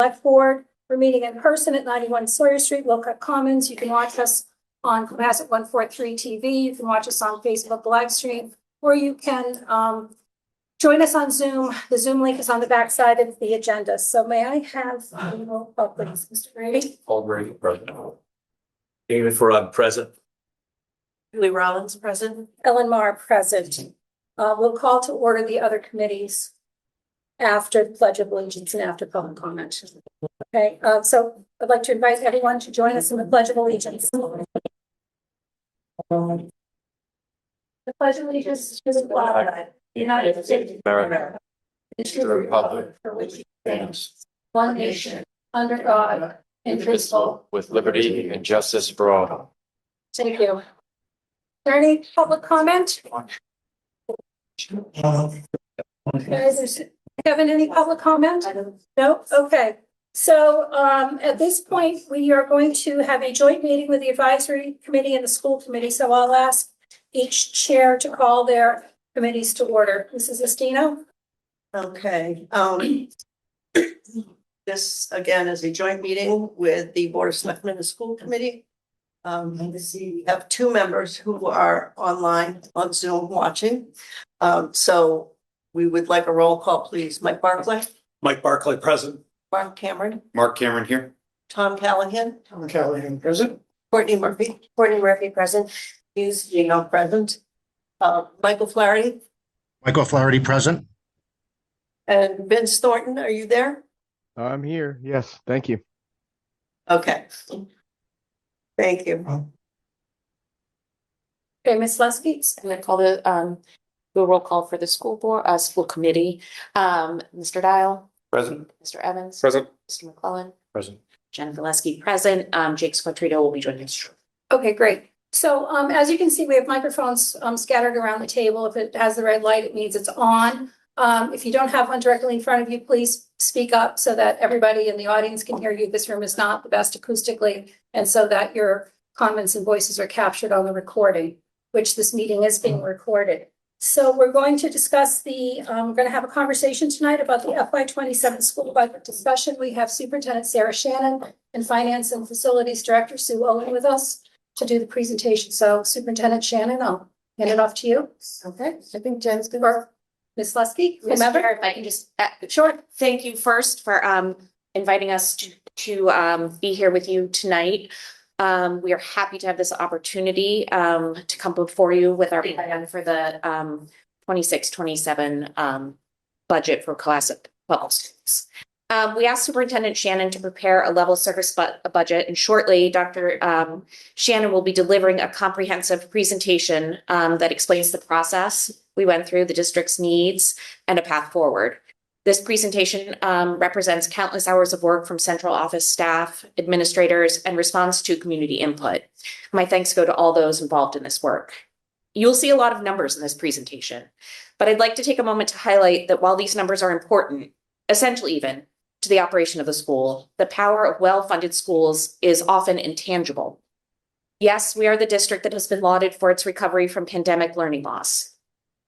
Select Board. We're meeting in person at 91 Sawyer Street, Wilcott Commons. You can watch us on Cohasset 143 TV. You can watch us on Facebook live stream, or you can join us on Zoom. The Zoom link is on the back side of the agenda. So may I have roll call, please, Mr. Grady? Already present. David Farag present. Julie Rollins present. Ellen Mar present. We'll call to order the other committees after the Pledge of Allegiance and after public comment. Okay, so I'd like to invite everyone to join us in the Pledge of Allegiance. The Pledge of Allegiance to the flag of the United States of America, and to the republic for which it stands, one nation, under God, indivisible, With liberty and justice for all. Thank you. Is there any public comment? Kevin, any public comment? No? Okay. So at this point, we are going to have a joint meeting with the advisory committee and the school committee. So I'll ask each chair to call their committees to order. Mrs. Estino? Okay. This again is a joint meeting with the Board of Selectmen and the school committee. We have two members who are online on Zoom watching. So we would like a roll call, please. Mike Barclay, Mike Barclay present. Mark Cameron, Mark Cameron here. Tom Callahan, Tom Callahan present. Courtney Murphy present, Hughes Gino present, Michael Flaherty, Michael Flaherty present. and Vince Thornton. Are you there? I'm here. Yes, thank you. Okay. Thank you. Okay, Ms. Lusky? I'm gonna call the roll call for the school board, school committee. Mr. Dial, Present. Mr. Evans, Present. Mr. McClellan, Present. Jennifer Lesky present. Jake Squatrito will be joining us. Okay, great. So as you can see, we have microphones scattered around the table. If it has the red light, it means it's on. If you don't have one directly in front of you, please speak up so that everybody in the audience can hear you. This room is not the best acoustically, and so that your comments and voices are captured on the recording, which this meeting is being recorded. So we're going to discuss we're going to have a conversation tonight about the FY27 school budget discussion. We have Superintendent Sarah Shannon and Finance and Facilities Director Sue Owen with us to do the presentation. So Superintendent Shannon, I'll hand it off to you. Okay, I think Jen's good. Or Ms. Lusky, Mr. remember? Chair, if I can just, Sure. thank you first for inviting us to be here with you tonight. We are happy to have this opportunity to come before you with our plan for the 26-27 budget for Cohasset Public Schools. We asked Superintendent Shannon to prepare a level service budget, and shortly Dr. Shannon will be delivering a comprehensive presentation that explains the process we went through, the district's needs, and a path forward. This presentation represents countless hours of work from central office staff, administrators, and responds to community input. My thanks go to all those involved in this work. You'll see a lot of numbers in this presentation, but I'd like to take a moment to highlight that while these numbers are important, essential even, to the operation of the school, the power of well-funded schools is often intangible. Yes, we are the district that has been lauded for its recovery from pandemic learning loss.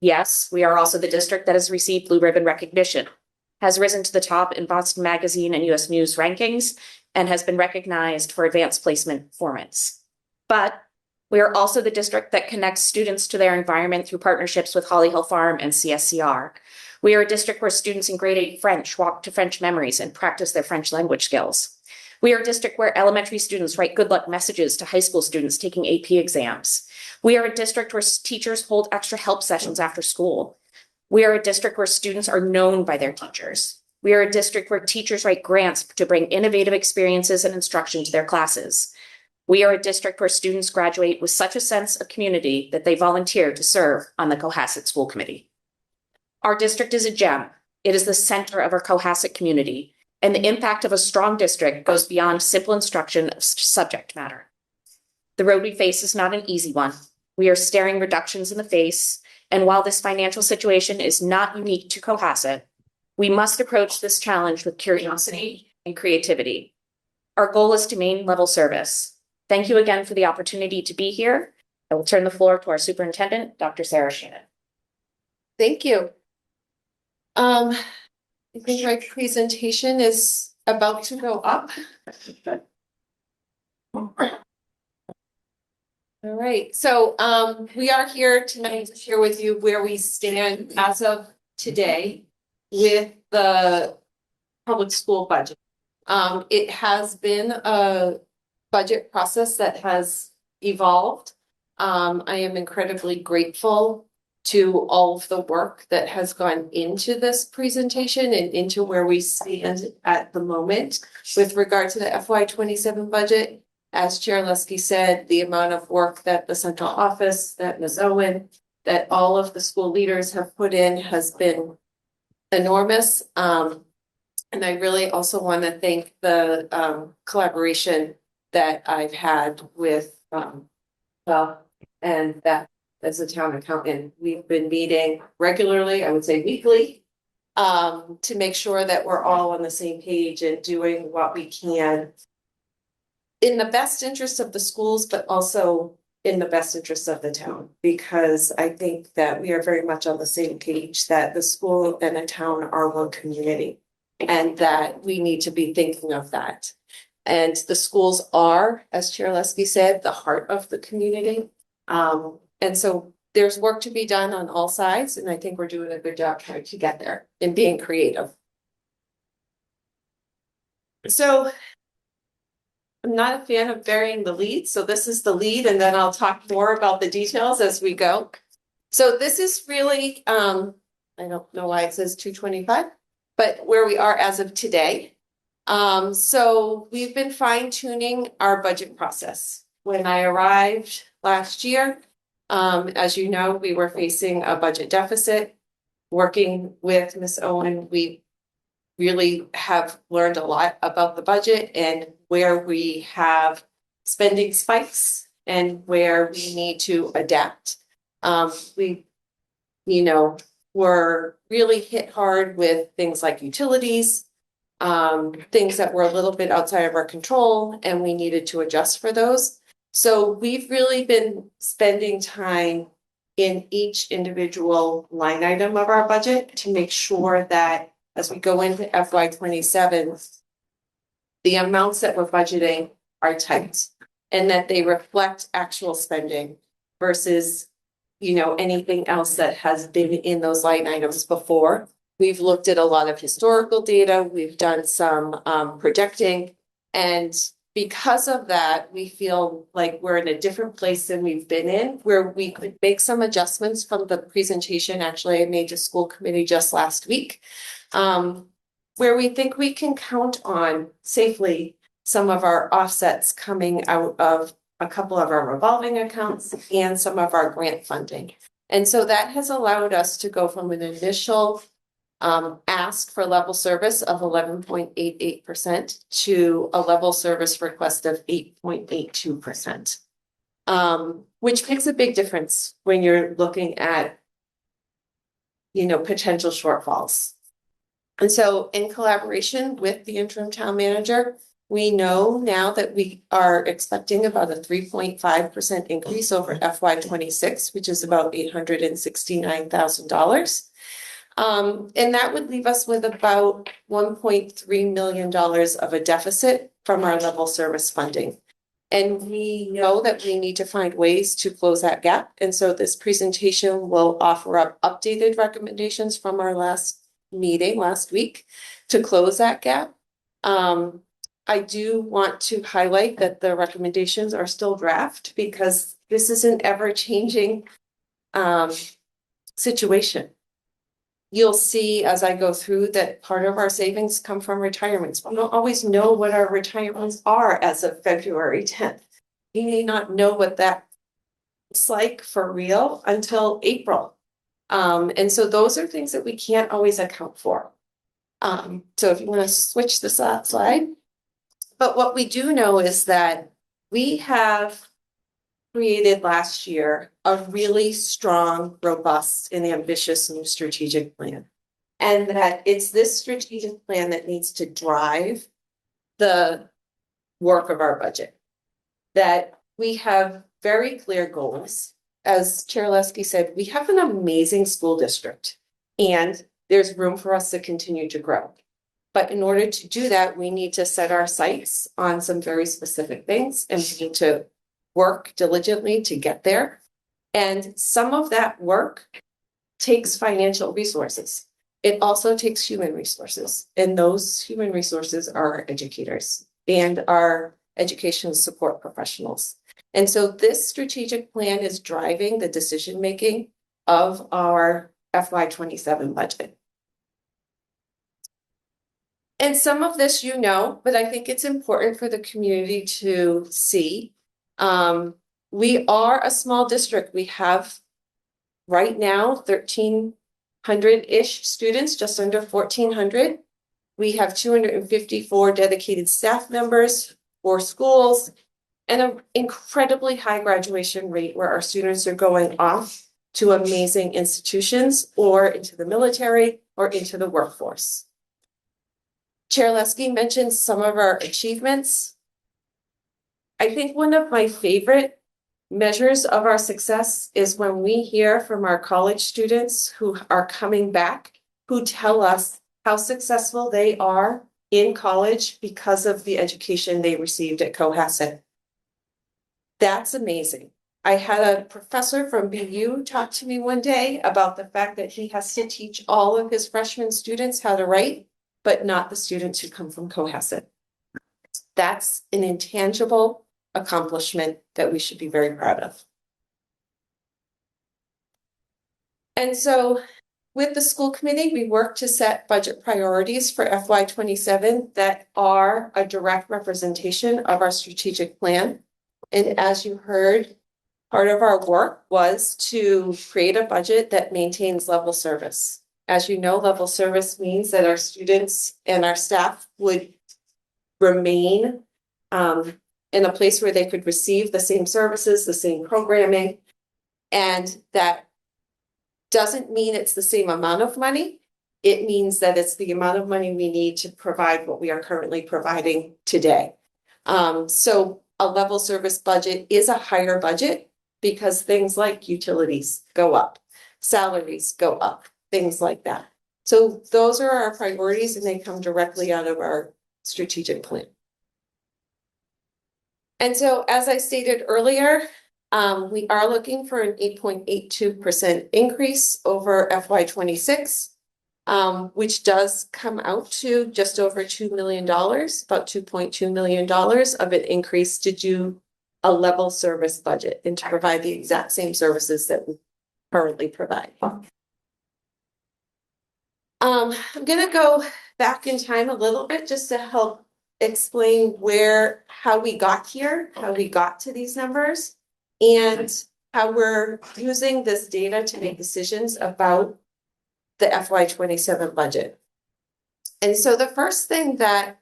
Yes, we are also the district that has received Blue Ribbon recognition, has risen to the top in Boston Magazine and US News rankings, and has been recognized for advanced placement performance. But we are also the district that connects students to their environment through partnerships with Holly Hill Farm and CSCR. We are a district where students in grade 8 French walk to French memories and practice their French language skills. We are a district where elementary students write good luck messages to high school students taking AP exams. We are a district where teachers hold extra help sessions after school. We are a district where students are known by their teachers. We are a district where teachers write grants to bring innovative experiences and instruction to their classes. We are a district where students graduate with such a sense of community that they volunteer to serve on the Cohasset School Committee. Our district is a gem. It is the center of our Cohasset community, and the impact of a strong district goes beyond simple instruction of subject matter. The road we face is not an easy one. We are staring reductions in the face, and while this financial situation is not unique to Cohasset, we must approach this challenge with curiosity and creativity. Our goal is to maintain level service. Thank you again for the opportunity to be here. I will turn the floor to our superintendent, Dr. Sarah Shannon. Thank you. I think my presentation is about to go up. All right, so we are here tonight to share with you where we stand as of today with the public school budget. It has been a budget process that has evolved. I am incredibly grateful to all of the work that has gone into this presentation and into where we stand at the moment with regard to the FY 27 budget. As Chair Lusky said, the amount of work that the central office, that Ms. Owen, that all of the school leaders have put in has been enormous. And I really also want to thank the collaboration that I've had with and that as a town accountant, we've been meeting regularly, I would say weekly, to make sure that we're all on the same page and doing what we can in the best interest of the schools, but also in the best interest of the town, because I think that we are very much on the same page that the school and the town are one community and that we need to be thinking of that. And the schools are, as Chair Lusky said, the heart of the community. And so there's work to be done on all sides, and I think we're doing a good job trying to get there and being creative. So I'm not a fan of burying the lead, so this is the lead, and then I'll talk more about the details as we go. So this is really, I don't know why it says 225, but where we are as of today. So we've been fine-tuning our budget process. When I arrived last year, as you know, we were facing a budget deficit. Working with Ms. Owen, we really have learned a lot about the budget and where we have spending spikes and where we need to adapt. We, were really hit hard with things like utilities, things that were a little bit outside of our control, and we needed to adjust for those. So we've really been spending time in each individual line item of our budget to make sure that as we go into FY 27, the amounts that we're budgeting are tight and that they reflect actual spending versus, anything else that has been in those line items before. We've looked at a lot of historical data. We've done some projecting, and because of that, we feel like we're in a different place than we've been in, where we could make some adjustments from the presentation. Actually, I made to school committee just last week, where we think we can count on safely some of our offsets coming out of a couple of our revolving accounts and some of our grant funding. And so that has allowed us to go from an initial ask for level service of 11.88% to a level service request of 8.82%, which makes a big difference when you're looking at, potential shortfalls. And so in collaboration with the interim town manager, we know now that we are expecting about a 3.5% increase over FY 26, which is about $869,000. And that would leave us with about $1.3 million of a deficit from our level service funding. And we know that we need to find ways to close that gap. And so this presentation will offer up updated recommendations from our last meeting last week to close that gap. I do want to highlight that the recommendations are still draft because this is an ever-changing situation. You'll see as I go through that part of our savings come from retirements. We don't always know what our retirements are as of February 10th. You may not know what that looks like for real until April. And so those are things that we can't always account for. So if you want to switch this slide. But what we do know is that we have created last year a really strong, robust, and ambitious new strategic plan. And that it's this strategic plan that needs to drive the work of our budget. That we have very clear goals. As Chair Lusky said, we have an amazing school district, and there's room for us to continue to grow. But in order to do that, we need to set our sights on some very specific things and we need to work diligently to get there. And some of that work takes financial resources. It also takes human resources, and those human resources are our educators and our education support professionals. And so this strategic plan is driving the decision-making of our FY27 budget. And some of this you know, but I think it's important for the community to see. We are a small district. We have right now 1,300-ish students, just under 1,400. We have 254 dedicated staff members, 4 schools, and an incredibly high graduation rate where our students are going off to amazing institutions or into the military or into the workforce. Chair Lesky mentioned some of our achievements. I think one of my favorite measures of our success is when we hear from our college students who are coming back, who tell us how successful they are in college because of the education they received at Cohasset. That's amazing. I had a professor from BU talk to me one day about the fact that he has to teach all of his freshman students how to write, but not the students who come from Cohasset. That's an intangible accomplishment that we should be very proud of. And so with the school committee, we work to set budget priorities for FY27 that are a direct representation of our strategic plan. And as you heard, part of our work was to create a budget that maintains level service. As you know, level service means that our students and our staff would remain in a place where they could receive the same services, the same programming, and that doesn't mean it's the same amount of money. It means that it's the amount of money we need to provide what we are currently providing today. So a level service budget is a higher budget because things like utilities go up, salaries go up, things like that. So those are our priorities and they come directly out of our strategic plan. And so, as I stated earlier, we are looking for an 8.82% increase over FY26, which does come out to just over $2 million, about $2.2 million of an increase to do a level service budget and to provide the exact same services that we currently provide. I'm going to go back in time a little bit just to help explain how we got here, how we got to these numbers, and how we're using this data to make decisions about the FY27 budget. And so the first thing that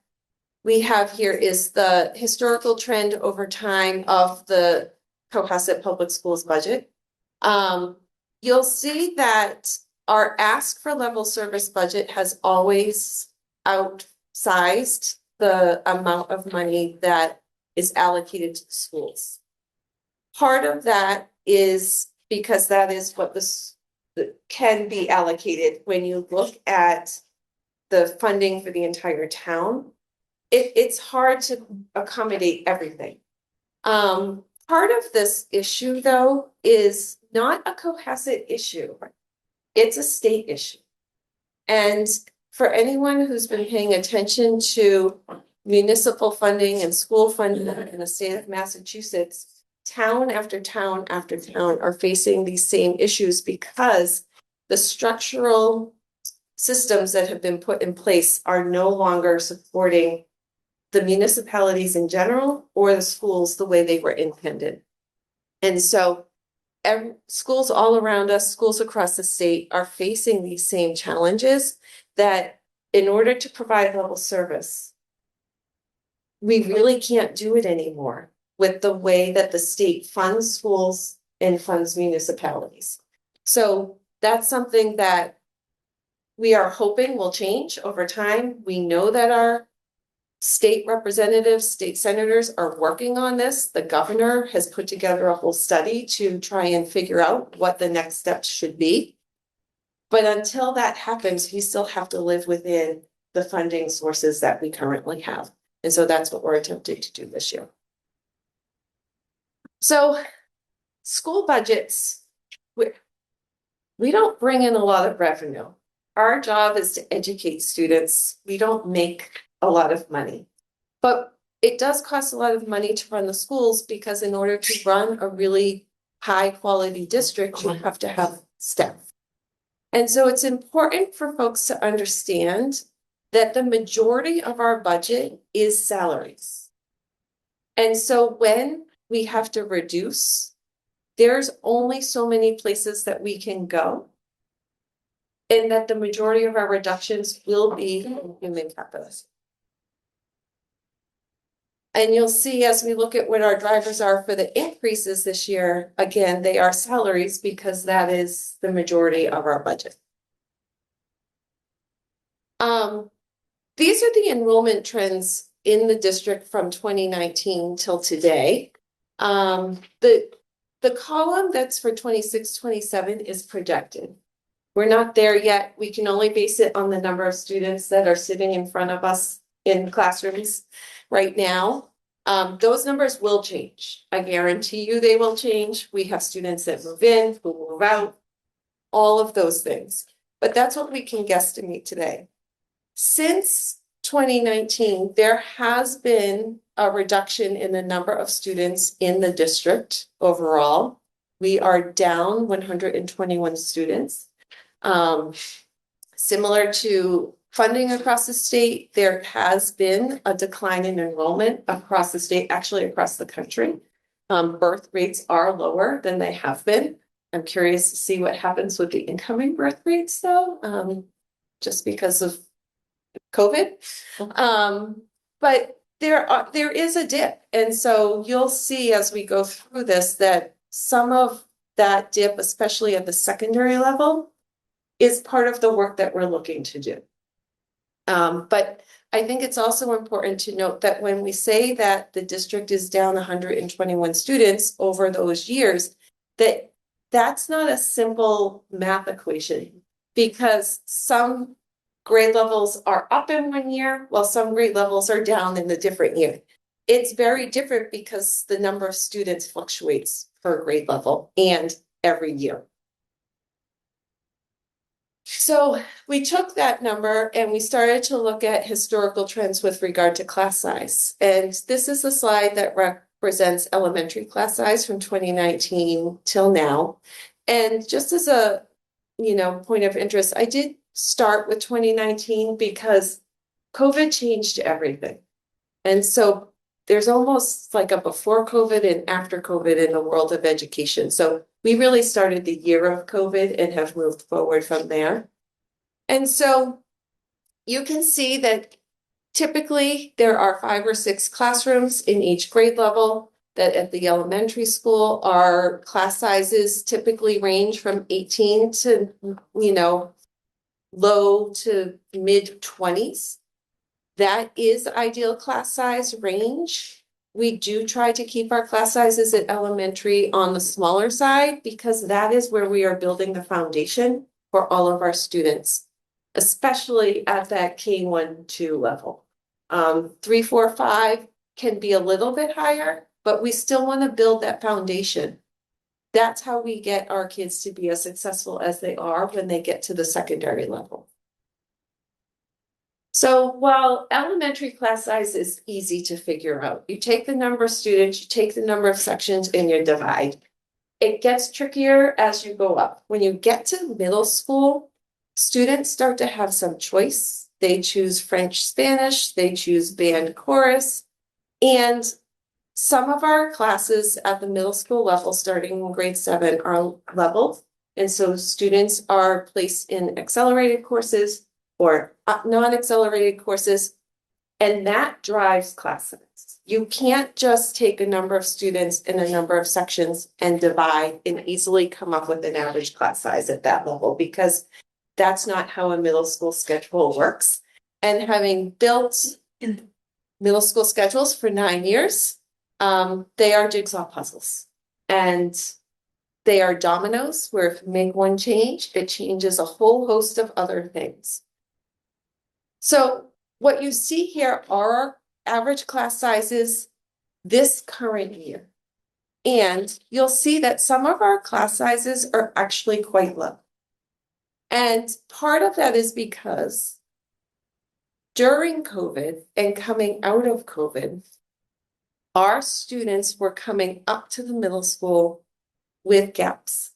we have here is the historical trend over time of the Cohasset Public Schools budget. You'll see that our ask for level service budget has always outsized the amount of money that is allocated to the schools. Part of that is because that is what can be allocated when you look at the funding for the entire town. It's hard to accommodate everything. Part of this issue, though, is not a Cohasset issue. It's a state issue. And for anyone who's been paying attention to municipal funding and school funding in the state of Massachusetts, town after town after town are facing these same issues because the structural systems that have been put in place are no longer supporting the municipalities in general or the schools the way they were intended. And so schools all around us, schools across the state are facing these same challenges that in order to provide level service, we really can't do it anymore with the way that the state funds schools and funds municipalities. So that's something that we are hoping will change over time. We know that our state representatives, state senators are working on this. The governor has put together a whole study to try and figure out what the next steps should be. But until that happens, we still have to live within the funding sources that we currently have. And so that's what we're attempting to do this year. So school budgets, we don't bring in a lot of revenue. Our job is to educate students. We don't make a lot of money. But it does cost a lot of money to run the schools because in order to run a really high quality district, you have to have staff. And so it's important for folks to understand that the majority of our budget is salaries. And so when we have to reduce, there's only so many places that we can go. And that the majority of our reductions will be in human capital. And you'll see as we look at what our drivers are for the increases this year, again, they are salaries because that is the majority of our budget. These are the enrollment trends in the district from 2019 till today. The column that's for 26-27 is projected. We're not there yet. We can only base it on the number of students that are sitting in front of us in classrooms right now. Those numbers will change. I guarantee you they will change. We have students that move in, who move out, all of those things. But that's what we can guesstimate today. Since 2019, there has been a reduction in the number of students in the district overall. We are down 121 students. Similar to funding across the state, there has been a decline in enrollment across the state, actually across the country. Birth rates are lower than they have been. I'm curious to see what happens with the incoming birth rates though, just because of COVID. But there is a dip. And so you'll see as we go through this that some of that dip, especially at the secondary level, is part of the work that we're looking to do. But I think it's also important to note that when we say that the district is down 121 students over those years, that's not a simple math equation because some grade levels are up in one year while some grade levels are down in the different year. It's very different because the number of students fluctuates per grade level and every year. So we took that number and we started to look at historical trends with regard to class size. And this is a slide that represents elementary class size from 2019 till now. And just as a, point of interest, I did start with 2019 because COVID changed everything. And so there's almost like a before COVID and after COVID in the world of education. So we really started the year of COVID and have moved forward from there. And so you can see that typically there are 5 or 6 classrooms in each grade level, that at the elementary school our class sizes typically range from 18 to, low to mid 20s. That is ideal class size range. We do try to keep our class sizes at elementary on the smaller side because that is where we are building the foundation for all of our students, especially at that K1-2 level. 3, 4, 5 can be a little bit higher, but we still want to build that foundation. That's how we get our kids to be as successful as they are when they get to the secondary level. So while elementary class size is easy to figure out, you take the number of students, you take the number of sections and you divide. It gets trickier as you go up. When you get to middle school, students start to have some choice. They choose French, Spanish, they choose band, chorus, and some of our classes at the middle school level, starting in grade 7, are leveled. And so students are placed in accelerated courses or non-accelerated courses, and that drives class size. You can't just take a number of students in a number of sections and divide and easily come up with an average class size at that level because that's not how a middle school schedule works. And having built middle school schedules for 9 years, they are jigsaw puzzles. And they are dominoes where if you make one change, it changes a whole host of other things. So what you see here are our average class sizes this current year. And you'll see that some of our class sizes are actually quite low. And part of that is because during COVID and coming out of COVID, our students were coming up to the middle school with gaps.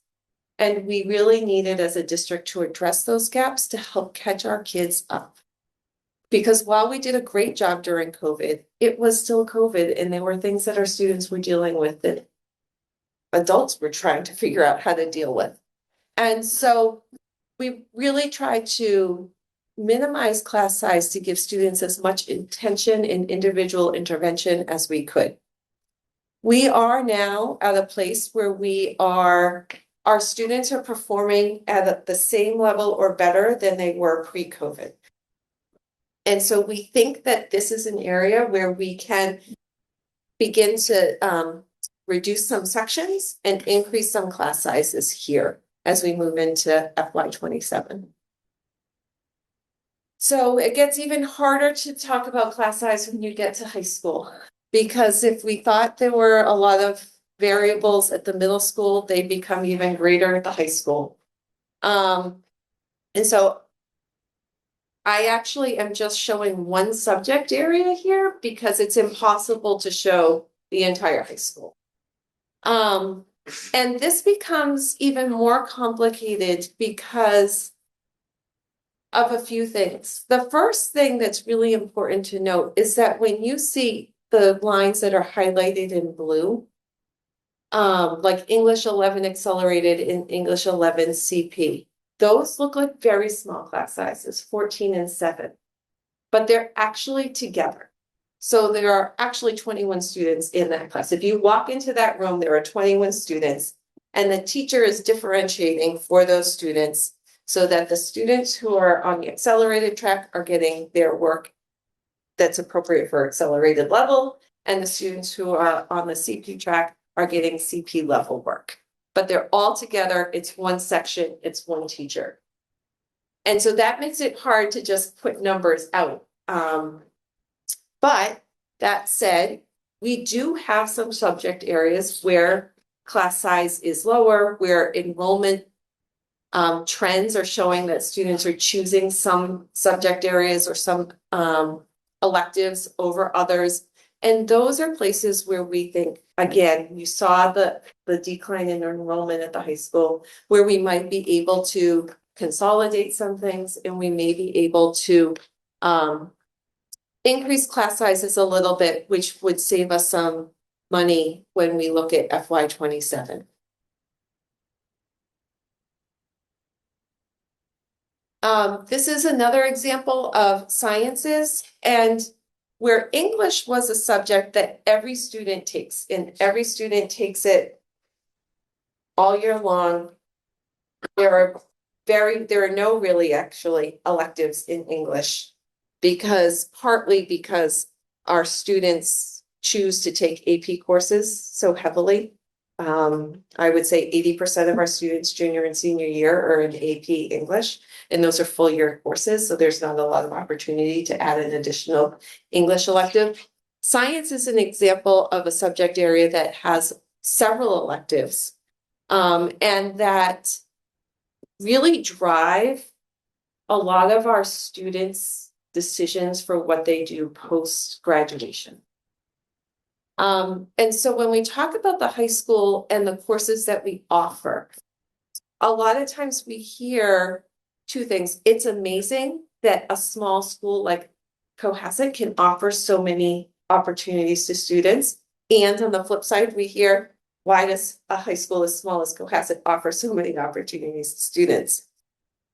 And we really needed as a district to address those gaps to help catch our kids up. Because while we did a great job during COVID, it was still COVID, and there were things that our students were dealing with that adults were trying to figure out how to deal with. And so we really tried to minimize class size to give students as much intention and individual intervention as we could. We are now at a place where our students are performing at the same level or better than they were pre-COVID. And so we think that this is an area where we can begin to reduce some sections and increase some class sizes here as we move into FY27. So it gets even harder to talk about class size when you get to high school, because if we thought there were a lot of variables at the middle school, they become even greater at the high school. And so I actually am just showing one subject area here because it's impossible to show the entire high school. And this becomes even more complicated because of a few things. The first thing that's really important to note is that when you see the lines that are highlighted in blue, like English 11 accelerated and English 11 CP, those look like very small class sizes, 14 and 7, but they're actually together. So there are actually 21 students in that class. If you walk into that room, there are 21 students, and the teacher is differentiating for those students so that the students who are on the accelerated track are getting their work that's appropriate for accelerated level, and the students who are on the CP track are getting CP level work. But they're all together, it's one section, it's one teacher. And so that makes it hard to just put numbers out. But that said, we do have some subject areas where class size is lower, where enrollment trends are showing that students are choosing some subject areas or some electives over others. And those are places where we think, again, you saw the decline in enrollment at the high school, where we might be able to consolidate some things, and we may be able to increase class sizes a little bit, which would save us some money when we look at FY27. This is another example of sciences, and where English was a subject that every student takes, and every student takes it all year long. There are no really actually electives in English, partly because our students choose to take AP courses so heavily. I would say 80% of our students junior and senior year are in AP English, and those are full year courses, so there's not a lot of opportunity to add an additional English elective. Science is an example of a subject area that has several electives, and that really drive a lot of our students' decisions for what they do post-graduation. And so when we talk about the high school and the courses that we offer, a lot of times we hear two things. It's amazing that a small school like Cohasset can offer so many opportunities to students. And on the flip side, we hear, why does a high school as small as Cohasset offer so many opportunities to students?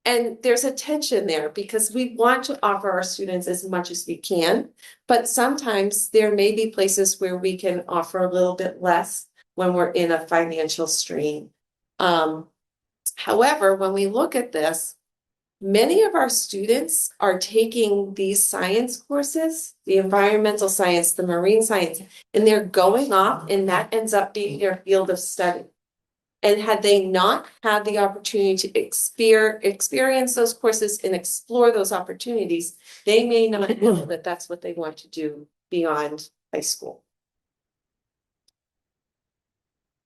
And there's a tension there because we want to offer our students as much as we can, but sometimes there may be places where we can offer a little bit less when we're in a financial strain. However, when we look at this, many of our students are taking these science courses, the environmental science, the marine science, and they're going off, and that ends up being their field of study. And had they not had the opportunity to experience those courses and explore those opportunities, they may not know that that's what they want to do beyond high school.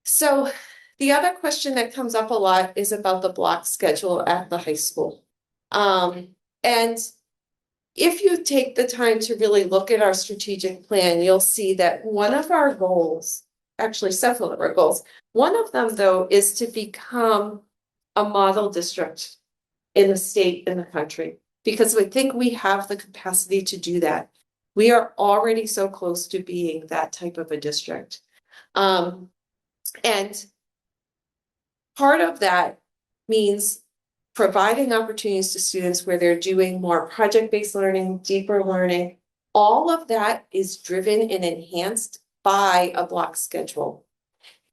So the other question that comes up a lot is about the block schedule at the high school. And if you take the time to really look at our strategic plan, you'll see that one of our goals, actually several of our goals, one of them though is to become a model district in the state and the country, because we think we have the capacity to do that. We are already so close to being that type of a district. And part of that means providing opportunities to students where they're doing more project-based learning, deeper learning. All of that is driven and enhanced by a block schedule.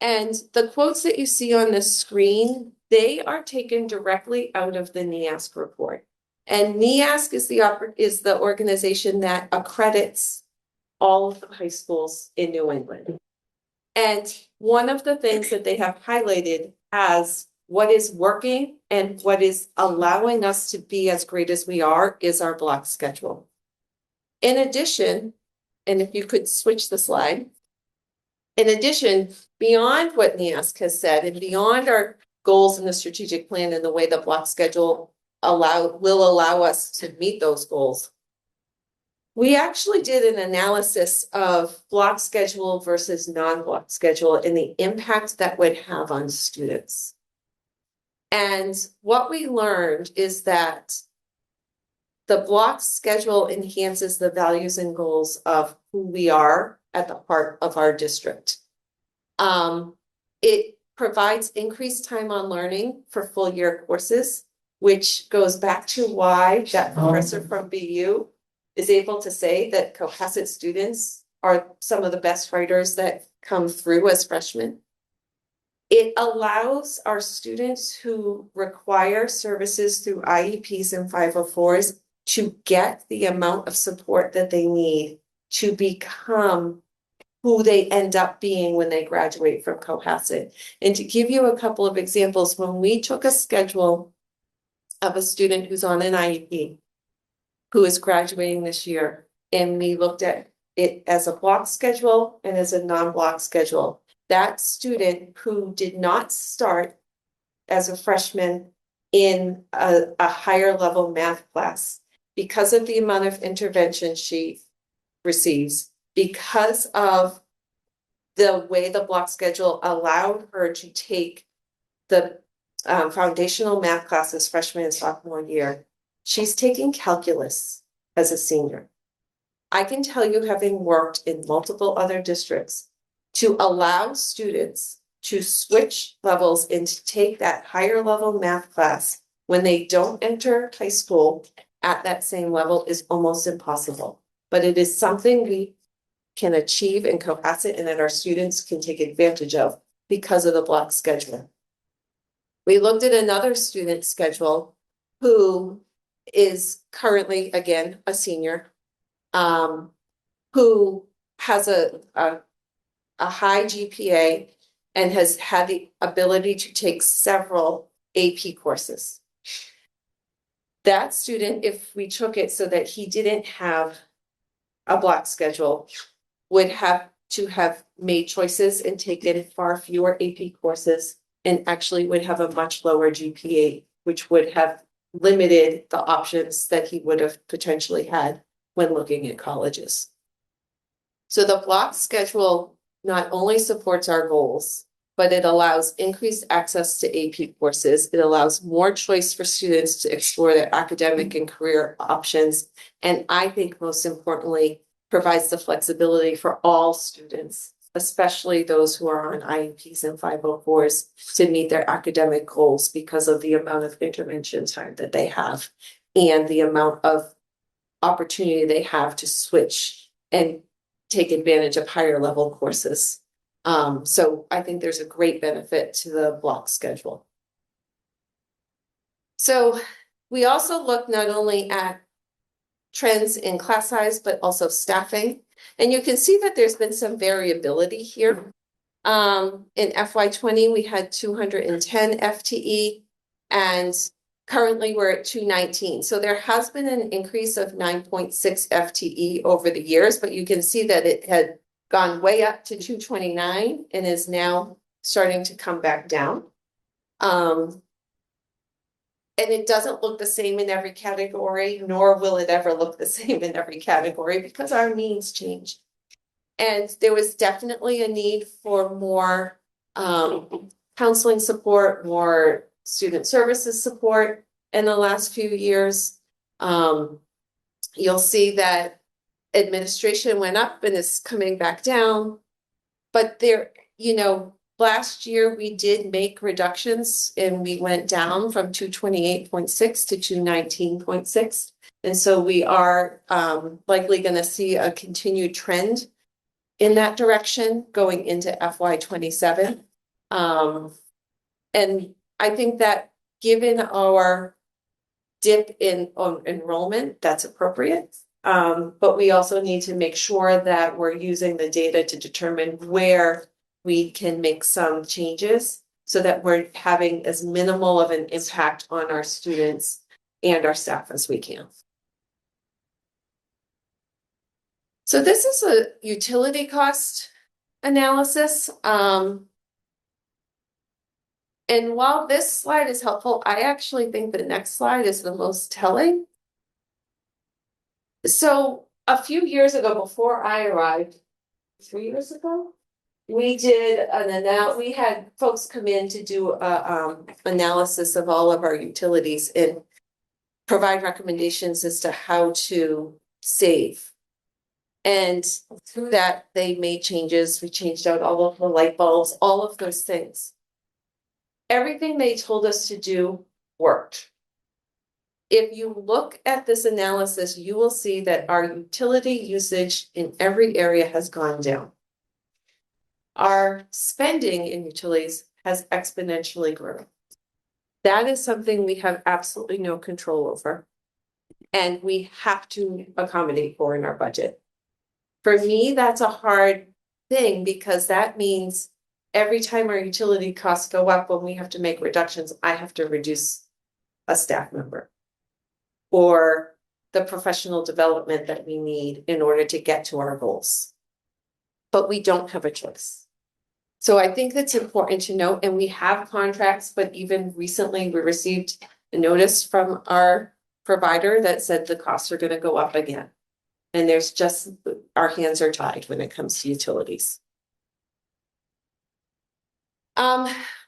And the quotes that you see on the screen, they are taken directly out of the NEASC report. And NEASC is the organization that accredits all of the high schools in New England. And one of the things that they have highlighted as what is working and what is allowing us to be as great as we are is our block schedule. In addition, and if you could switch the slide, in addition, beyond what NEASC has said and beyond our goals in the strategic plan and the way the block schedule will allow us to meet those goals, we actually did an analysis of block schedule versus non-block schedule and the impact that would have on students. And what we learned is that the block schedule enhances the values and goals of who we are at the heart of our district. It provides increased time on learning for full year courses, which goes back to why that professor from BU is able to say that Cohasset students are some of the best writers that come through as freshmen. It allows our students who require services through IEPs and 504s to get the amount of support that they need to become who they end up being when they graduate from Cohasset. And to give you a couple of examples, when we took a schedule of a student who's on an IEP, who is graduating this year, and we looked at it as a block schedule and as a non-block schedule, that student who did not start as a freshman in a higher level math class, because of the amount of intervention she receives, because of the way the block schedule allowed her to take the foundational math classes freshman and sophomore year, she's taking calculus as a senior. I can tell you, having worked in multiple other districts, to allow students to switch levels and to take that higher level math class when they don't enter high school at that same level is almost impossible. But it is something we can achieve in Cohasset and that our students can take advantage of because of the block schedule. We looked at another student schedule who is currently, again, a senior, who has a high GPA and has had the ability to take several AP courses. That student, if we took it so that he didn't have a block schedule, would have to have made choices and taken far fewer AP courses and actually would have a much lower GPA, which would have limited the options that he would have potentially had when looking at colleges. So the block schedule not only supports our goals, but it allows increased access to AP courses. It allows more choice for students to explore their academic and career options. And I think most importantly, provides the flexibility for all students, especially those who are on IEPs and 504s, to meet their academic goals because of the amount of intervention time that they have and the amount of opportunity they have to switch and take advantage of higher level courses. So I think there's a great benefit to the block schedule. So we also look not only at trends in class size, but also staffing. And you can see that there's been some variability here. In FY twenty, we had 210 FTE, and currently we're at 219. So there has been an increase of 9.6 FTE over the years, but you can see that it had gone way up to 229 and is now starting to come back down. And it doesn't look the same in every category, nor will it ever look the same in every category because our needs change. And there was definitely a need for more counseling support, more student services support in the last few years. You'll see that administration went up and is coming back down. But there, last year we did make reductions and we went down from 228.6 to 219.6. And so we are likely going to see a continued trend in that direction going into FY 27. And I think that given our dip in enrollment, that's appropriate. But we also need to make sure that we're using the data to determine where we can make some changes so that we're having as minimal of an impact on our students and our staff as we can. So this is a utility cost analysis. And while this slide is helpful, I actually think the next slide is the most telling. So a few years ago, before I arrived, 3 years ago, we did we had folks come in to do a analysis of all of our utilities and provide recommendations as to how to save. And through that, they made changes. We changed out all of the light bulbs, all of those things. Everything they told us to do worked. If you look at this analysis, you will see that our utility usage in every area has gone down. Our spending in utilities has exponentially grown. That is something we have absolutely no control over, and we have to accommodate for in our budget. For me, that's a hard thing because that means every time our utility costs go up when we have to make reductions, I have to reduce a staff member or the professional development that we need in order to get to our goals. But we don't have a choice. So I think that's important to note, and we have contracts, but even recently we received a notice from our provider that said the costs are going to go up again. And there's just, our hands are tied when it comes to utilities.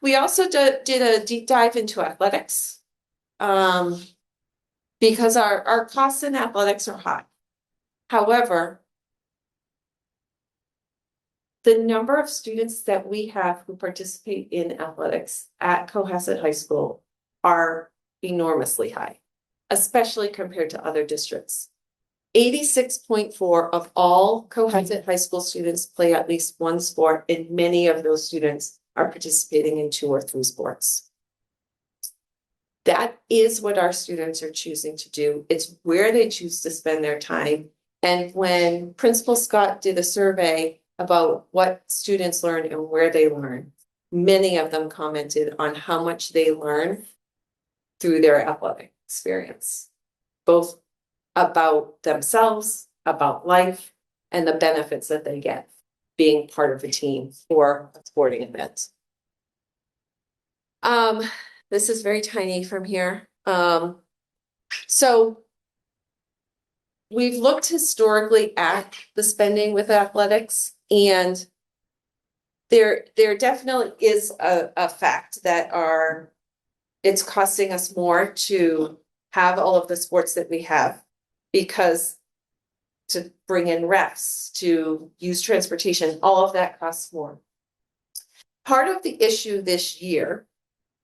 We also did a deep dive into athletics. Because our costs in athletics are high. However, the number of students that we have who participate in athletics at Cohasset High School are enormously high, especially compared to other districts. 86.4% of all Cohasset High School students play at least one sport, and many of those students are participating in 2 or 3 sports. That is what our students are choosing to do. It's where they choose to spend their time. And when Principal Scott did a survey about what students learn and where they learn, many of them commented on how much they learn through their athletic experience, both about themselves, about life, and the benefits that they get being part of a team or a sporting event. This is very tiny from here. So we've looked historically at the spending with athletics, and there definitely is a fact that it's costing us more to have all of the sports that we have, because to bring in refs, to use transportation, all of that costs more. Part of the issue this year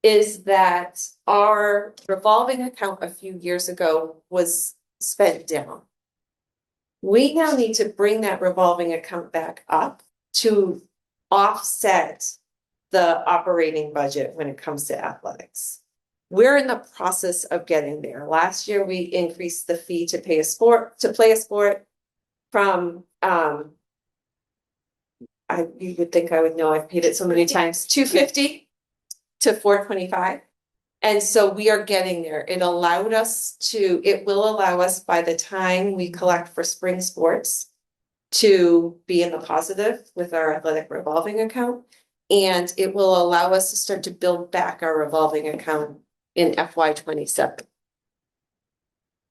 is that our revolving account a few years ago was spent down. We now need to bring that revolving account back up to offset the operating budget when it comes to athletics. We're in the process of getting there. Last year, we increased the fee to play a sport from you would think I would know, I've paid it so many times, $250 to $425. And so we are getting there. It will allow us by the time we collect for spring sports to be in the positive with our athletic revolving account. And it will allow us to start to build back our revolving account in FY 27.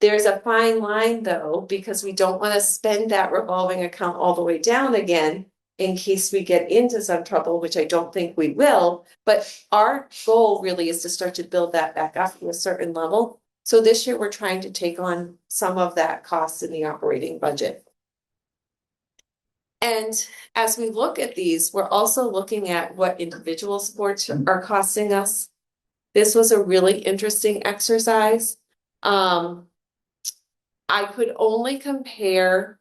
There's a fine line though, because we don't want to spend that revolving account all the way down again in case we get into some trouble, which I don't think we will. But our goal really is to start to build that back up to a certain level. So this year we're trying to take on some of that cost in the operating budget. And as we look at these, we're also looking at what individual sports are costing us. This was a really interesting exercise. I could only compare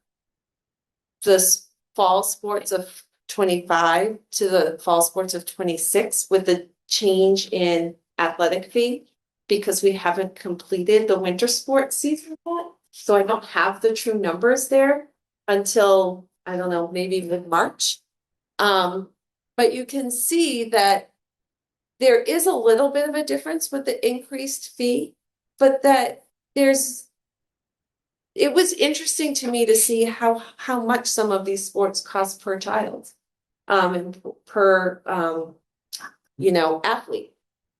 the fall sports of 25 to the fall sports of 26 with the change in athletic fee because we haven't completed the winter sports season yet. So I don't have the true numbers there until, I don't know, maybe mid-March. But you can see that there is a little bit of a difference with the increased fee, but that it was interesting to me to see how much some of these sports cost per child, and per, athlete.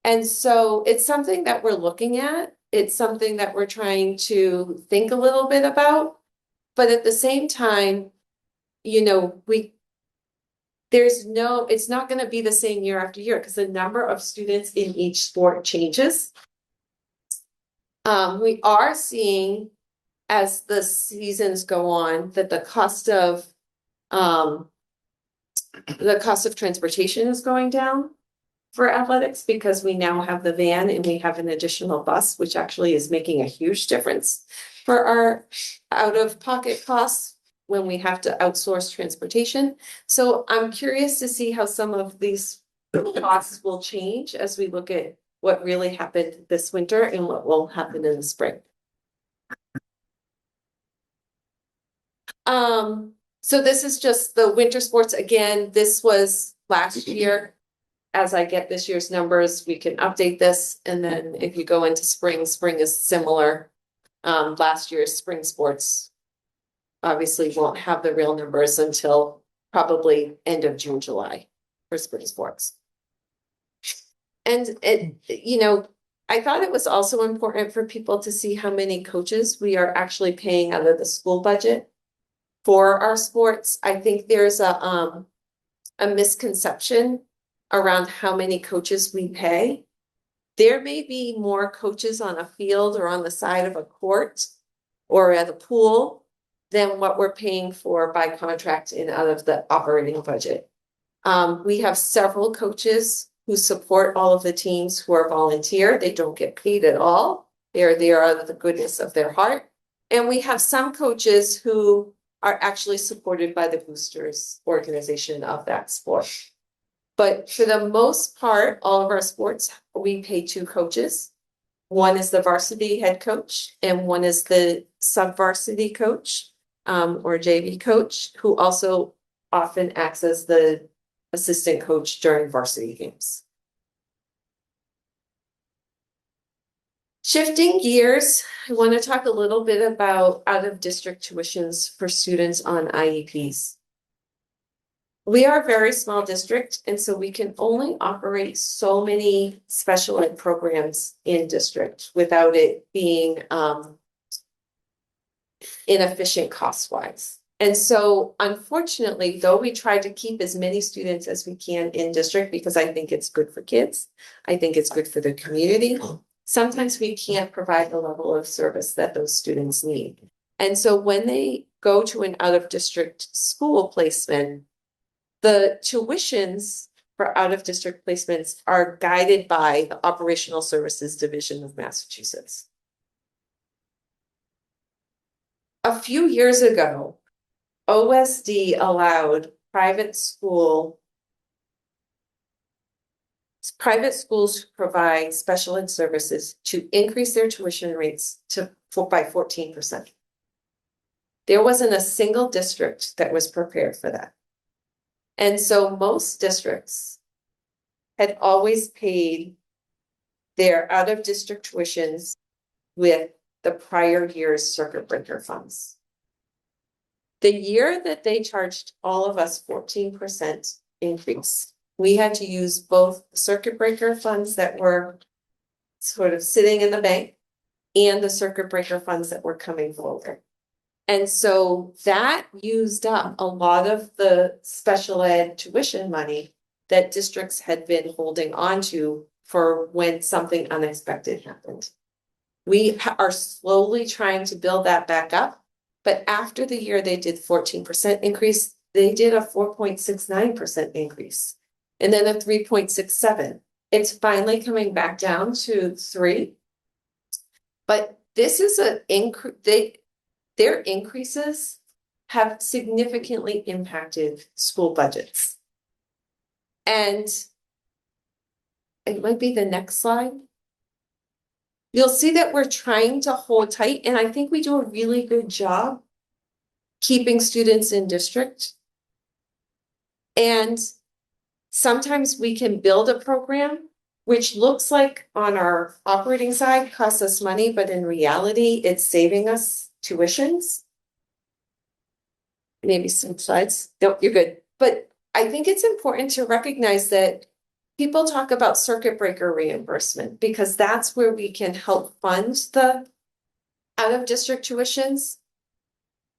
And so it's something that we're looking at. It's something that we're trying to think a little bit about, but at the same time, it's not going to be the same year after year because the number of students in each sport changes. We are seeing as the seasons go on that the cost of transportation is going down for athletics because we now have the van and we have an additional bus, which actually is making a huge difference for our out-of-pocket costs when we have to outsource transportation. So I'm curious to see how some of these costs will change as we look at what really happened this winter and what will happen in the spring. So this is just the winter sports. Again, this was last year. As I get this year's numbers, we can update this. And then if you go into spring is similar. Last year's spring sports obviously won't have the real numbers until probably end of June, July for spring sports. And I thought it was also important for people to see how many coaches we are actually paying out of the school budget for our sports. I think there's a misconception around how many coaches we pay. There may be more coaches on a field or on the side of a court or at a pool than what we're paying for by contract and out of the operating budget. We have several coaches who support all of the teams who are volunteer. They don't get paid at all. They're there out of the goodness of their heart. And we have some coaches who are actually supported by the boosters organization of that sport. But for the most part, all of our sports, we pay two coaches. One is the varsity head coach and one is the sub-varsity coach, or JV coach, who also often acts as the assistant coach during varsity games. Shifting gears, I want to talk a little bit about out-of-district tuitions for students on IEPs. We are a very small district, and so we can only operate so many special ed programs in district without it being inefficient cost-wise. And so, unfortunately, though we try to keep as many students as we can in district because I think it's good for kids, I think it's good for the community, sometimes we can't provide the level of service that those students need. And so when they go to an out-of-district school placement, the tuitions for out-of-district placements are guided by the Operational Services Division of Massachusetts. A few years ago, OSD allowed private schools who provide special ed services to increase their tuition rates by 14%. There wasn't a single district that was prepared for that. And so most districts had always paid their out-of-district tuitions with the prior year's circuit breaker funds. The year that they charged all of us 14% increase, we had to use both circuit breaker funds that were sort of sitting in the bank and the circuit breaker funds that were coming forward. And so that used up a lot of the special ed tuition money that districts had been holding on to for when something unexpected happened. We are slowly trying to build that back up, but after the year they did 14% increase, they did a 4.69% increase, and then a 3.67. It's finally coming back down to 3. But this is an increase. Their increases have significantly impacted school budgets. And it might be the next slide. You'll see that we're trying to hold tight, and I think we do a really good job keeping students in district. And sometimes we can build a program which looks like on our operating side costs us money, but in reality, it's saving us tuitions. Maybe some slides. No, you're good. But I think it's important to recognize that people talk about circuit breaker reimbursement because that's where we can help fund the out-of-district tuitions.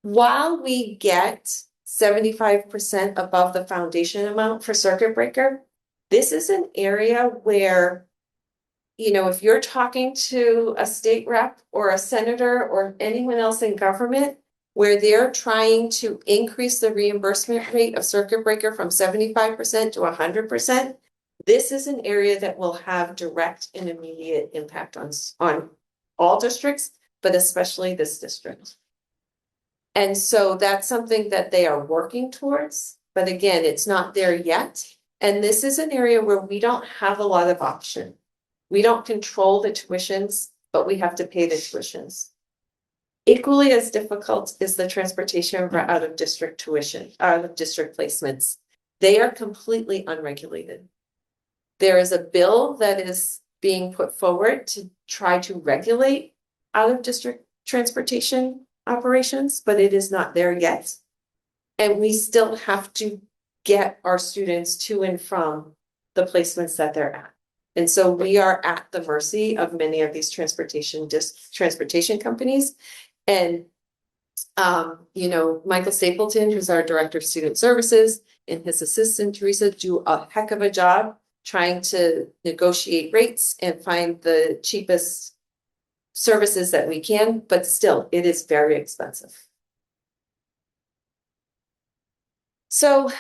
While we get 75% above the foundation amount for circuit breaker, this is an area where, you know, if you're talking to a state rep or a senator or anyone else in government, where they're trying to increase the reimbursement rate of circuit breaker from 75% to 100%, this is an area that will have direct and immediate impact on all districts, but especially this district. And so that's something that they are working towards, but again, it's not there yet. And this is an area where we don't have a lot of option. We don't control the tuitions, but we have to pay the tuitions. Equally as difficult is the transportation for out-of-district tuition, out-of-district placements. They are completely unregulated. There is a bill that is being put forward to try to regulate out-of-district transportation operations, but it is not there yet. And we still have to get our students to and from the placements that they're at. And so we are at the mercy of many of these transportation companies. And you know, Michael Stapleton, who's our director of student services, and his assistant Teresa do a heck of a job trying to negotiate rates and find the cheapest services that we can, but still it is very expensive. So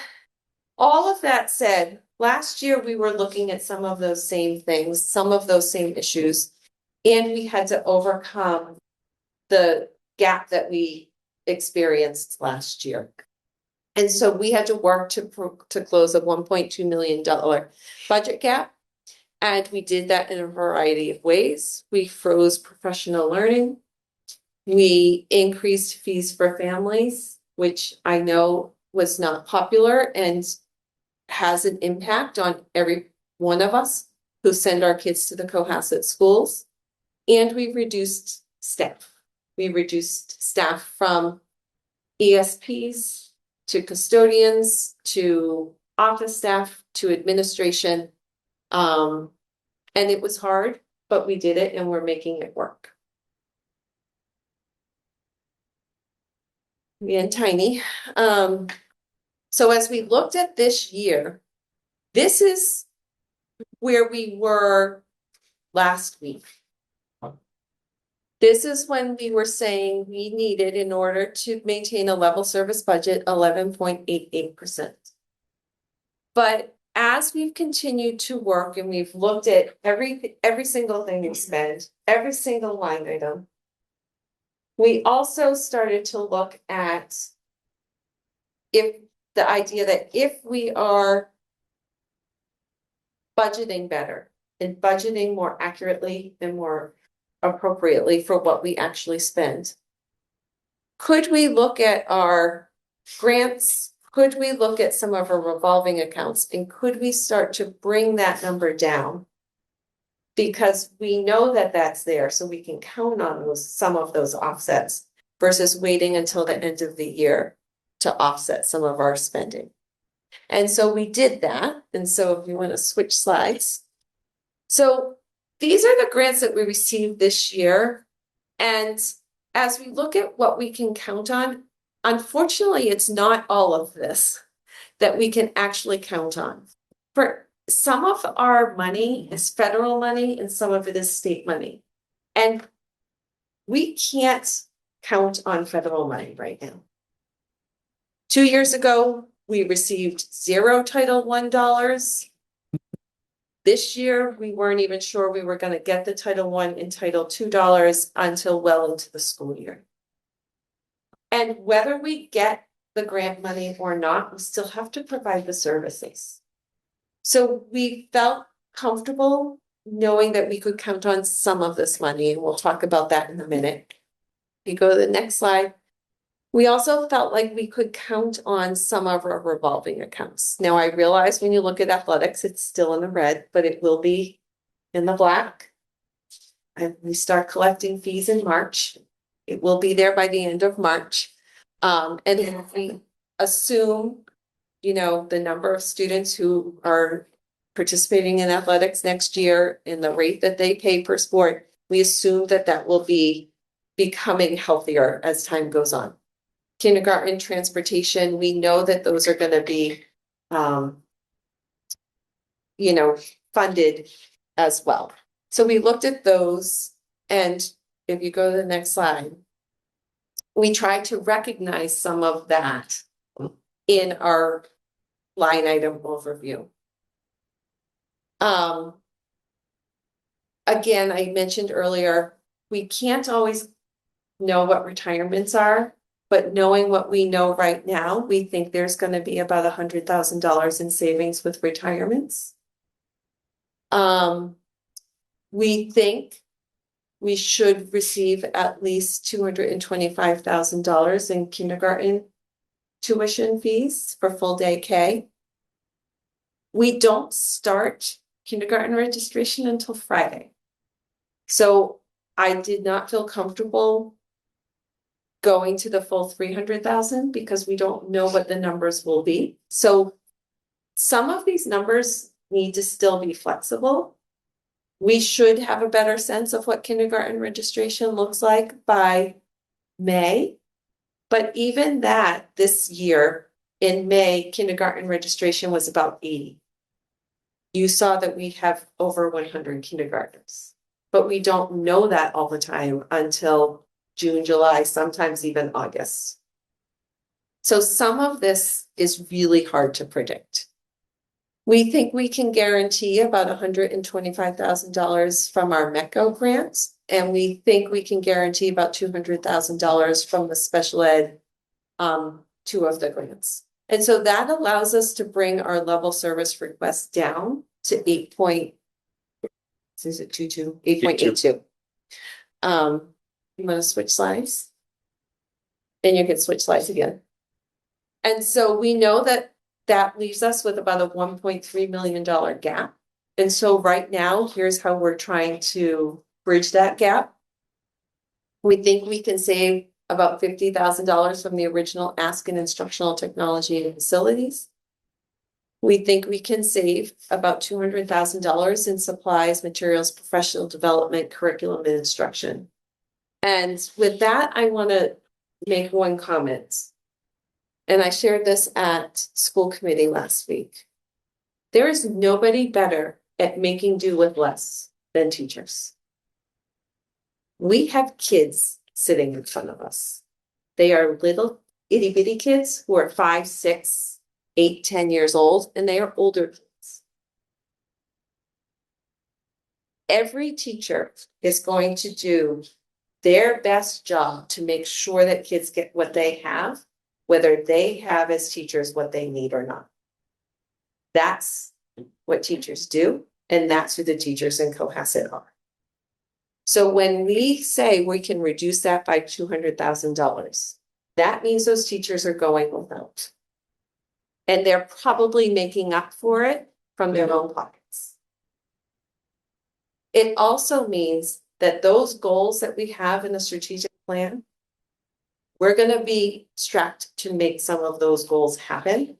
all of that said, last year we were looking at some of those same things, some of those same issues, and we had to overcome the gap that we experienced last year. And so we had to work to close a $1.2 million budget gap. And we did that in a variety of ways. We froze professional learning. We increased fees for families, which I know was not popular and has an impact on every one of us who send our kids to the Cohasset schools. And we reduced staff. We reduced staff from ESPs to custodians to office staff to administration. And it was hard, but we did it and we're making it work. And tiny. So as we looked at this year, this is where we were last week. This is when we were saying we needed, in order to maintain a level service budget, 11.88%. But as we've continued to work and we've looked at every single thing we spend, every single line item, we also started to look at the idea that if we are budgeting better and budgeting more accurately and more appropriately for what we actually spend, could we look at our grants, could we look at some of our revolving accounts and could we start to bring that number down? Because we know that that's there, so we can count on those, some of those offsets versus waiting until the end of the year to offset some of our spending. And so we did that. And so if you want to switch slides. So these are the grants that we received this year. And as we look at what we can count on, unfortunately, it's not all of this that we can actually count on. For some of our money is federal money and some of it is state money. And we can't count on federal money right now. 2 years ago, we received $0 Title I dollars. This year, we weren't even sure we were going to get the Title I and Title II dollars until well into the school year. And whether we get the grant money or not, we still have to provide the services. So we felt comfortable knowing that we could count on some of this money, and we'll talk about that in a minute. If you go to the next slide. We also felt like we could count on some of our revolving accounts. Now, I realize when you look at athletics, it's still in the red, but it will be in the black. And we start collecting fees in March. It will be there by the end of March. And if we assume, you know, the number of students who are participating in athletics next year and the rate that they pay per sport, we assume that that will be becoming healthier as time goes on. Kindergarten transportation, we know that those are going to be, you know, funded as well. So we looked at those, and if you go to the next slide, we tried to recognize some of that in our line item overview. Again, I mentioned earlier, we can't always know what retirements are. But knowing what we know right now, we think there's going to be about $100,000 in savings with retirements. We think we should receive at least $225,000 in kindergarten tuition fees for full day K. We don't start kindergarten registration until Friday. So I did not feel comfortable going to the full 300,000 because we don't know what the numbers will be. So some of these numbers need to still be flexible. We should have a better sense of what kindergarten registration looks like by May. But even that, this year in May, kindergarten registration was about 80. You saw that we have over 100 kindergartners, but we don't know that all the time until June, July, sometimes even August. So some of this is really hard to predict. We think we can guarantee about $125,000 from our METCO grants, and we think we can guarantee about $200,000 from the special ed, 2 of the grants. And so that allows us to bring our level service request down to 8.82. You want to switch slides? Then you can switch slides again. And so we know that that leaves us with about a $1.3 million gap. And so right now, here's how we're trying to bridge that gap. We think we can save about $50,000 from the original ask in instructional technology and facilities. We think we can save about $200,000 in supplies, materials, professional development, curriculum, and instruction. And with that, I want to make one comment. And I shared this at school committee last week. There is nobody better at making do with less than teachers. We have kids sitting in front of us. They are little itty bitty kids who are 5, 6, 8, 10 years old, and they are older kids. Every teacher is going to do their best job to make sure that kids get what they have, whether they have as teachers what they need or not. That's what teachers do, and that's who the teachers in Cohasset are. So when we say we can reduce that by $200,000, that means those teachers are going without. And they're probably making up for it from their own pockets. It also means that those goals that we have in the strategic plan, we're gonna be strapped to make some of those goals happen.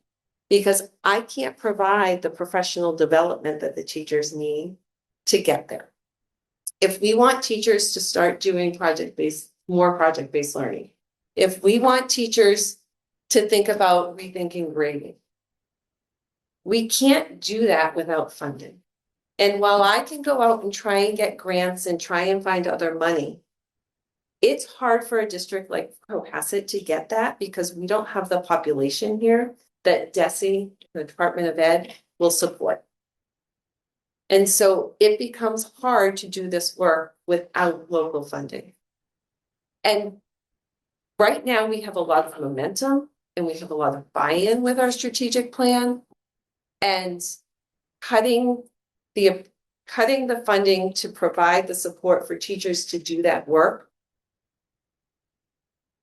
Because I can't provide the professional development that the teachers need to get there. If we want teachers to start doing more project-based learning, if we want teachers to think about rethinking grading, we can't do that without funding. And while I can go out and try and get grants and try and find other money, it's hard for a district like Cohasset to get that because we don't have the population here that DESE, the Department of Ed, will support. And so it becomes hard to do this work without local funding. And right now we have a lot of momentum and we have a lot of buy-in with our strategic plan. And cutting the funding to provide the support for teachers to do that work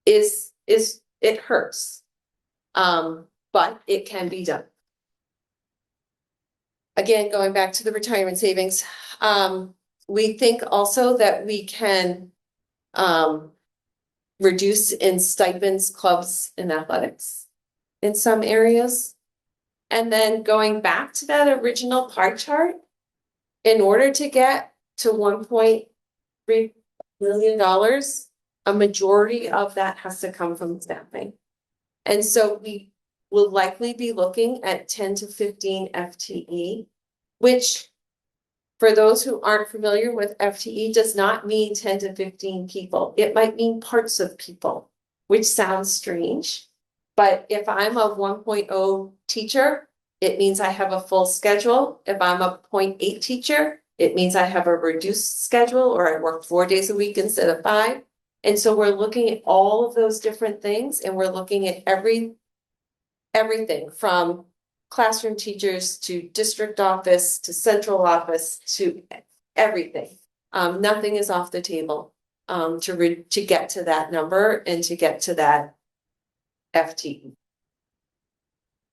it hurts. But it can be done. Again, going back to the retirement savings, we think also that we can reduce in stipends, clubs, and athletics in some areas. And then going back to that original pie chart, in order to get to $1.3 million, a majority of that has to come from staffing. And so we will likely be looking at 10 to 15 FTE, which for those who aren't familiar with FTE does not mean 10 to 15 people. It might mean parts of people, which sounds strange. But if I'm a 1.0 teacher, it means I have a full schedule. If I'm a 0.8 teacher, it means I have a reduced schedule or I work 4 days a week instead of 5. And so we're looking at all of those different things and we're looking at everything from classroom teachers to district office to central office to everything. Nothing is off the table to get to that number and to get to that FTE.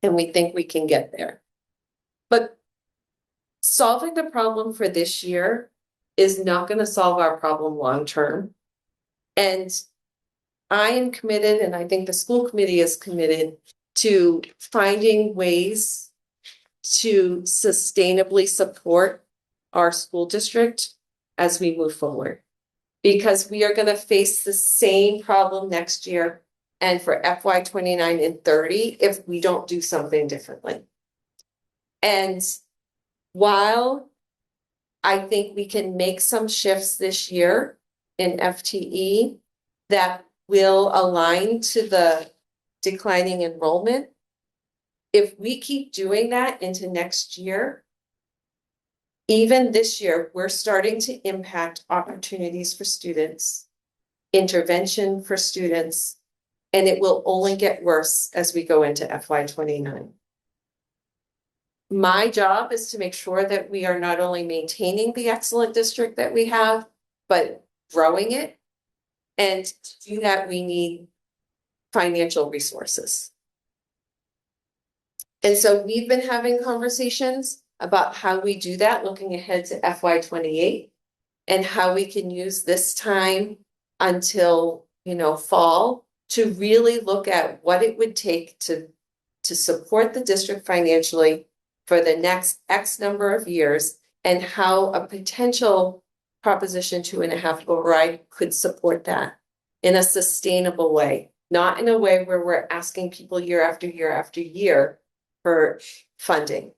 And we think we can get there. But solving the problem for this year is not going to solve our problem long term. And I am committed, and I think the school committee is committed to finding ways to sustainably support our school district as we move forward. Because we are going to face the same problem next year and for FY 29 and 30 if we don't do something differently. And while I think we can make some shifts this year in FTE that will align to the declining enrollment, if we keep doing that into next year, even this year, we're starting to impact opportunities for students, intervention for students, and it will only get worse as we go into FY 29. My job is to make sure that we are not only maintaining the excellent district that we have, but growing it. And to do that, we need financial resources. And so we've been having conversations about how we do that, looking ahead to FY 28 and how we can use this time until, fall to really look at what it would take to support the district financially for the next X number of years and how a potential Proposition 2.5 override could support that in a sustainable way, not in a way where we're asking people year after year after year for funding,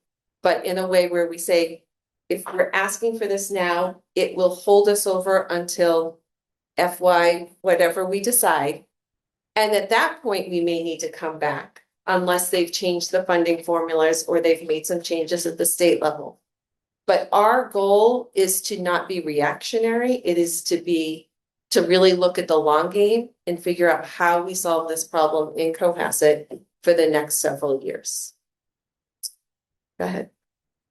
but in a way where we say, if we're asking for this now, it will hold us over until FY, whatever we decide. And at that point, we may need to come back unless they've changed the funding formulas or they've made some changes at the state level. But our goal is to not be reactionary. It is to really look at the long game and figure out how we solve this problem in Cohasset for the next several years. Go ahead.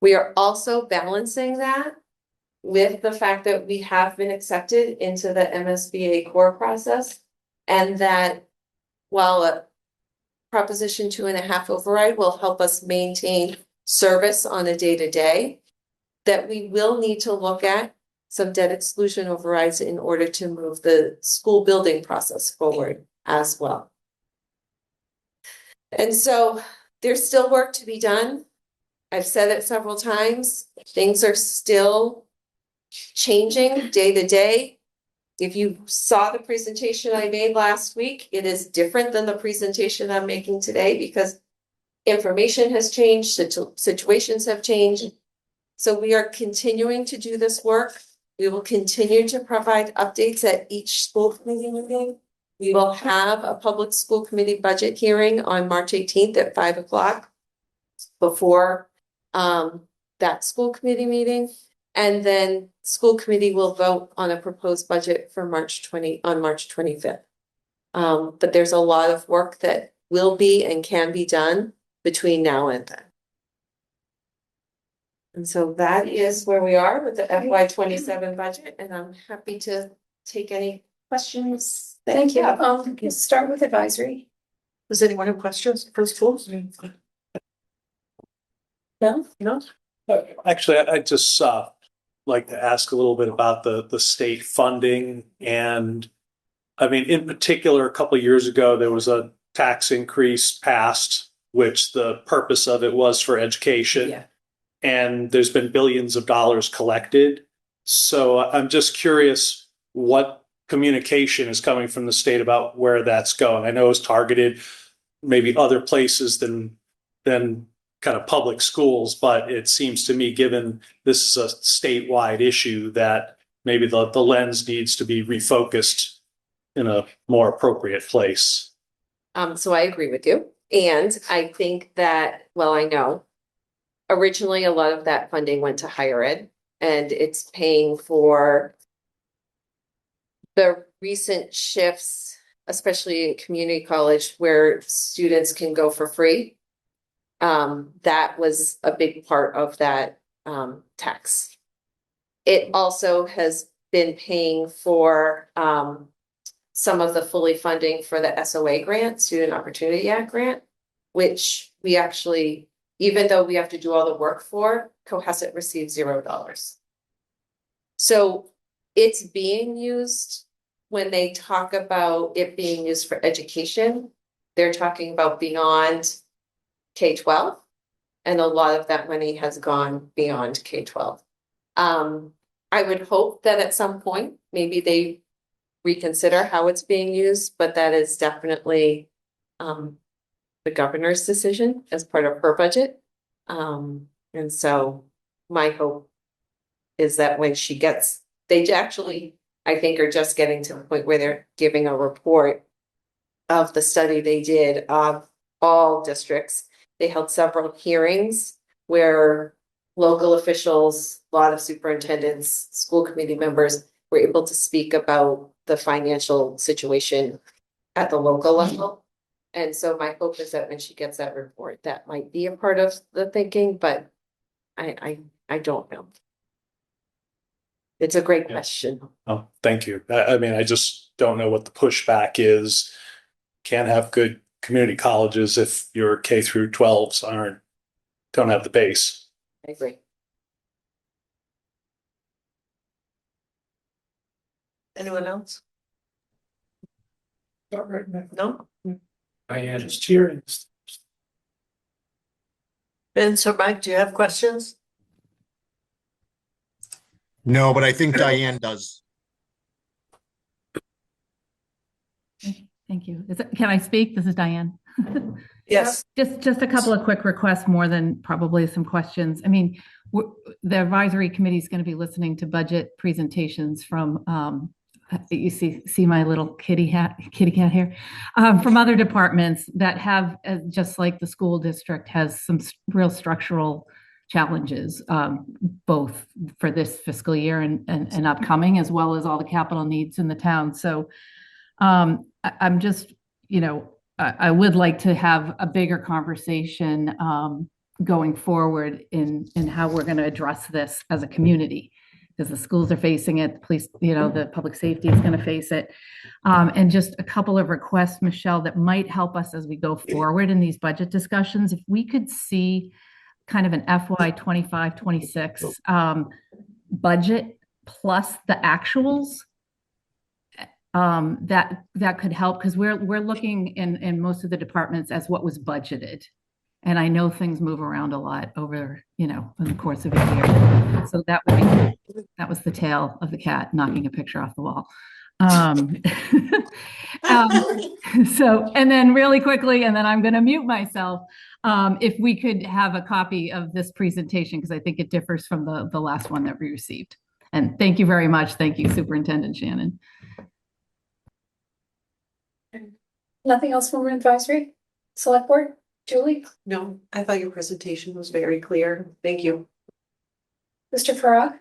We are also balancing that with the fact that we have been accepted into the MSBA core process and that while a Proposition 2.5 override will help us maintain service on a day-to-day. That we will need to look at some debt exclusion overrides in order to move the school building process forward as well. And so there's still work to be done. I've said it several times, things are still changing day to day. If you saw the presentation I made last week, it is different than the presentation I'm making today because information has changed, situations have changed. So we are continuing to do this work. We will continue to provide updates at each school committee meeting. We will have a public school committee budget hearing on March 18th at 5 o'clock before that school committee meeting. And then school committee will vote on a proposed budget for March 25th. But there's a lot of work that will be and can be done between now and then. And so that is where we are with the FY27 budget, and I'm happy to take any questions. Thank you. Let's start with advisory. Does anyone have questions for schools? No? No? Actually, I just like to ask a little bit about the state funding. And I mean, in particular, a couple of years ago, there was a tax increase passed, which the purpose of it was for education. Yeah. And there's been billions of dollars collected. So I'm just curious what communication is coming from the state about where that's going. I know it's targeted maybe other places than kind of public schools, but it seems to me, given this is a statewide issue, that maybe the lens needs to be refocused in a more appropriate place. So I agree with you. And I think that, well, I know originally a lot of that funding went to higher ed, and it's paying for the recent shifts, especially in community college where students can go for free. That was a big part of that tax. It also has been paying for some of the fully funding for the SOA grant, Student Opportunity Act grant, which we actually, even though we have to do all the work for, Cohasset receives $0. So it's being used when they talk about it being used for education. They're talking about beyond K-12, and a lot of that money has gone beyond K-12. I would hope that at some point, maybe they reconsider how it's being used, but that is definitely the governor's decision as part of her budget. And so my hope is that when she gets, they actually, I think, are just getting to the point where they're giving a report of the study they did of all districts. They held several hearings where local officials, a lot of superintendents, school committee members were able to speak about the financial situation at the local level. And so my hope is that when she gets that report, that might be a part of the thinking, but I don't know. It's a great question. Oh, thank you. I mean, I just don't know what the pushback is. Can't have good community colleges if your K through 12s don't have the base. I agree. Anyone else? No? Diane is cheering. Vince or Mike, do you have questions? No, but I think Diane does. Thank you. Can I speak? This is Diane. Yes. Just a couple of quick requests, more than probably some questions. I mean, the advisory committee is going to be listening to budget presentations from, you see my little kitty cat here, from other departments that have, just like the school district, has some real structural challenges, both for this fiscal year and upcoming, as well as all the capital needs in the town. So I'm just, I would like to have a bigger conversation going forward in how we're going to address this as a community. because the schools are facing it, the police, the public safety is going to face it. And just a couple of requests, Michelle, that might help us as we go forward in these budget discussions. If we could see kind of an FY 25, 26 budget plus the actuals, that could help, because we're looking in most of the departments as what was budgeted. And I know things move around a lot over, in the course of a year. So that was the tail of the cat knocking a picture off the wall. So, and then really quickly, and then I'm going to mute myself. If we could have a copy of this presentation, because I think it differs from the last one that we received. And thank you very much. Thank you, Superintendent Shannon. Nothing else from advisory? Select board? Julie? No, I thought your presentation was very clear. Thank you. Mr. Farag?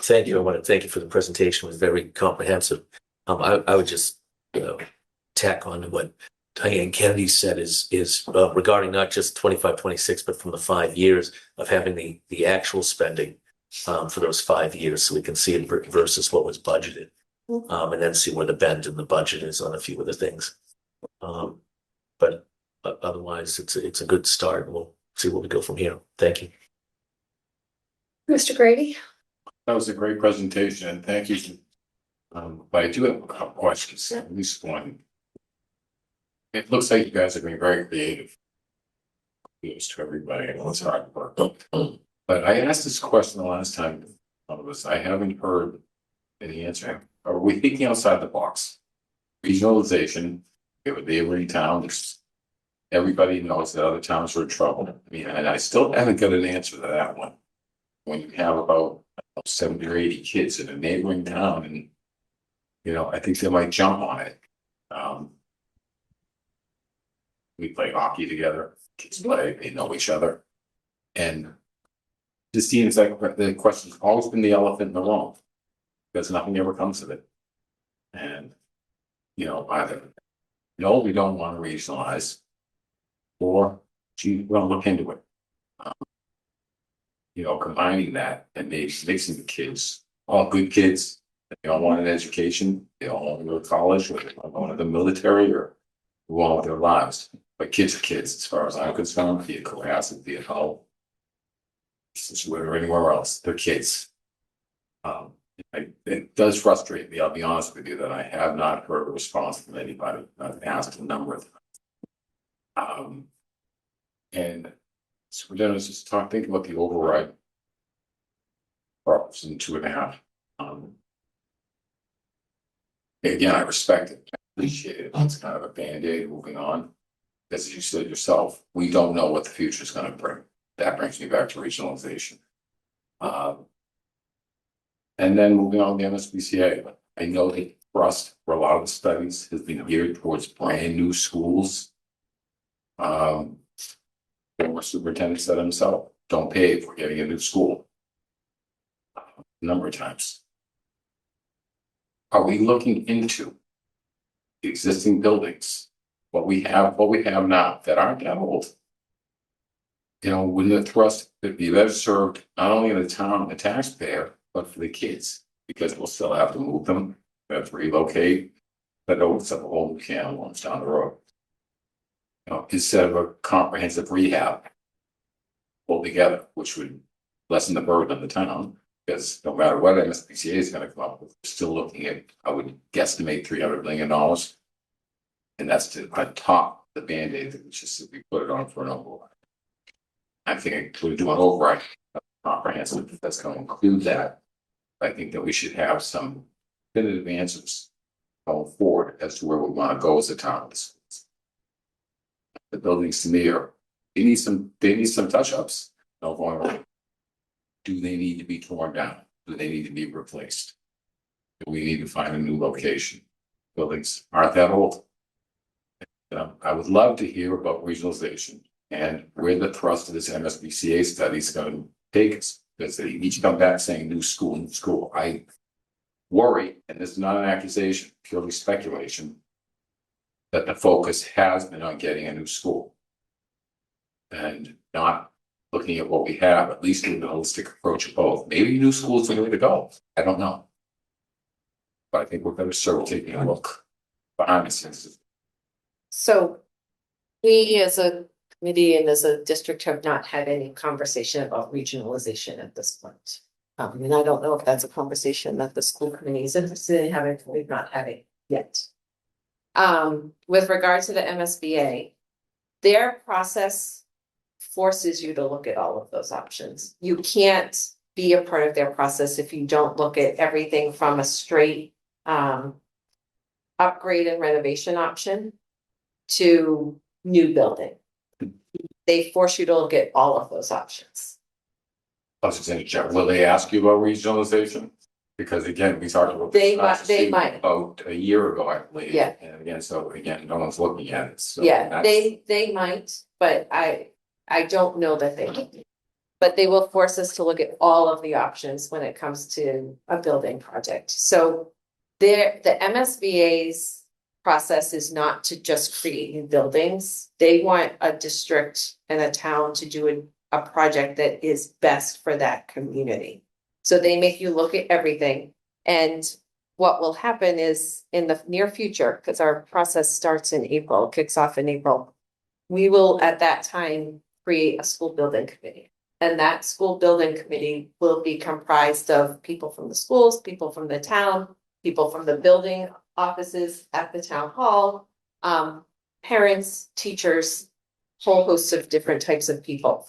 Thank you. I want to thank you for the presentation. It was very comprehensive. I would just tack on to what Diane Kennedy said is regarding not just 25, 26, but from the 5 years of having the actual spending for those 5 years, so we can see it versus what was budgeted, and then see where the bend in the budget is on a few of the things. But otherwise, it's a good start, and we'll see where we go from here. Thank you. Mr. Grady? That was a great presentation, and thank you. But I do have a couple questions, at least one. It looks like you guys are being very creative. Kudos to everybody, I know it's hard work. But I asked this question the last time, all of us, I haven't heard any answer. Are we thinking outside the box? Regionalization, it would be every town, everybody knows that other towns are in trouble. I mean, and I still haven't got an answer to that one. When you have about 70 or 80 kids in a neighboring town, and I think they might jump on it. We play hockey together, kids play, they know each other. And it seems like the question's always been the elephant in the room, because nothing ever comes of it. And, either, no, we don't want to regionalize, or, gee, we'll look into it. Combining that and maybe mixing the kids, all good kids, they all want an education, they all want to go to college, or they want to go into the military, or go on with their lives. But kids are kids, as far as I'm concerned, be it Cohasset, be it Hull, or anywhere else, they're kids. It does frustrate me, I'll be honest with you, that I have not heard a response from anybody. I've asked a number of times. And so we're going to just think about the override in 2.5. Again, I respect it, I appreciate it. It's kind of a band-aid moving on. As you said yourself, we don't know what the future is going to bring. That brings me back to regionalization. And then moving on to the MSBCA, I know the thrust for a lot of the studies has been geared towards brand new schools. Former superintendent said himself, don't pay if we're getting a new school. A number of times. Are we looking into the existing buildings, what we have now that aren't that old? Wouldn't the thrust be better served not only in the town, the taxpayer, but for the kids, because we'll still have to move them, we have to relocate, that opens up a whole new can of worms down the road. Instead of a comprehensive rehab altogether, which would lessen the burden on the town, because no matter what MSBCA is going to come up with, we're still looking at, I would guesstimate $300 million. And that's on top of the Band-Aid that we put it on for an override. I think we're doing override comprehensive, that's going to include that. I think that we should have some definitive answers going forward as to where we want to go as a town. The buildings to me they need some touch-ups. Do they need to be torn down? Do they need to be replaced? Do we need to find a new location? Buildings aren't that old. I would love to hear about regionalization and where the thrust of this MSBCA study is going to take us, because they each come back saying new school, new school. I worry, and this is not an accusation, purely speculation, that the focus has been on getting a new school and not looking at what we have, at least with a holistic approach of both. Maybe new schools are the way to go. I don't know. But I think we're better served taking a look behind the scenes. So we as a committee and as a district have not had any conversation about regionalization at this point. And I don't know if that's a conversation that the school committee is interested in having, we've not had it yet. With regard to the MSBA, their process forces you to look at all of those options. You can't be a part of their process if you don't look at everything from a straight upgrade and renovation option to new building. They force you to look at all of those options. Will they ask you about regionalization? Because again, we talked about. They might. About a year ago, I believe. Yeah. And again, so again, no one's looking at it, so. Yeah, that's- they might, but I don't know that they can. But they will force us to look at all of the options when it comes to a building project. So the MSBA's process is not to just create new buildings. They want a district and a town to do a project that is best for that community. So they make you look at everything. And what will happen is in the near future, because our process starts in April, kicks off in April, we will at that time create a school building committee. And that school building committee will be comprised of people from the schools, people from the town, people from the building offices at the town hall, parents, teachers, whole host of different types of people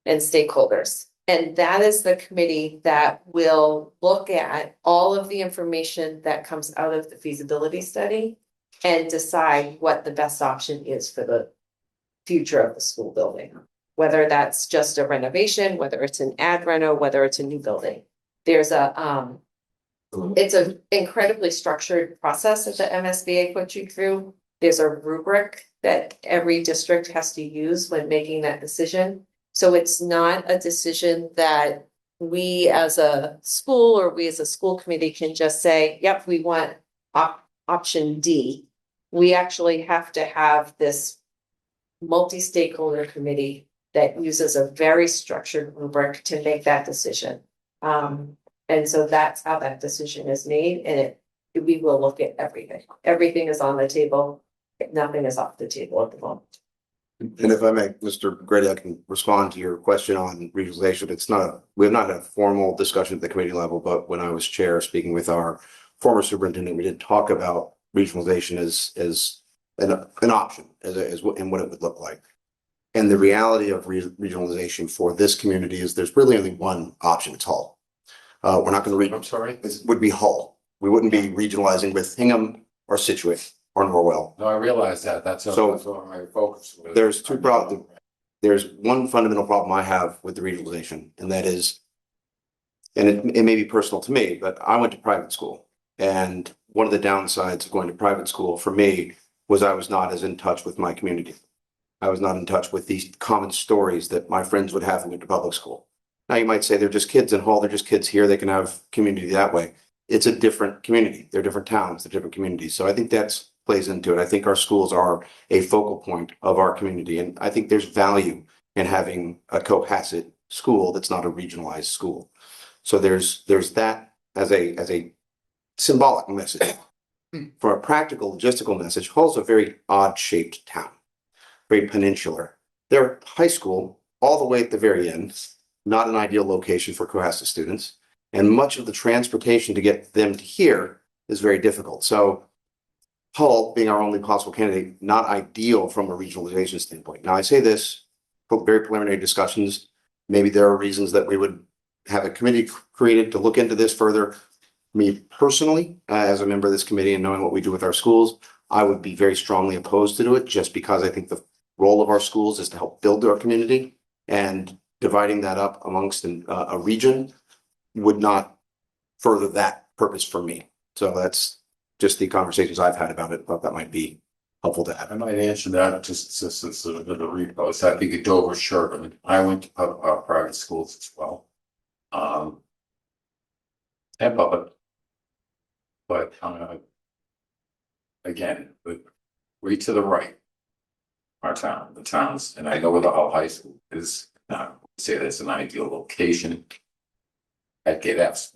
and stakeholders. And that is the committee that will look at all of the information that comes out of the feasibility study and decide what the best option is for the future of the school building. Whether that's just a renovation, whether it's an ad reno, whether it's a new building. There's it's an incredibly structured process that the MSBA puts you through. There's a rubric that every district has to use when making that decision. So it's not a decision that we as a school or we as a school committee can just say, yep, we want option D. We actually have to have this multi-stakeholder committee that uses a very structured rubric to make that decision. And so that's how that decision is made, and we will look at everything. Everything is on the table. Nothing is off the table at the moment. And if I may, Mr. Grady, I can respond to your question on regionalization. We have not had a formal discussion at the committee level, but when I was chair speaking with our former superintendent, we did talk about regionalization as an option, and what it would look like. And the reality of regionalization for this community is there's really only one option, it's Hull. We're not going to I'm sorry? it would be Hull. We wouldn't be regionalizing with Hingham or Situate or Norwell. No, I realize that. That's what my focus was. There's two problems. There's one fundamental problem I have with the regionalization, and that is, and it may be personal to me, but I went to private school. And one of the downsides of going to private school for me was I was not as in touch with my community. I was not in touch with these common stories that my friends would have who went to public school. Now you might say they're just kids in Hull, they're just kids here, they can have community that way. It's a different community. They're different towns, they're different communities. So I think that plays into it. I think our schools are a focal point of our community. And I think there's value in having a Cohasset school that's not a regionalized school. So there's that as a symbolic message. For a practical logistical message, Hull's a very odd shaped town, very peninsular. Their high school, all the way at the very end, not an ideal location for Cohasset students. And much of the transportation to get them to here is very difficult. So Hull, being our only possible candidate, not ideal from a regionalization standpoint. Now I say this, very preliminary discussions. Maybe there are reasons that we would have a committee created to look into this further. Me personally, as a member of this committee and knowing what we do with our schools, I would be very strongly opposed to do it just because I think the role of our schools is to help build our community, and dividing that up amongst a region would not further that purpose for me. So that's just the conversations I've had about it. Thought that might be helpful to have. I might answer that just as a bit of repost. I think at Dover Sherman, I went to private schools as well. And public. But again, way to the right, our town, the towns, and I know where the Hull High School is now. say that's an ideal location. I'd get that,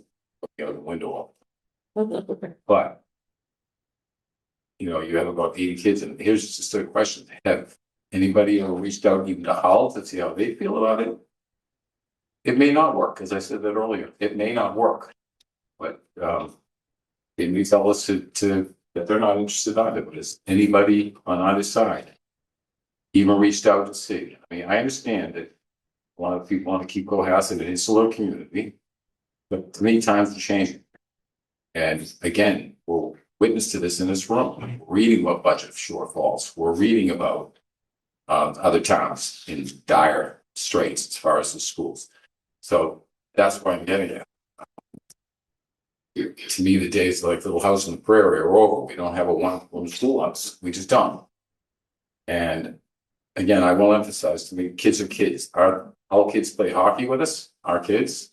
the window up, but. You have about 80 kids, and here's just a question: have anybody ever reached out even to Hull to see how they feel about it? It may not work, as I said that earlier. It may not work, but they may tell us to that they're not interested either. But is anybody on either side even reached out to see? I mean, I understand that a lot of people want to keep Cohasset an insular community, but to me, times are changing. And again, we're witness to this in this room. We're reading about budget shortfalls. We're reading about other towns in dire straits as far as the schools. So that's what I'm getting at. To me, the days like Little House on the Prairie are over. We don't have a one-room schoolhouse. We just don't. And again, I will emphasize, to me, kids are kids. Our kids play hockey with us. Our kids,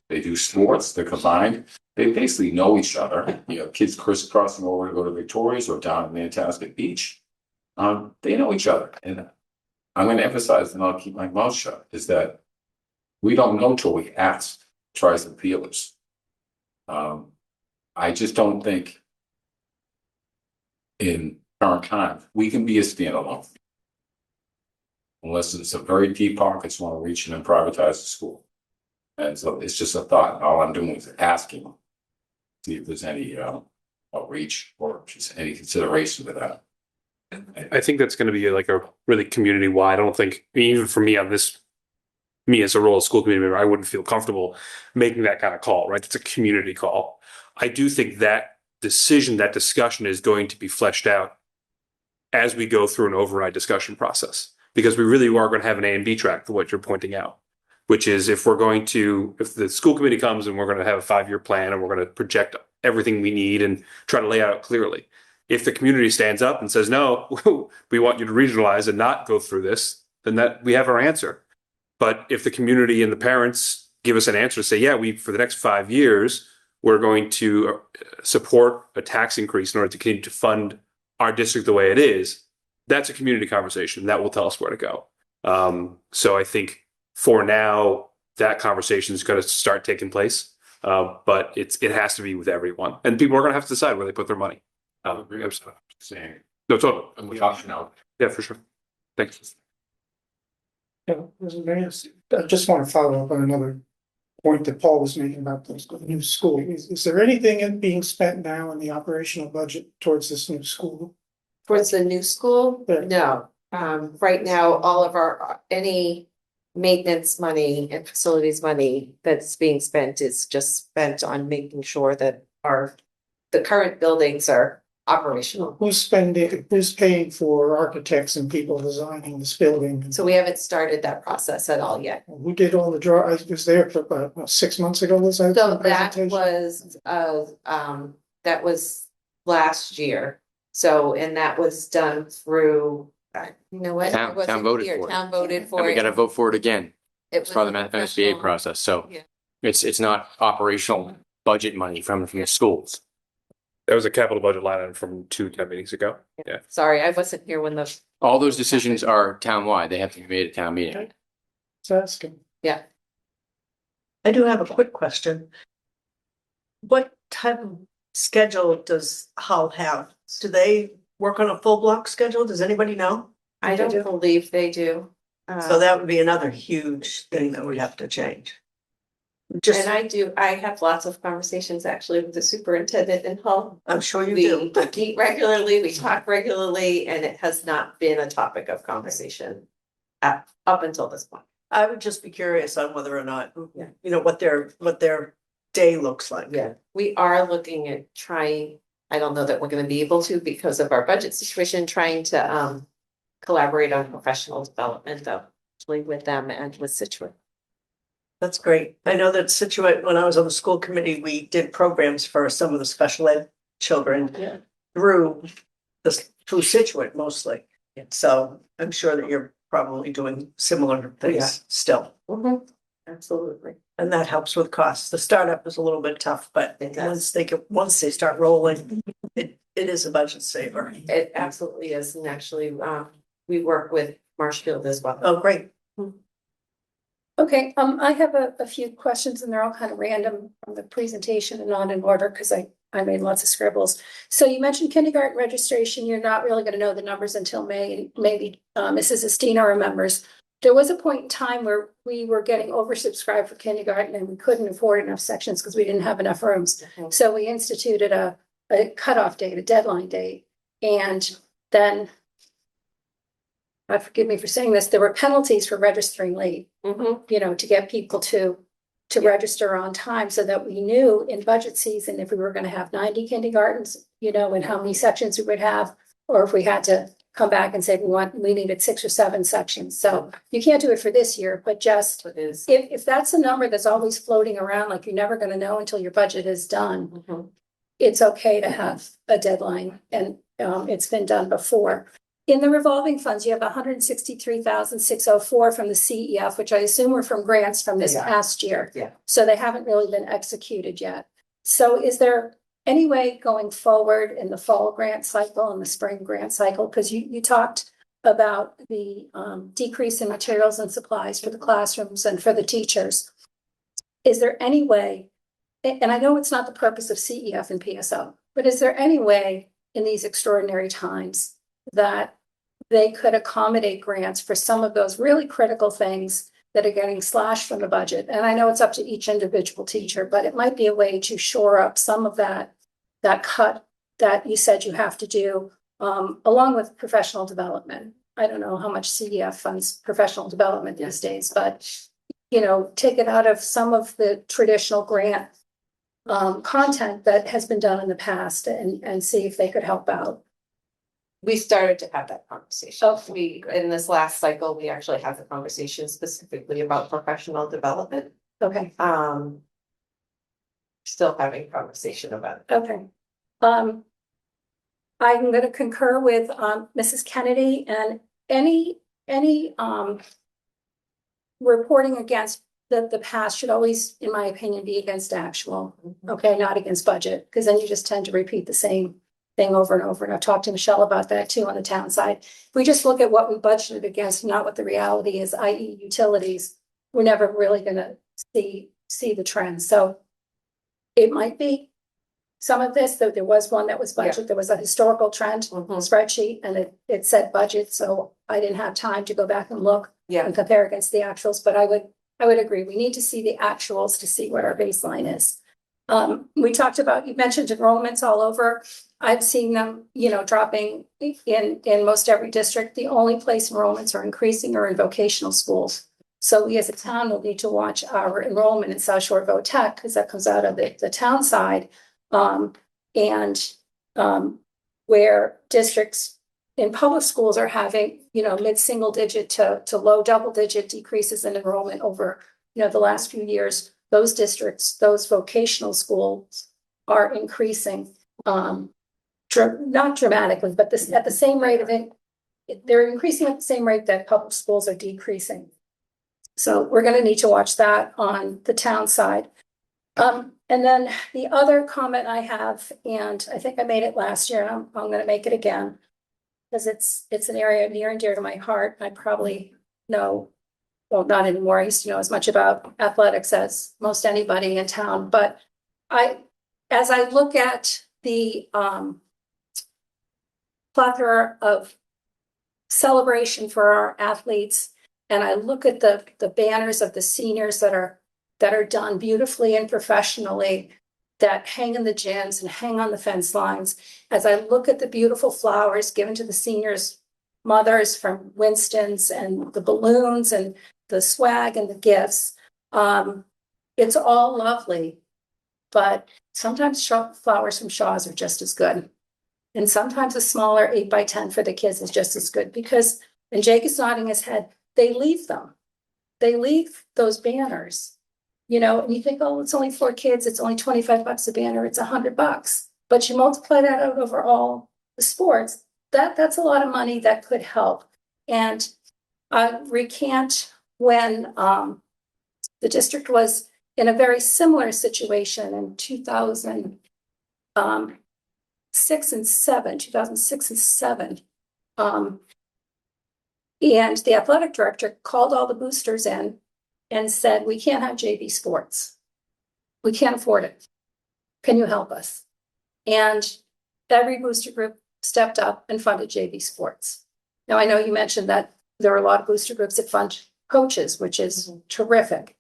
they do sports. They're combined. They basically know each other. Kids crisscrossing over to go to Victoria's or down in Nantasket Beach. They know each other. And I'm going to emphasize, and I'll keep my mouth shut, is that we don't know till we ask, tries and feelers. I just don't think in current times we can be a standalone. Unless it's a very deep pockets want to reach in and privatize the school. And so it's just a thought. All I'm doing is asking, see if there's any outreach or just any consideration to that. I think that's going to be like a really community wide. I don't think, even for me on this, me as a role of school committee member, I wouldn't feel comfortable making that kind of call, right? It's a community call. I do think that decision, that discussion is going to be fleshed out as we go through an override discussion process, because we really are going to have an A and B track for what you're pointing out, which is if the school committee comes and we're going to have a 5-year plan and we're going to project everything we need and try to lay it out clearly. If the community stands up and says, no, we want you to regionalize and not go through this, then that we have our answer. But if the community and the parents give us an answer, say, yeah, for the next 5 years, we're going to support a tax increase in order to continue to fund our district the way it is, that's a community conversation that will tell us where to go. So I think for now, that conversation is going to start taking place, but it has to be with everyone, and people are going to have to decide where they put their money. I agree with what you're saying. No, totally. And we option out. Yeah, for sure. Thanks. Yeah, Mr. Mayor, I just want to follow up on another point that Paul was making about the new school. Is there anything being spent now in the operational budget towards this new school? Towards the new school? Yeah. No. Right now, all of any maintenance money and facilities money that's being spent is just spent on making sure that the current buildings are operational. Who's paying for architects and people designing this building? So we haven't started that process at all yet. Who did all the I was there for about 6 months ago, was that? So the presentation? that was last year. So, and that was done through, you know what? I wasn't Town voted here. for it. Town voted for And we it. gotta vote for it again. It It's part of the was MSBA professional. process, so Yeah. it's not operational budget money from the schools. That was a capital budget line item from 2 town meetings ago. Yeah. Sorry, I wasn't here when those. All those decisions are townwide, they have to be made at town meeting. Just asking. Yeah. I do have a quick question. What type of schedule does Hull have? Do they work on a full block schedule? Does anybody know? I don't believe they do. So that would be another huge thing that we'd have to change. Just, And I have lots of conversations actually with the superintendent in Hull. I'm sure you We do. meet regularly, we talk regularly, and it has not been a topic of conversation up until this point. I would just be curious on whether or not, Yeah. what their day looks like. Yeah, we are looking at trying, I don't know that we're gonna be able to because of our budget situation, trying to collaborate on professional development though, actually with them and with Situate. That's great. I know that Situate, when I was on the school committee, we did programs for some of the special ed children through Situate mostly. So I'm sure that you're probably doing similar things still. Absolutely. And that helps with costs. The startup is a little bit tough, but It does. once they start rolling, it is a budget saver. It absolutely is, and actually, we work with Marshfield as well. Oh, great. Okay, I have a few questions and they're all kind of random from the presentation and not in order because I made lots of scribbles. So you mentioned kindergarten registration. You're not really going to know the numbers until May, and maybe Mrs. Estina remembers. There was a point in time where we were getting oversubscribed for kindergarten and we couldn't afford enough sections because we didn't have enough rooms. So we instituted a cutoff date, a deadline date. And then, forgive me for saying this, there were penalties for registering late, you know, to get people to register on time so that we knew in budget season if we were going to have 90 kindergartens, you know, and how many sections we would have, or if we had to come back and say we needed 6 or 7 sections. So you can't do it for this year, but just if that's a number that's always floating around, like you're never going to know until your budget is done, it's okay to have a deadline, and it's been done before. In the revolving funds, you have 163,604 from the CEF, which I assume were from grants from this past year. Yeah. So they haven't really been executed yet. So is there any way going forward in the fall grant cycle and the spring grant cycle? Because you talked about the decrease in materials and supplies for the classrooms and for the teachers. Is there any way, and I know it's not the purpose of CEF and PSO, but is there any way in these extraordinary times that they could accommodate grants for some of those really critical things that are getting slashed from the budget? And I know it's up to each individual teacher, but it might be a way to shore up some of that cut that you said you have to do, along with professional development. I don't know how much CEF funds professional development these days, but you know, take it out of some of the traditional grant content that has been done in the past and see if they could help out. We started to have that conversation. Oh. In this last cycle, we actually had the conversation specifically about professional development. Okay. Still having conversation about it. Okay. I'm going to concur with Mrs. Kennedy, and any reporting against the past should always, in my opinion, be against actual. Okay, not against budget, because then you just tend to repeat the same thing over and over. And I've talked to Michelle about that too on the town side. If we just look at what we budgeted against, not what the reality is, i.e. utilities, we're never really going to see the trends. So it might be some of this, though there was one that was budget. There was a historical trend spreadsheet and it said budget. So I didn't have time to go back and look and compare against the actuals, but I would agree. We need to see the actuals to see what our baseline is. We talked about, you mentioned enrollments all over. I've seen them, you know, dropping in most every district. The only place enrollments are increasing are in vocational schools. So we as a town will need to watch our enrollment in South Shore VoTech because that comes out of the town side. Where districts in public schools are having, you know, mid-single digit to low double-digit decreases in enrollment over, you know, the last few years. Those districts, those vocational schools are increasing, not dramatically, but at the same rate of it, they're increasing at the same rate that public schools are decreasing. So we're going to need to watch that on the town side. And then the other comment I have, and I think I made it last year, and I'm going to make it again, because it's an area near and dear to my heart. I probably know, well, not anymore. I used to know as much about athletics as most anybody in town. But as I look at the plethora of celebration for our athletes, and I look at the banners of the seniors that are done beautifully and professionally, that hang in the gyms and hang on the fence lines. As I look at the beautiful flowers given to the seniors' mothers from Winston's and the balloons and the swag and the gifts, it's all lovely. But sometimes flowers from Shaw's are just as good. And sometimes a smaller 8x10 for the kids is just as good because, and Jake is nodding his head, they leave them. They leave those banners. You know, and you think, oh, it's only 4 kids. It's only $25 a banner. It's $100. But you multiply that out over all the sports. That's a lot of money that could help. And I recant when the district was in a very similar situation in 2006 and 7. And the athletic director called all the boosters in and said, we can't have JV sports. We can't afford it. Can you help us? And every booster group stepped up and funded JV sports. Now, I know you mentioned that there are a lot of booster groups that fund coaches, which is terrific.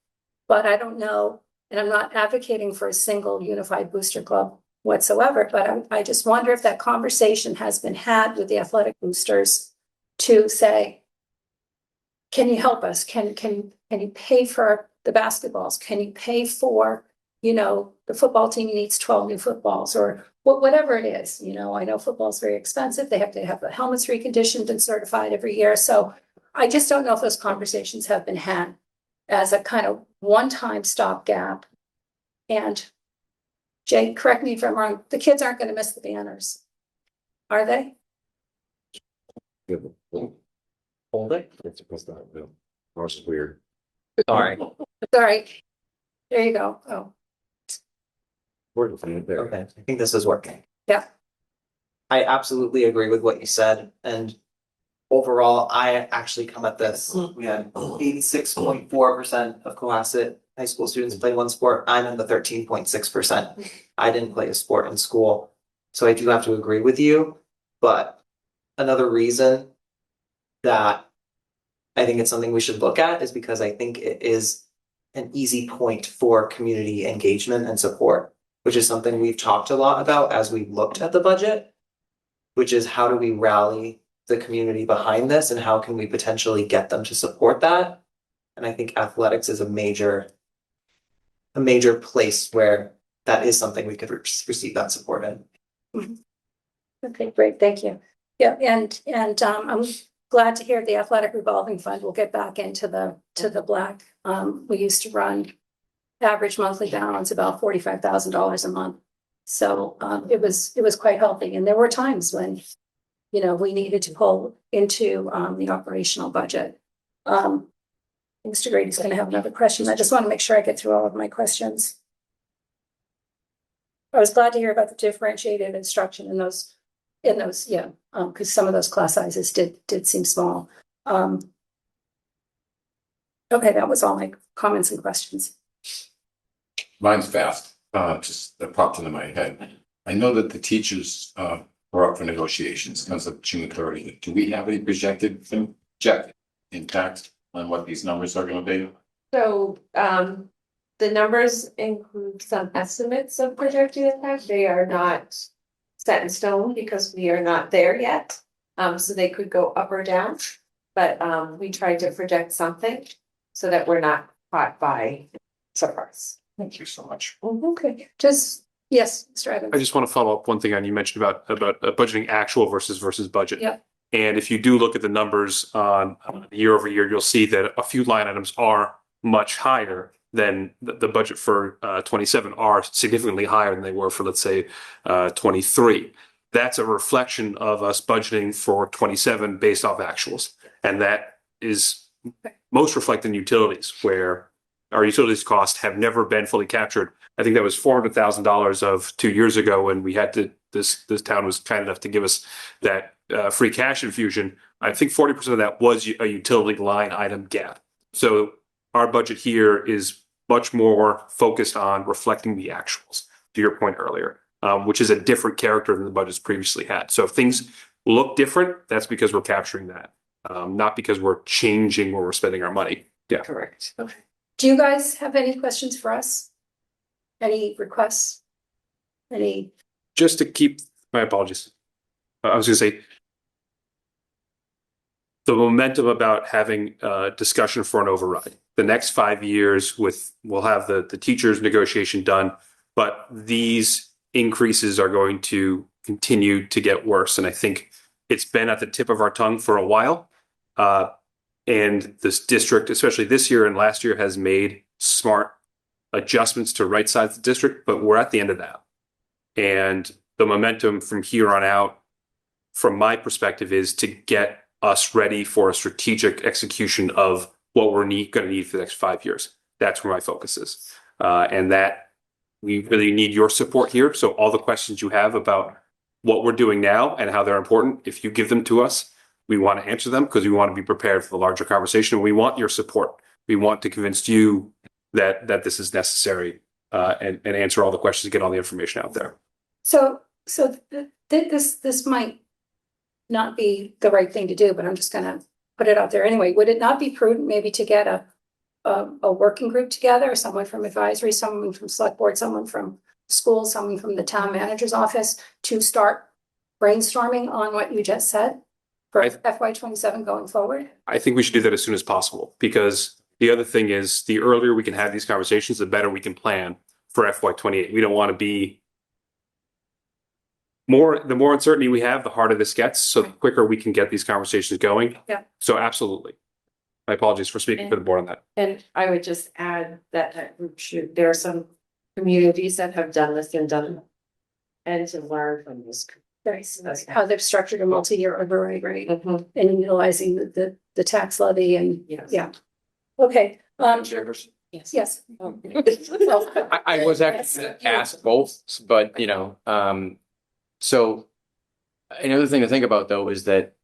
But I don't know, and I'm not advocating for a single unified booster club whatsoever, but I just wonder if that conversation has been had with the athletic boosters to say, can you help us? Can you pay for the basketballs? Can you pay for, the football team needs 12 new footballs or whatever it is, I know football is very expensive. They have to have the helmets reconditioned and certified every year. So I just don't know if those conversations have been had as a kind of one-time stopgap. And Jay, correct me if I'm wrong, the kids aren't going to miss the banners, are they? Hold it. Ours is weird. Sorry. Sorry. There you go. Oh, Okay, I think this is working. yeah. I absolutely agree with what you said, and overall, I actually come at this. We had 86.4% of Cohasset high school students play one sport. I'm in the 13.6%. I didn't play a sport in school, so I do have to agree with you. But another reason that I think it's something we should look at is because I think it is an easy point for community engagement and support, which is something we've talked a lot about as we looked at the budget, which is how do we rally the community behind this and how can we potentially get them to support that? And I think athletics is a major place where that is something we could receive that support in. Okay, great. Thank you. Yeah, and I'm glad to hear the athletic revolving fund will get back into the black. We used to run average monthly balance about $45,000 a month. So it was quite healthy. And there were times when, we needed to pull into the operational budget. Mr. Grady's going to have another question. I just want to make sure I get through all of my questions. I was glad to hear about the differentiated instruction in those, because some of those class sizes did seem small. Okay, that was all my comments and questions. Mine's fast, just that popped into my head. I know that the teachers are up for negotiations as of June 30th. Do we have any projected impact on what these numbers are gonna be? So, the numbers include some estimates of projected impact. They are not set in stone because we are not there yet. So they could go up or down, but we tried to project something so that we're not caught by surprise. Thank you so much. Okay, yes, Mr. Evans. I just want to follow up one thing on you mentioned about budgeting actual versus budget. Yeah. And if you do look at the numbers on year over year, you'll see that a few line items are much higher than the budget for 27 are significantly higher than they were for, let's say, 23. That's a reflection of us budgeting for 27 based off actuals. And that is most reflected in utilities, where our utilities costs have never been fully captured. I think that was $400,000 of 2 years ago when we had to, this town was kind enough to give us that free cash infusion. I think 40% of that was a utility line item gap. So our budget here is much more focused on reflecting the actuals, to your point earlier, which is a different character than the budgets previously had. So if things look different, that's because we're capturing that, not because we're changing where we're spending our money. Yeah. Correct. Okay. Do you guys have any questions for us? Any requests? Just to keep, my apologies. I was going to say, the momentum about having a discussion for an override. The next 5 years we'll have the teachers negotiation done, but these increases are going to continue to get worse. And I think it's been at the tip of our tongue for a while. And this district, especially this year and last year, has made smart adjustments to right size the district, but we're at the end of that. And the momentum from here on out, from my perspective, is to get us ready for a strategic execution of what we're going to need for the next 5 years. That's where my focus is. And that we really need your support here. So all the questions you have about what we're doing now and how they're important, if you give them to us, we want to answer them because we want to be prepared for the larger conversation. We want your support We want to convince you that this is necessary and answer all the questions, get all the information out there. So this might not be the right thing to do, but I'm just gonna put it out there anyway. Would it not be prudent maybe to get a working group together, someone from advisory, someone from select board, someone from school, someone from the town manager's office to start brainstorming on what you just said for FY 27 going forward? I think we should do that as soon as possible, because the other thing is the earlier we can have these conversations, the better we can plan for FY 28. We don't want to be the more uncertainty we have, the harder this gets. So the quicker we can get these conversations going. Yeah. So absolutely. My apologies for speaking for the board on that. And I would just add that there are some communities that have done this and done it. And to learn from this. That's how they've structured a multi-year override rate Mhm. and utilizing the tax levy and, Yes. yeah. Okay, Yes. yes. I was actually gonna ask both, but so another thing to think about though is that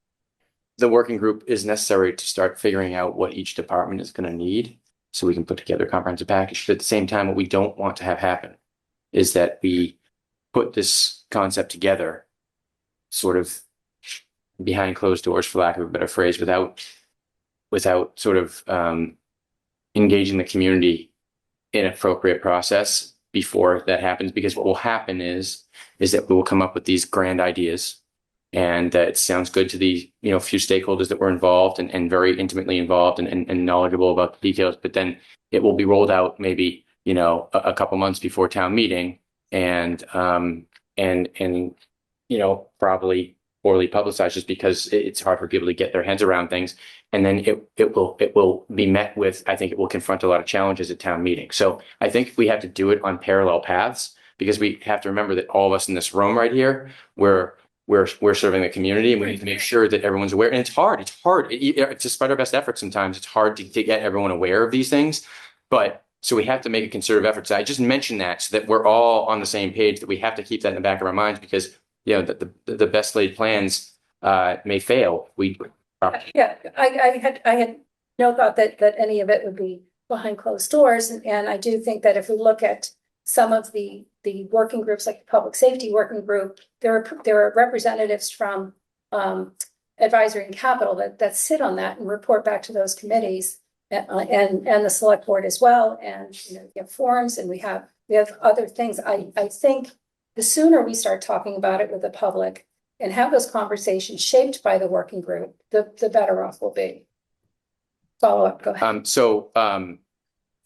the working group is necessary to start figuring out what each department is going to need so we can put together a comprehensive package. But at the same time, what we don't want to have happen is that we put this concept together sort of behind closed doors, for lack of a better phrase, without sort of engaging the community in an appropriate process before that happens. Because what will happen is that we will come up with these grand ideas, and that it sounds good to the few stakeholders that were involved and very intimately involved and knowledgeable about the details. But then it will be rolled out maybe a couple months before town meeting, and probably poorly publicized just because it's hard for people to get their hands around things. And then it will be met with, I think it will confront a lot of challenges at town meeting. So I think we have to do it on parallel paths, because we have to remember that all of us in this room right here, we're serving the community, and we need to make sure that everyone's aware. And it's hard. Despite our best efforts, sometimes it's hard to get everyone aware of these things. But so we have to make a concerted effort. So I just mentioned that so that we're all on the same page, that we have to keep that in the back of our minds, because the best laid plans may fail. Yeah, I had no thought that any of it would be behind closed doors. And I do think that if we look at some of the working groups, like the public safety working group, there are representatives from advisory and capital that sit on that and report back to those committees and the select board as well. And we have forums, and we have other things. I think the sooner we start talking about it with the public and have those conversations shaped by the working group, the better off we'll be. Follow up, go ahead.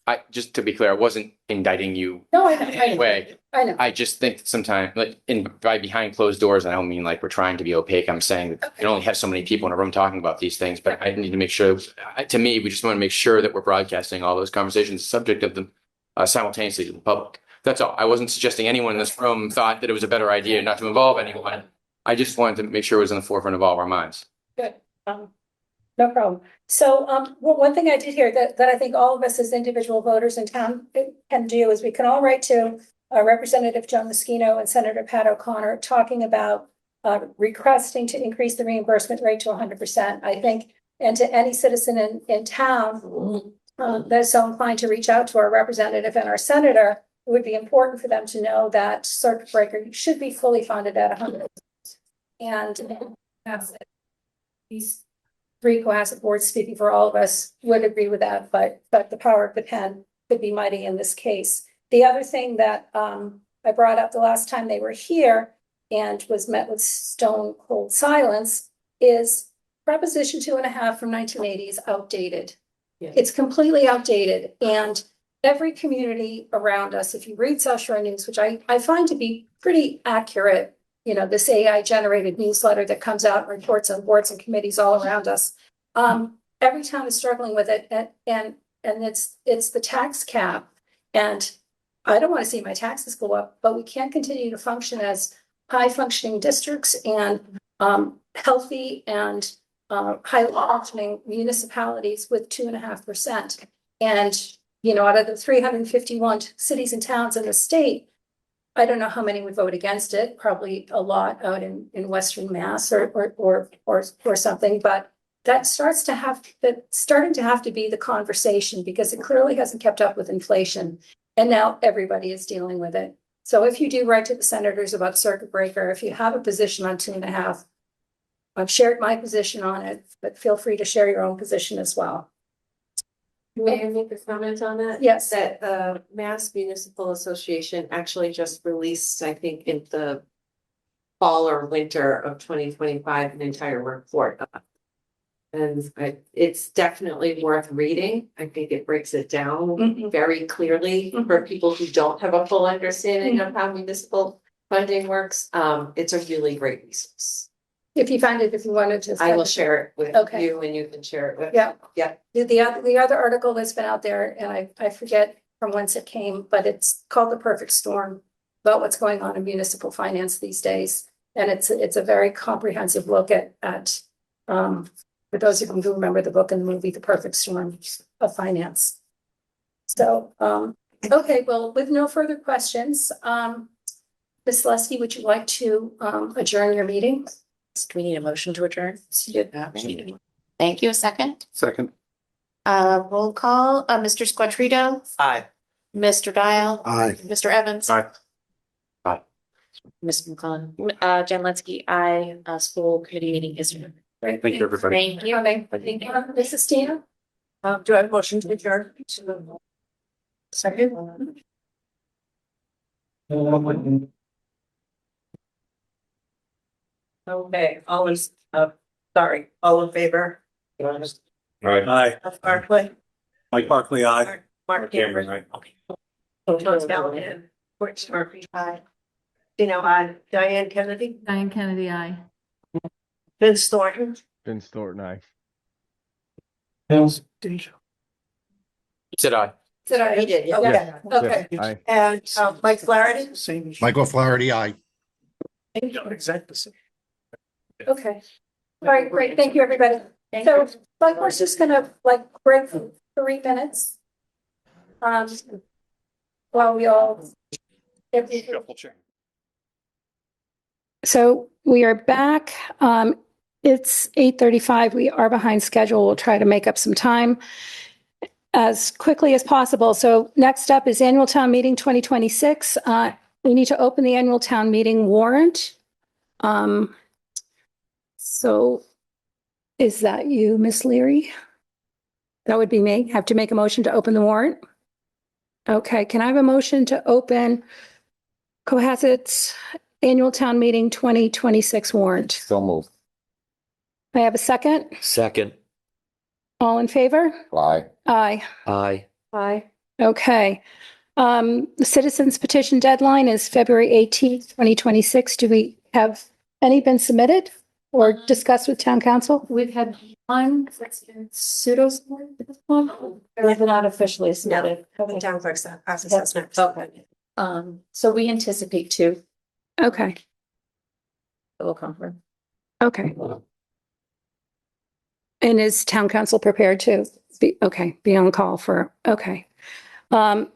I just to be clear, I wasn't indicting you No, I in any way. know. I just think that sometimes, like by behind closed doors, I don't mean like we're trying to be opaque. I'm saying that you can only have so many people in a room talking about these things. But I need to make sure. To me, we just want to make sure that we're broadcasting all those conversations, subject of them, simultaneously to the public. That's all. I wasn't suggesting anyone in this room thought that it was a better idea not to involve anyone. I just wanted to make sure it was in the forefront of all of our minds. Good. No problem. So one thing I did hear that I think all of us as individual voters in town can do is we can all write to Representative Joe Moschino and Senator Pat O'Connor talking about requesting to increase the reimbursement rate to 100%. I think, and to any citizen in town that's so inclined to reach out to our representative and our senator, it would be important for them to know that circuit breaker should be fully funded at 100%. And these three Cohasset boards, speaking for all of us, would agree with that, but the power of the pen could be mighty in this case. The other thing that I brought up the last time they were here and was met with stone cold silence is Proposition 2.5 from 1980 is outdated. Yeah. It's completely outdated, and every community around us, if you read South Shore News, which I find to be pretty accurate, this AI generated newsletter that comes out and reports on boards and committees all around us. Every town is struggling with it, and it's the tax cap. And I don't want to see my taxes go up, but we can't continue to function as high functioning districts and healthy and high functioning municipalities with 2.5%. And out of the 351 cities and towns in the state, I don't know how many would vote against it, probably a lot out in Western Mass or something, but that starting to have to be the conversation because it clearly hasn't kept up with inflation. And now everybody is dealing with it. So if you do write to the senators about circuit breaker, if you have a position on 2.5, I've shared my position on it, but feel free to share your own position as well. May I make a comment on that? Yes. That the Mass Municipal Association actually just released, I think, in the fall or winter of 2025, an entire report. And it's definitely worth reading. I think it breaks it down very clearly for people who don't have a full understanding of how municipal funding works. It's a really great resource. If you find it, if you wanted to. I will share it with Okay. you and you can share it with. Yeah. Yeah. The other article that's been out there, and I forget from whence it came, but it's called The Perfect Storm, about what's going on in municipal finance these days. And it's a very comprehensive look at for those of you who remember the book and the movie, The Perfect Storm of Finance. So, okay, well, with no further questions, Ms. Leskey, would you like to adjourn your meeting? Do we need a motion to adjourn? Yeah. Thank you. A second. Second. Roll call. Mr. Squattrito. Aye. Mr. Dial. Aye. Mr. Evans. Aye. Ms. McClellan. Jen Lensky. Aye. School committee meeting is adjourned. Great. Thank you, everybody. Thank you. Thank you. Mrs. Tina? Do I have a motion to adjourn? Second? Okay, all in favor? Aye. Of Barclay? Mike Barkley, aye. Mark Cameron. Thomas Callahan. Courtney Murphy. Aye. Aye. Diane Kennedy. Diane Kennedy, aye. Vince Thornton. Vince Thornton, aye. Said I. Did I? He did, yeah. Okay. Okay. Aye. And Mike Flaherty. Same issue. Michael Flaherty, aye. Exactly the same. Okay. All right, great. Thank you, everybody. So, like, we're just gonna break for 3 minutes. While we all. So we are back. It's 8:35. We are behind schedule. We'll try to make up some time as quickly as possible. So next up is annual town meeting 2026. We need to open the annual town meeting warrant. So is that you, Miss Leary? That would be me. Have to make a motion to open the warrant. Okay, can I have a motion to open Cohasset's annual town meeting 2026 warrant? So moved. I have a second. Second. All in favor? Aye. Aye. Aye. Aye. Okay. The citizens petition deadline is February 18th, 2026. Do we have any been submitted or discussed with town council? We've had one that's been pseudo submitted at this point. Or not officially submitted. The town clerk's process next. Okay. So we anticipate 2 Okay. that will come from. Okay. And is town council prepared to be on call for, okay. And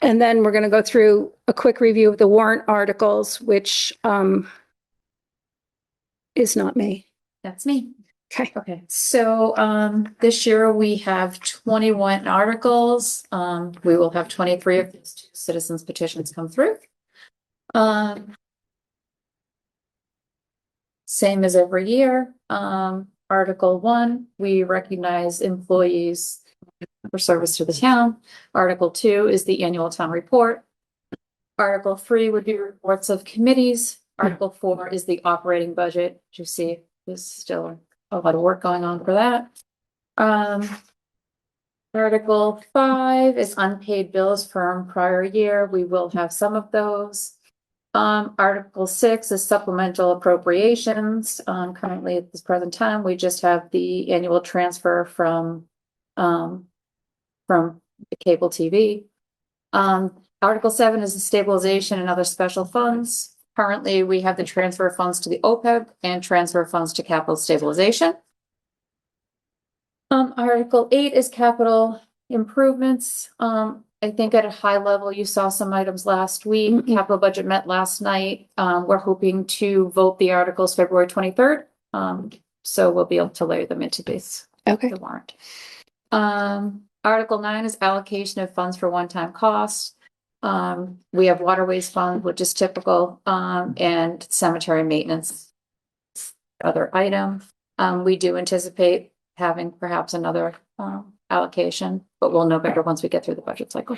then we're going to go through a quick review of the warrant articles, which is not me. That's me. Okay. Okay, so this year we have 21 articles. We will have 23 of these citizens petitions come through. Same as every year. Article 1, we recognize employees for service to the town. Article 2 is the annual town report. Article 3 would be reports of committees. Article 4 is the operating budget. You see, there's still a lot of work going on for that. Article 5 is unpaid bills from prior year. We will have some of those. Article 6 is supplemental appropriations. Currently at this present time, we just have the annual transfer from the cable TV. Article 7 is the stabilization and other special funds. Currently, we have the transfer of funds to the OPEB and transfer of funds to capital stabilization. Article 8 is capital improvements. I think at a high level, you saw some items last week. Capital budget met last night. We're hoping to vote the articles February 23rd So we'll be able to layer them into this, Okay. the warrant. Article 9 is allocation of funds for one-time costs. We have waterways fund, which is typical, and cemetery maintenance. Other item. We do anticipate having perhaps another allocation, but we'll know better once we get through the budget cycle.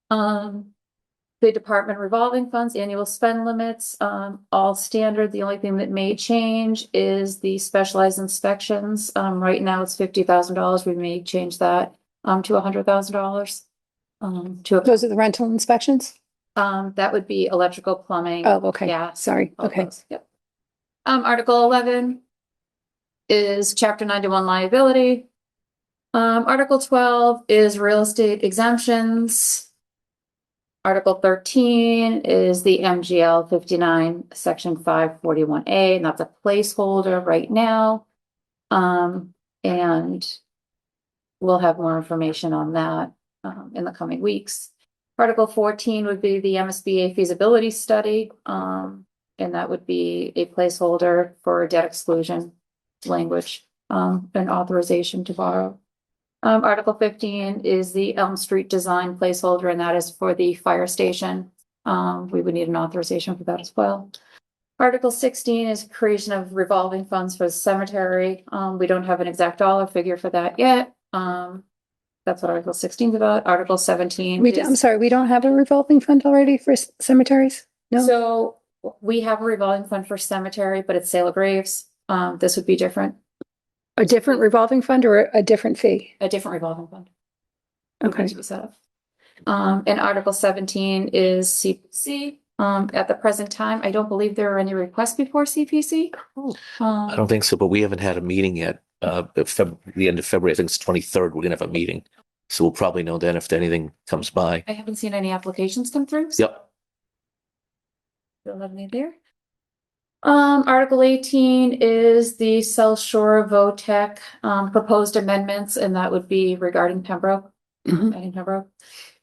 The department revolving funds, annual spend limits, all standard. The only thing that may change is the specialized inspections. Right now it's $50,000. We may change that to $100,000. Those are the rental inspections? That would be electrical, plumbing. Oh, okay. Yeah. Sorry. all Okay. those, Yep. Article 11 is chapter 91 liability. Article 12 is real estate exemptions. Article 13 is the MGL 59, section 541A, and that's a placeholder right now. And we'll have more information on that in the coming weeks. Article 14 would be the MSBA feasibility study, and that would be a placeholder for debt exclusion language, and authorization to borrow. Article 15 is the Elm Street design placeholder, and that is for the fire station. We would need an authorization for that as well. Article 16 is creation of revolving funds for the cemetery. We don't have an exact dollar figure for that yet. That's what Article 16 is about. Article 17 I'm sorry, we don't have a revolving fund already for cemeteries? No? So we have a revolving fund for cemetery, but it's sale of graves. This would be different. A different revolving fund or a different fee? A different revolving fund. Okay. To be set up. And Article 17 is CPC. At the present time, I don't believe there are any requests before CPC. I don't think so, but we haven't had a meeting yet. The end of February, I think it's 23rd, we're gonna have a meeting. So we'll probably know then if anything comes by. I haven't seen any applications come through. Yep. Don't have any there. Article 18 is the South Shore VOTEC proposed amendments, and that would be regarding Pembroke. Adding Pembroke.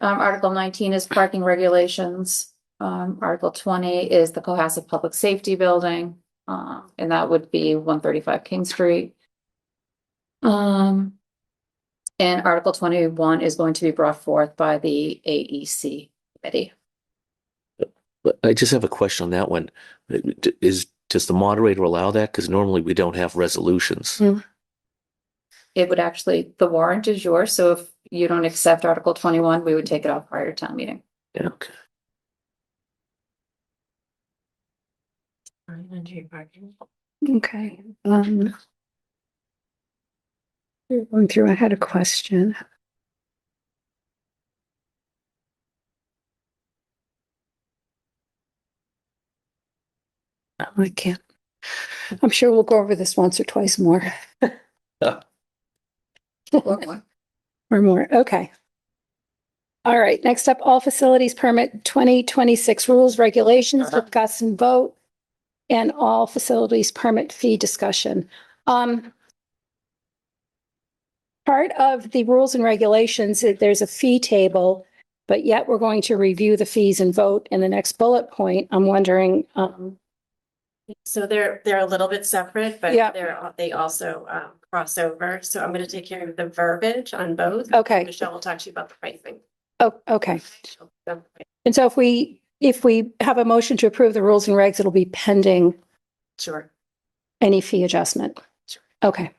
Article 19 is parking regulations. Article 20 is the Cohasset Public Safety Building, and that would be 135 King Street. And Article 21 is going to be brought forth by the AEC committee. But I just have a question on that one. Does the moderator allow that? Because normally we don't have resolutions. It would actually, the warrant is yours, so if you don't accept Article 21, we would take it off prior to town meeting. Yeah, okay. Okay. Going through, I had a question. I can't. I'm sure we'll go over this once or twice more. Or more. Okay. All right. Next up, all facilities permit 2026 rules, regulations, discuss and vote, and all facilities permit fee discussion. Part of the rules and regulations, there's a fee table, but yet we're going to review the fees and vote in the next bullet point. I'm wondering, so they're a little bit separate, but Yeah. they also cross over. So I'm going to take care of the verbiage on both. Okay. Michelle will talk to you about the pricing. oh, okay. And so if we have a motion to approve the rules and regs, it'll be pending Sure. any fee adjustment. Okay.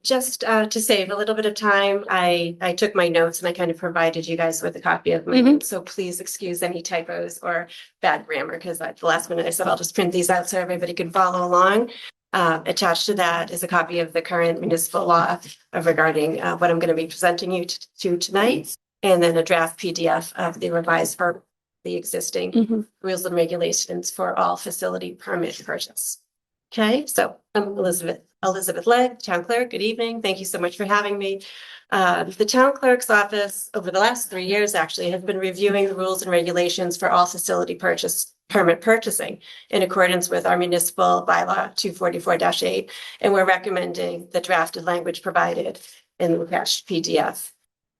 Just to save a little bit of time, I took my notes and I kind of provided you guys with a copy of my notes. So please excuse any typos or bad grammar, because at the last minute I said I'll just print these out so everybody can follow along. Attached to that is a copy of the current municipal law regarding what I'm going to be presenting you to tonight, and then a draft PDF of the revised for the existing rules and regulations for all facility permit purchase. Okay, so I'm Elizabeth Legg, Town Clerk. Good evening. Thank you so much for having me. The Town Clerk's office over the last 3 years actually has been reviewing the rules and regulations for all facility permit purchasing in accordance with our municipal bylaw 244-8, and we're recommending the drafted language provided in the attached PDF.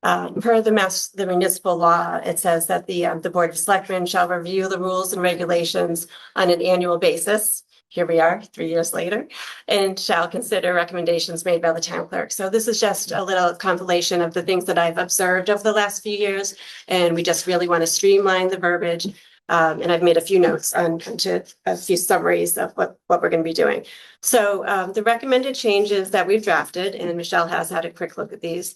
Per the municipal law, it says that the Board of Selectmen shall review the rules and regulations on an annual basis. here we are 3 years later, and shall consider recommendations made by the town clerk. So this is just a little compilation of the things that I've observed over the last few years. And we just really want to streamline the verbiage. And I've made a few notes onto a few summaries of what we're going to be doing. So the recommended changes that we've drafted, and Michelle has had a quick look at these,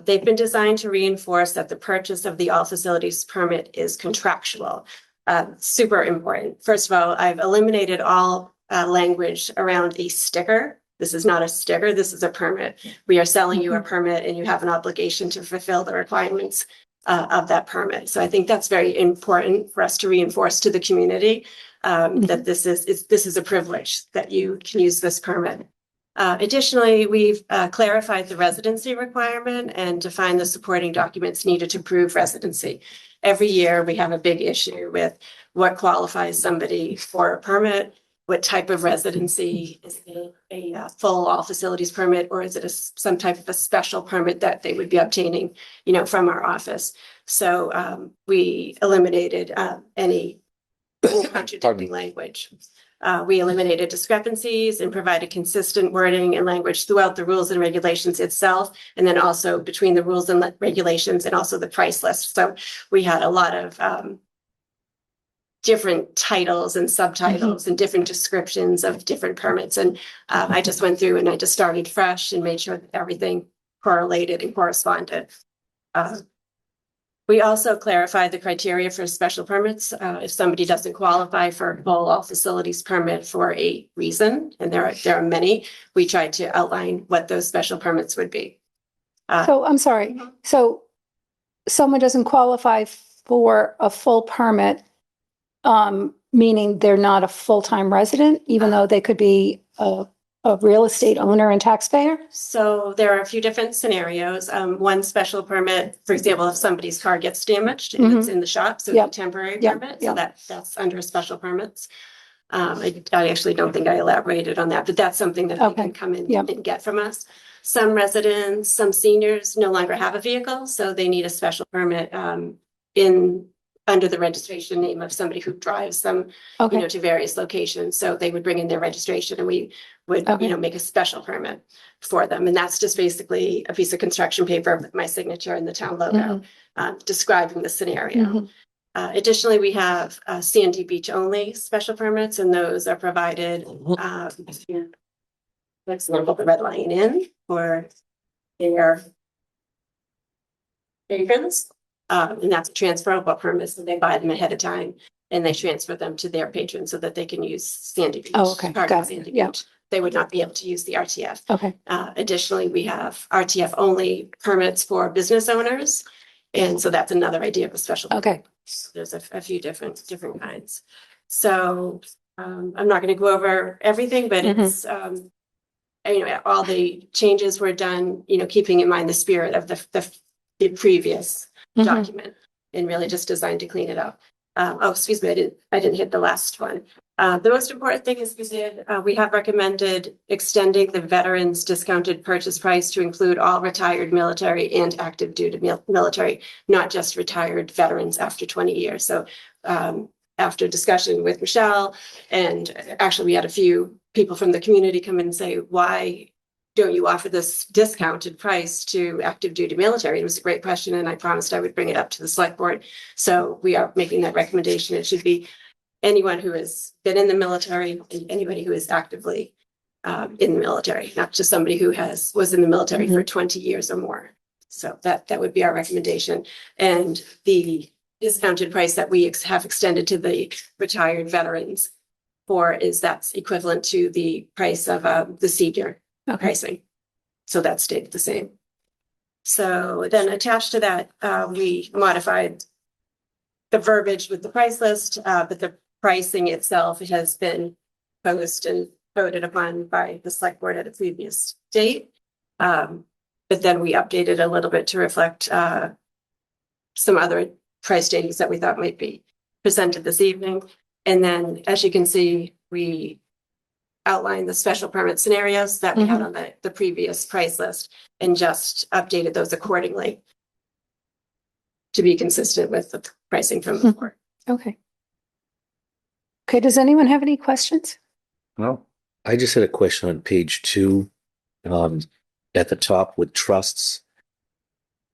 they've been designed to reinforce that the purchase of the all facilities permit is contractual. Super important. First of all, I've eliminated all language around a sticker. This is not a sticker. This is a permit. We are selling you a permit and you have an obligation to fulfill the requirements of that permit. So I think that's very important for us to reinforce to the community that this is a privilege that you can use this permit. Additionally, we've clarified the residency requirement and defined the supporting documents needed to prove residency. Every year, we have a big issue with what qualifies somebody for a permit, what type of residency, is it a full all facilities permit, or is it some type of a special permit that they would be obtaining, from our office. So we eliminated any contradicting language. We eliminated discrepancies and provided consistent wording and language throughout the rules and regulations itself, and then also between the rules and regulations and also the price list. So we had a lot of different titles and subtitles and different descriptions of different permits. And I just went through and I just started fresh and made sure that everything correlated and corresponded. We also clarified the criteria for special permits. If somebody doesn't qualify for a full all facilities permit for a reason, and there are many, we tried to outline what those special permits would be. So I'm sorry. So someone doesn't qualify for a full permit, meaning they're not a full-time resident, even though they could be a real estate owner and taxpayer? So there are a few different scenarios. One special permit, for example, if somebody's car gets damaged and it's in the shop, so it's a temporary permit, so that's under special permits. I actually don't think I elaborated on that, but that's something that they can come in and get from us. Some residents, some seniors no longer have a vehicle, so they need a special permit under the registration name of somebody who drives them, to various locations. So they would bring in their registration and we would, make a special permit for them. And that's just basically a piece of construction paper with my signature and the town logo, describing the scenario. Additionally, we have Sandy Beach only special permits, and those are provided, let's look at the Red Lion Inn for their patrons. And that's a transferable permit, so they buy them ahead of time and they transfer them to their patrons so that they can use Sandy Beach. Oh, okay. Part of Got it. Sandy Yeah. Beach. They would not be able to use the RTF. Okay. Additionally, we have RTF only permits for business owners. And so that's another idea of a special. Okay. So there's a few different kinds. So I'm not going to go over everything, but it's all the changes were done, keeping in mind the spirit of the previous document, and really just designed to clean it up. Excuse me, I didn't hit the last one. The most important thing is we have recommended extending the veterans discounted purchase price to include all retired military and active duty military, not just retired veterans after 20 years. So after discussion with Michelle, and actually we had a few people from the community come in and say, why don't you offer this discounted price to active duty military? It was a great question, and I promised I would bring it up to the select board. So we are making that recommendation. It should be anyone who has been in the military and anybody who is actively in the military, not just somebody who was in the military for 20 years or more. So that would be our recommendation. And the discounted price that we have extended to the retired veterans that's equivalent to the price of the senior pricing. So that stayed the same. So then attached to that, we modified the verbiage with the price list, but the pricing itself has been posted and voted upon by the select board at a previous date. But then we updated a little bit to reflect some other price changes that we thought might be presented this evening. And then, as you can see, we outlined the special permit scenarios that we had on the previous price list and just updated those accordingly to be consistent with the pricing from before. Okay. Okay, does anyone have any questions? Well, I just had a question on page 2, at the top with trusts.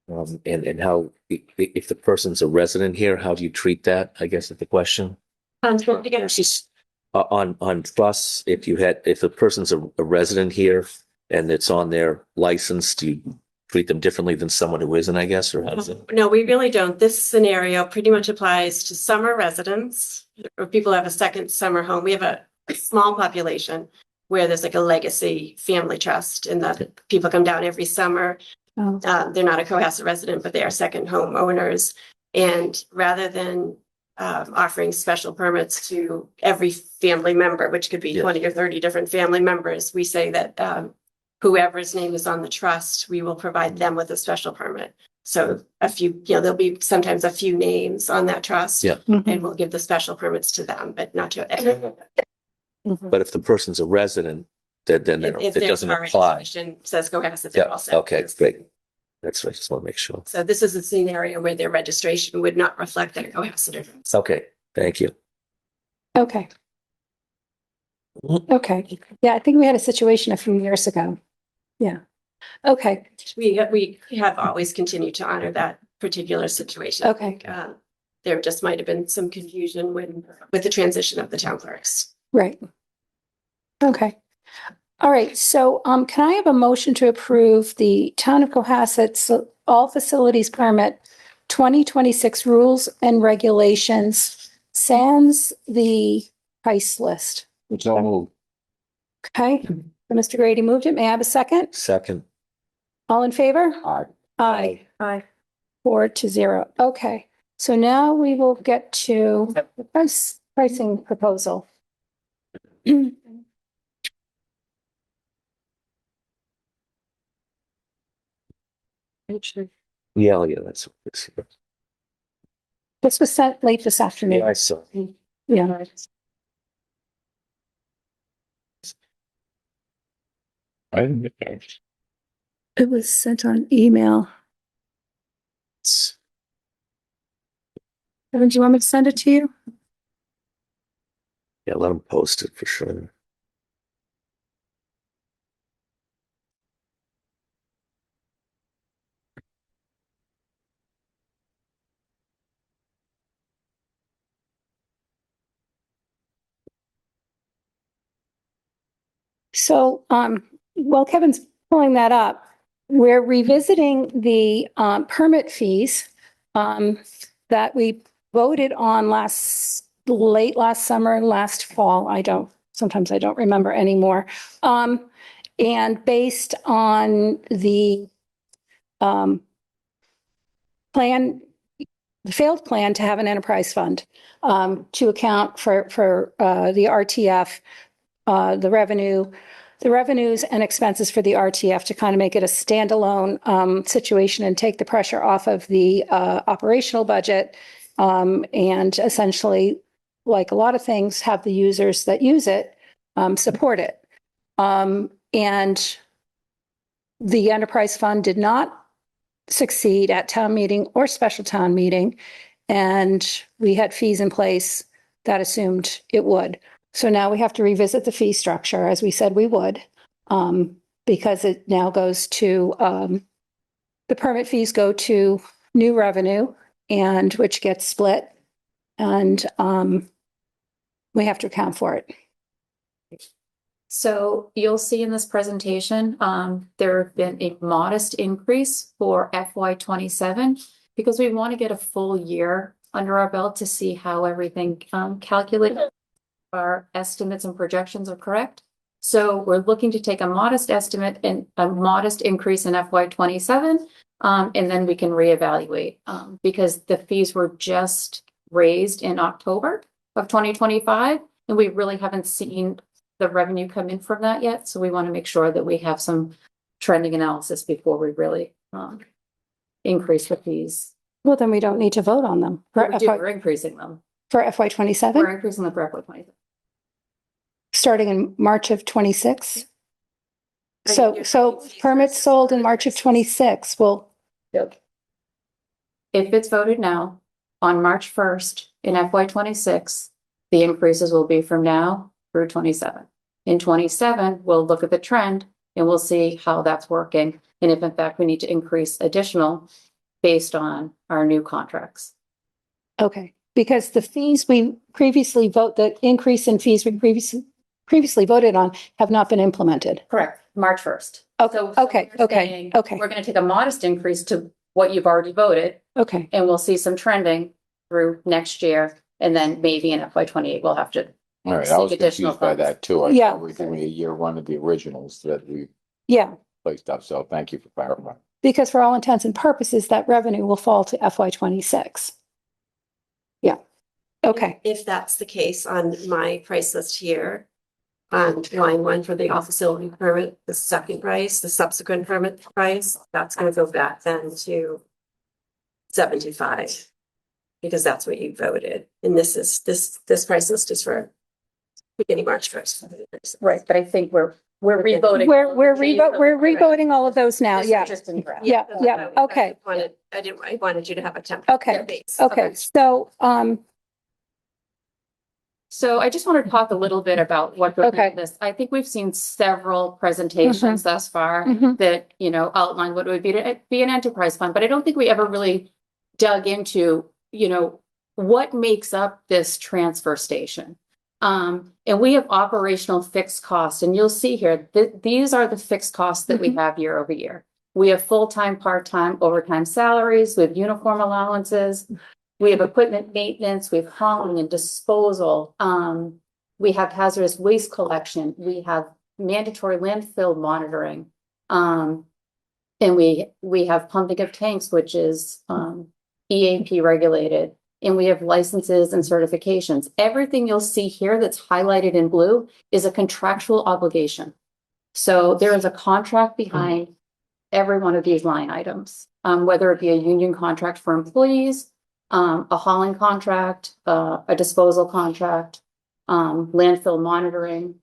And how, if the person's a resident here, how do you treat that? I guess is the question. Again, On trusts, if the person's a resident here and it's on their license, do you treat them differently than someone who isn't, I guess, or how does it? no, we really don't. This scenario pretty much applies to summer residents or people who have a second summer home. We have a small population where there's like a legacy family trust and that people come down every summer. Oh. They're not a Cohasset resident, but they are second home owners. And rather than offering special permits to every family member, which could be 20 or 30 different family members, we say that whoever's name is on the trust, we will provide them with a special permit. So a few, there'll be sometimes a few names on that trust, and we'll give the special permits to them, but not to everyone. But if the person's a resident, then If it their doesn't car apply. registration says Cohasset, they're all set. Okay, great. That's what I just want to make sure. So this is a scenario where their registration would not reflect that Cohasset. Okay, thank you. Okay. Okay. Yeah, I think we had a situation a few years ago. Yeah. Okay. We have always continued to honor that particular situation. Okay. There just might have been some confusion with the transition of the town clerks. Right. Okay. All right. So, can I have a motion to approve the Town of Cohasset's all facilities permit 2026 rules and regulations sans the price list? So moved. Okay. Mr. Grady moved it. May I have a second? Second. All in favor? Aye. Aye. Aye. 4-0. Okay. So now we will get to the pricing proposal. Yeah, that's. This was sent late this afternoon. Yeah, I saw. Yeah. I didn't get that. It was sent on email. Evan, do you want me to send it to you? Yeah, let them post it for sure. So, while Kevin's pulling that up, we're revisiting the permit fees that we voted on late last summer, last fall. Sometimes I don't remember anymore. And based on the failed plan to have an enterprise fund to account for the RTF, the revenues and expenses for the RTF to kind of make it a standalone situation and take the pressure off of the operational budget. And essentially, like a lot of things, have the users that use it support it. And the enterprise fund did not succeed at town meeting or special town meeting. And we had fees in place that assumed it would. So now we have to revisit the fee structure, as we said we would, because it now goes to, the permit fees go to new revenue, and which gets split, and we have to account for it. So you'll see in this presentation, there have been a modest increase for FY27 because we want to get a full year under our belt to see how everything calculated. Our estimates and projections are correct. So we're looking to take a modest estimate and a modest increase in FY27, and then we can reevaluate because the fees were just raised in October of 2025, and we really haven't seen the revenue come in from that yet. So we want to make sure that we have some trending analysis before we really increase the fees. Well, then we don't need to vote on them. We're increasing them. For FY27? We're increasing them for FY27. Starting in March of 26. So permits sold in March of 26 will. Yep. If it's voted now, on March 1st in FY26, the increases will be from now through 27. In 27, we'll look at the trend and we'll see how that's working. And if in fact we need to increase additional based on our new contracts. Okay, because the fees we previously the increase in fees we previously voted on have not been implemented. Correct, March 1st. Okay, So okay, we're okay, saying okay, We're gonna take a modest increase to what you've already voted, okay. and we'll see some trending through next year. And then maybe in FY 28, we'll have to All right, I seek was additional confused by funds. that too. I Yeah. thought we were doing a year one of the originals that we Yeah, placed up, so thank you for clarifying. because for all intents and purposes, that revenue will fall to FY 26. Yeah, okay, If that's the case on my price list here, on line one for the all facility permit, the second price, the subsequent permit price, that's gonna go back then to 75. Because that's what you voted. And this price list is for beginning March 1st. Right, but I think we're revoting. we're revoting all of those now, This is yeah. just in draft. Yeah, yeah, okay. I wanted you to have a template. Okay, base. okay, so, So I just want to talk a little bit about what goes Okay. into this. I think we've seen several presentations thus far Mhm. that, outline what it would be to be an enterprise fund, but I don't think we ever really dug into, what makes up this transfer station. And we have operational fixed costs, and you'll see here that these are the fixed costs that we have year over year. We have full-time, part-time, overtime salaries, we have uniform allowances, we have equipment maintenance, we have hauling and disposal. We have hazardous waste collection, we have mandatory landfill monitoring. And we have pumping of tanks, which is EAP regulated. And we have licenses and certifications. Everything you'll see here that's highlighted in blue is a contractual obligation. So there is a contract behind every one of these line items, whether it be a union contract for employees, a hauling contract, a disposal contract, landfill monitoring.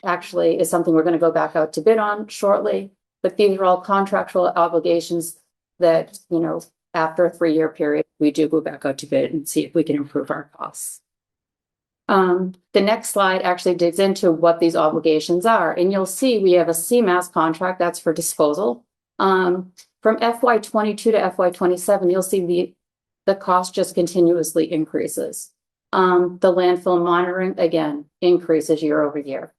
Actually is something we're going to go back out to bid on shortly, but these are all contractual obligations that, after a 3-year period, we do go back out to bid and see if we can improve our costs. The next slide actually digs into what these obligations are, and you'll see we have a CMAS contract that's for disposal. From FY 22 to FY 27, you'll see the cost just continuously increases. The landfill monitoring, again, increases year over year.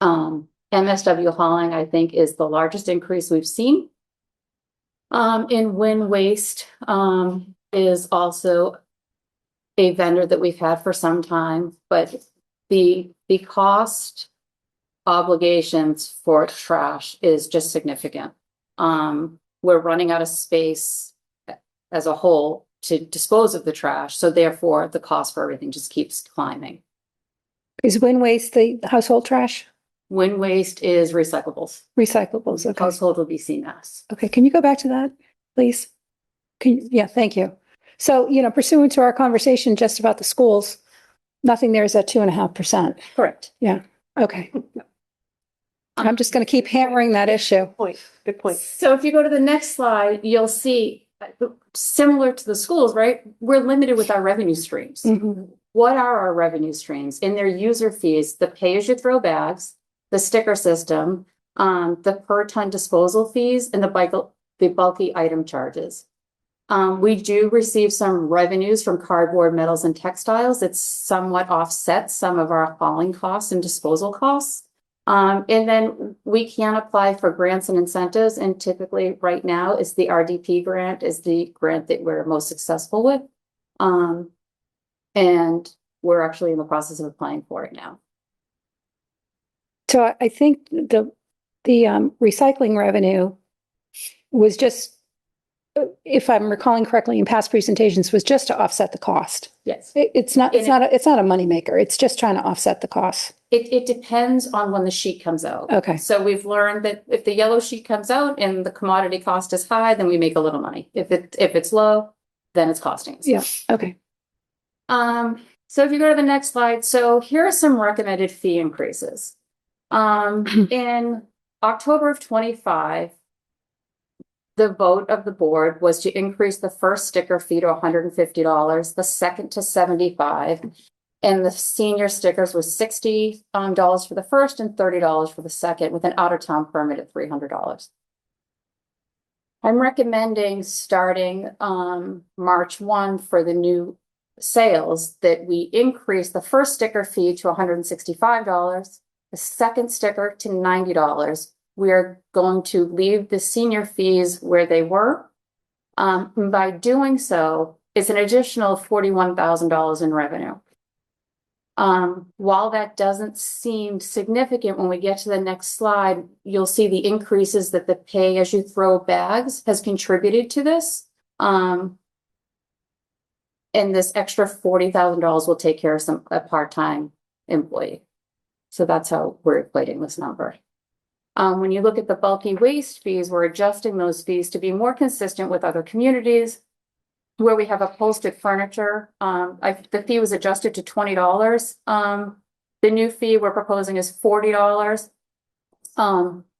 MSW hauling, I think, is the largest increase we've seen. In Wind Waste is also a vendor that we've had for some time, but the cost obligations for trash is just significant. We're running out of space as a whole to dispose of the trash, so therefore the cost for everything just keeps climbing. is Wind Waste the household trash? Wind Waste is recyclables. Recyclables, okay. Household will be CMAS. Okay, can you go back to that, please? Yeah, thank you. So, pursuant to our conversation just about the schools, nothing there is at 2.5%. Correct. Yeah, okay. I'm just going to keep hammering that issue. Good point. So if you go to the next slide, you'll see, similar to the schools, right? We're limited with our revenue streams. Mhm. What are our revenue streams? In their user fees, the pay-as-you-throw bags, the sticker system, the per ton disposal fees, and the bulky item charges. We do receive some revenues from cardboard, metals, and textiles. It's somewhat offsets some of our hauling costs and disposal costs. And then we can apply for grants and incentives, and typically right now is the RDP grant is the grant that we're most successful with. And we're actually in the process of applying for it now. So I think the recycling revenue was just, if I'm recalling correctly in past presentations, was just to offset the cost. Yes. It's not a moneymaker. It's just trying to offset the costs. It depends on when the sheet comes out. Okay. So we've learned that if the yellow sheet comes out and the commodity cost is high, then we make a little money. If it's low, then it's costing us. Yeah, okay. So if you go to the next slide, so here are some recommended fee increases. In October of 25, the vote of the board was to increase the first sticker fee to $150, the second to $75, And the senior stickers was $60 for the first and $30 for the second, with an out-of-town permit at $300. I'm recommending starting March 1 for the new sales that we increase the first sticker fee to $165, the second sticker to $90. We are going to leave the senior fees where they were. By doing so, it's an additional $41,000 in revenue. While that doesn't seem significant, when we get to the next slide, you'll see the increases that the pay as you throw bags has contributed to this. And this extra $40,000 will take care of a part-time employee. So that's how we're equating this number. When you look at the bulky waste fees, we're adjusting those fees to be more consistent with other communities. Where we have upholstered furniture, the fee was adjusted to $20. The new fee we're proposing is $40.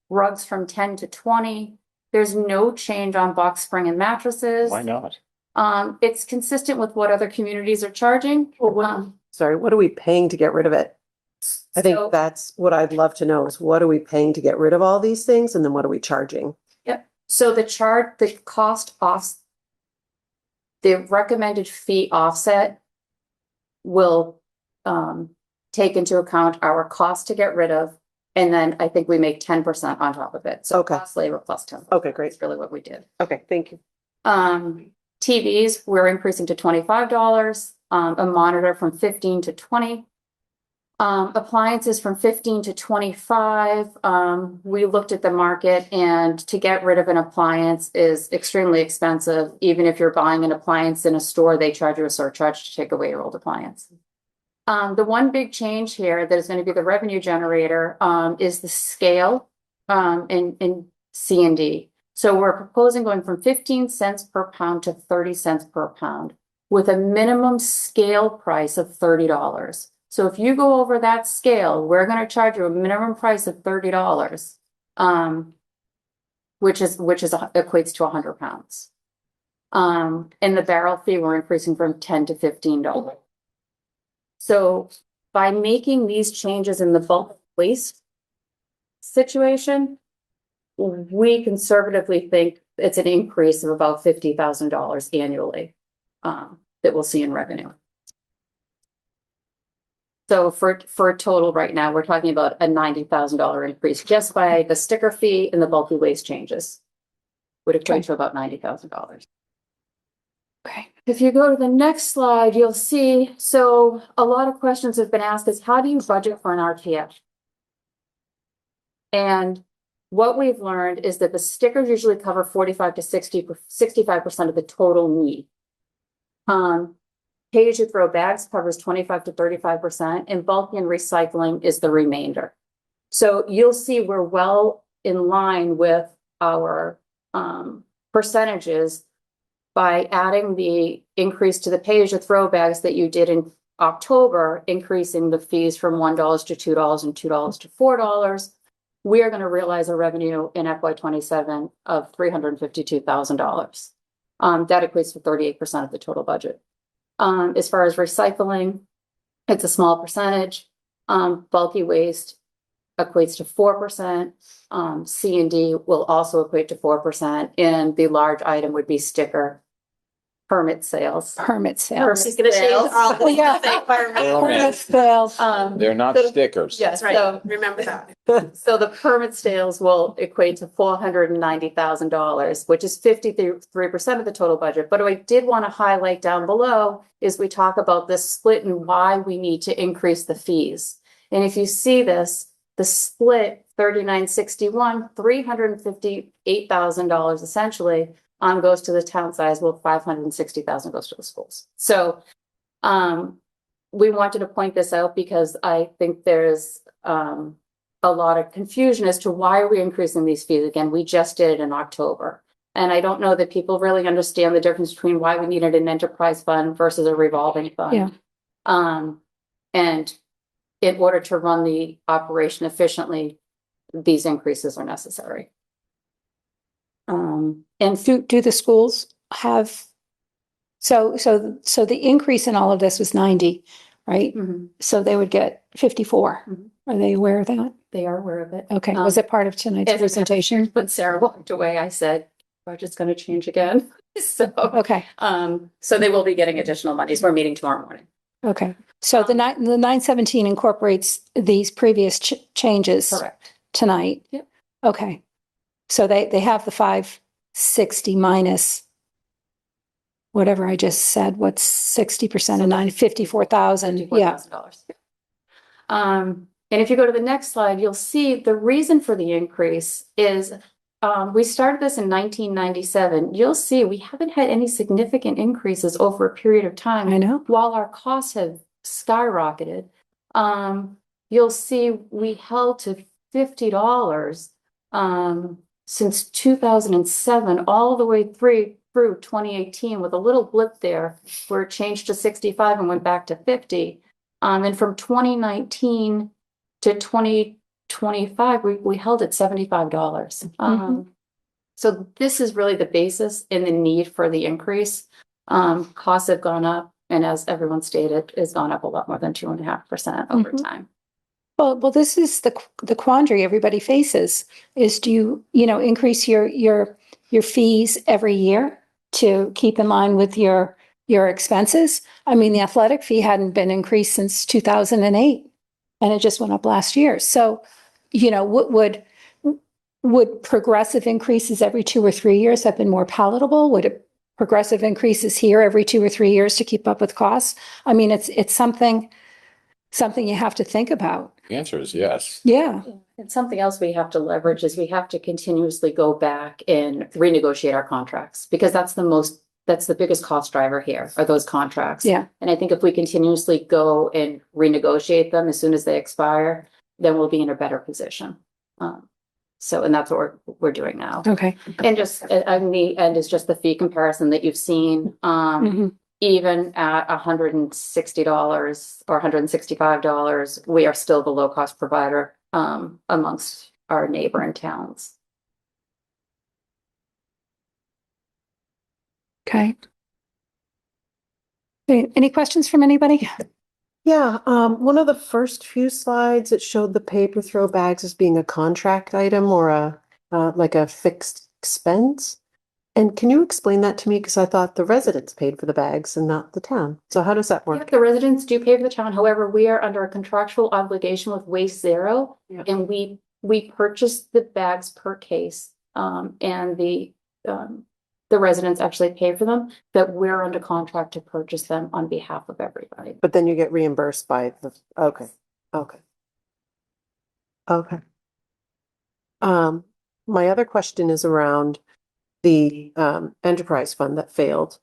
Rugs from $10 to $20. There's no change on box spring and mattresses. Why not? It's consistent with what other communities are charging. Sorry, what are we paying to get rid of it? I think So- that's what I'd love to know is what are we paying to get rid of all these things and then what are we charging? Yep. So the cost off, the recommended fee offset will take into account our cost to get rid of, and then I think we make 10% on top of it. So Okay. cost labor plus 10. Okay, great. That's really what we did. Okay, thank you. TVs, we're increasing to $25, a monitor from 15 to 20. Appliances from 15 to 25. We looked at the market, and to get rid of an appliance is extremely expensive. Even if you're buying an appliance in a store, they charge you a surcharge to take away your old appliance. The one big change here that is going to be the revenue generator is the scale in C&D. So we're proposing going from 15 cents per pound to 30 cents per pound with a minimum scale price of $30. So if you go over that scale, we're going to charge you a minimum price of $30, which equates to 100 pounds. And the barrel fee, we're increasing from $10 to $15. So by making these changes in the bulk waste situation, we conservatively think it's an increase of about $50,000 annually that we'll see in revenue. So for a total right now, we're talking about a $90,000 increase just by the sticker fee and the bulky waste changes. Would equate to about $90,000. Okay. If you go to the next slide, you'll see, so a lot of questions have been asked is how do you budget for an RTF? And what we've learned is that the stickers usually cover 45 to 65% of the total need. Pay as you throw bags covers 25 to 35%, and bulky and recycling is the remainder. So you'll see we're well in line with our percentages by adding the increase to the pay as you throw bags that you did in October, increasing the fees from $1 to $2 and $2 to $4. We are going to realize a revenue in FY27 of $352,000. That equates to 38% of the total budget. As far as recycling, it's a small percentage. Bulky waste equates to 4%. C&D will also equate to 4%. And the large item would be sticker permit sales. Permit sales. She's gonna change all the Yeah. Permit sales. They're not so- stickers. Yes, That's right, so, remember that. so the permit sales will equate to $490,000, which is 53% of the total budget. But what I did want to highlight down below is we talk about this split and why we need to increase the fees. And if you see this, the split 3961, $358,000 essentially goes to the town size, well, $560,000 goes to the schools. So we wanted to point this out because I think there's a lot of confusion as to why are we increasing these fees again. We just did it in October. And I don't know that people really understand the difference between why we needed an enterprise fund versus a revolving fund. Yeah. And in order to run the operation efficiently, these increases are necessary. And do the schools have, so the increase in all of this was 90, right? Mhm. So they would get 54. Mhm. Are they aware of that? They are aware of it. Okay, was it part of tonight's As a matter of presentation? When Sarah walked away, I said, budget's gonna change again. So, Okay, so they will be getting additional monies. We're meeting tomorrow morning. okay. So the 917 incorporates these previous changes Correct. tonight? Yep. Okay. So they have the 560 minus whatever I just said, what's 60% of 954,000? Yeah. $54,000. And if you go to the next slide, you'll see the reason for the increase is we started this in 1997. You'll see we haven't had any significant increases over a period of time. I know. While our costs have skyrocketed, you'll see we held to $50 since 2007, all the way through 2018, with a little blip there where it changed to 65 and went back to 50. And from 2019 to 2025, we held at $75. So this is really the basis in the need for the increase. Costs have gone up, and as everyone stated, has gone up a lot more than 2.5% over time. Well, this is the quandary everybody faces is do you increase your fees every year to keep in line with your expenses? I mean, the athletic fee hadn't been increased since 2008 and it just went up last year. So, would progressive increases every 2 or 3 years have been more palatable? Would progressive increases here every 2 or 3 years to keep up with costs? I mean, it's something you have to think about. The answer is yes. Yeah. And something else we have to leverage is we have to continuously go back and renegotiate our contracts, because that's the biggest cost driver here, are those contracts. Yeah. And I think if we continuously go and renegotiate them as soon as they expire, then we'll be in a better position. And that's what we're doing now. Okay. And just on the end is just the fee comparison that you've seen. Even at $160 or $165, we are still the low cost provider amongst our neighboring towns. Okay. Any questions from anybody? Yeah, one of the first few slides, it showed the paper throw bags as being a contract item or like a fixed expense. And can you explain that to me? Because I thought the residents paid for the bags and not the town. So how does that work? Yeah, the residents do pay for the town. However, we are under a contractual obligation with Waste Zero, and we purchase the bags per case, and the residents actually pay for them. But we're under contract to purchase them on behalf of everybody. But then you get reimbursed by the, okay. My other question is around the enterprise fund that failed.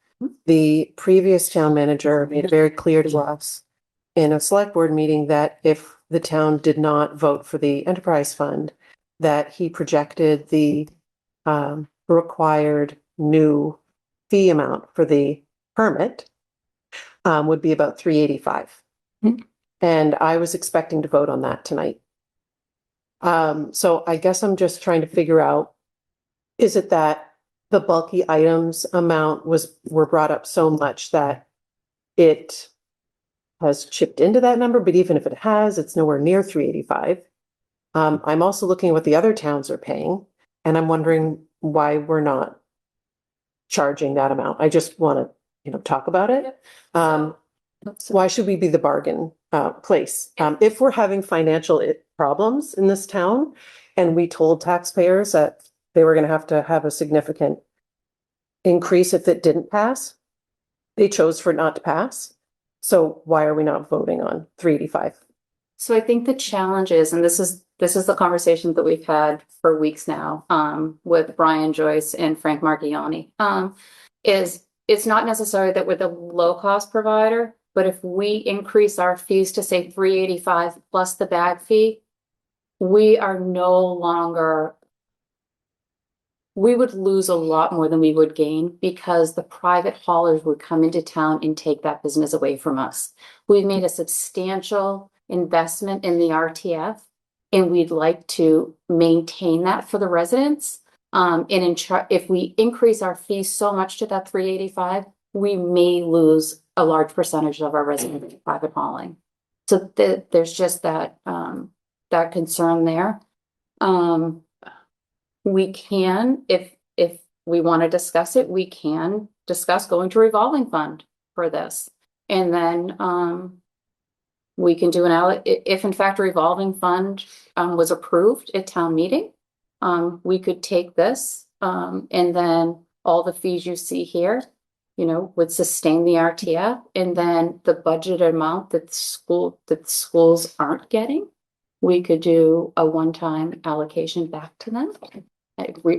The previous town manager made it very clear to us in a select board meeting that if the town did not vote for the enterprise fund, that he projected the required new fee amount for the permit would be about $385. And I was expecting to vote on that tonight. So I guess I'm just trying to figure out, is it that the bulky items amount were brought up so much that it has chipped into that number, but even if it has, it's nowhere near 385. I'm also looking at what the other towns are paying, and I'm wondering why we're not charging that amount. I just want to, talk about it. Why should we be the bargain place? If we're having financial problems in this town, and we told taxpayers that they were going to have a significant increase if it didn't pass, they chose for it not to pass. So why are we not voting on 385? So I think the challenge is, and this is the conversation that we've had for weeks now, with Brian Joyce and Frank Marchioni, is it's not necessary that we're the low cost provider, but if we increase our fees to say 385 plus the bag fee, we are no longer, we would lose a lot more than we would gain, because the private haulers would come into town and take that business away from us. We've made a substantial investment in the RTF, and we'd like to maintain that for the residents. If we increase our fees so much to that 385, we may lose a large percentage of our residents are private hauling. So there's just that, that concern there. We can, if we want to discuss it, we can discuss going to revolving fund for this. And then, we can do if in fact a revolving fund, was approved at town meeting, we could take this, and then all the fees you see here, you know, would sustain the RTF, and then the budget amount that the schools aren't getting, we could do a one-time allocation back to them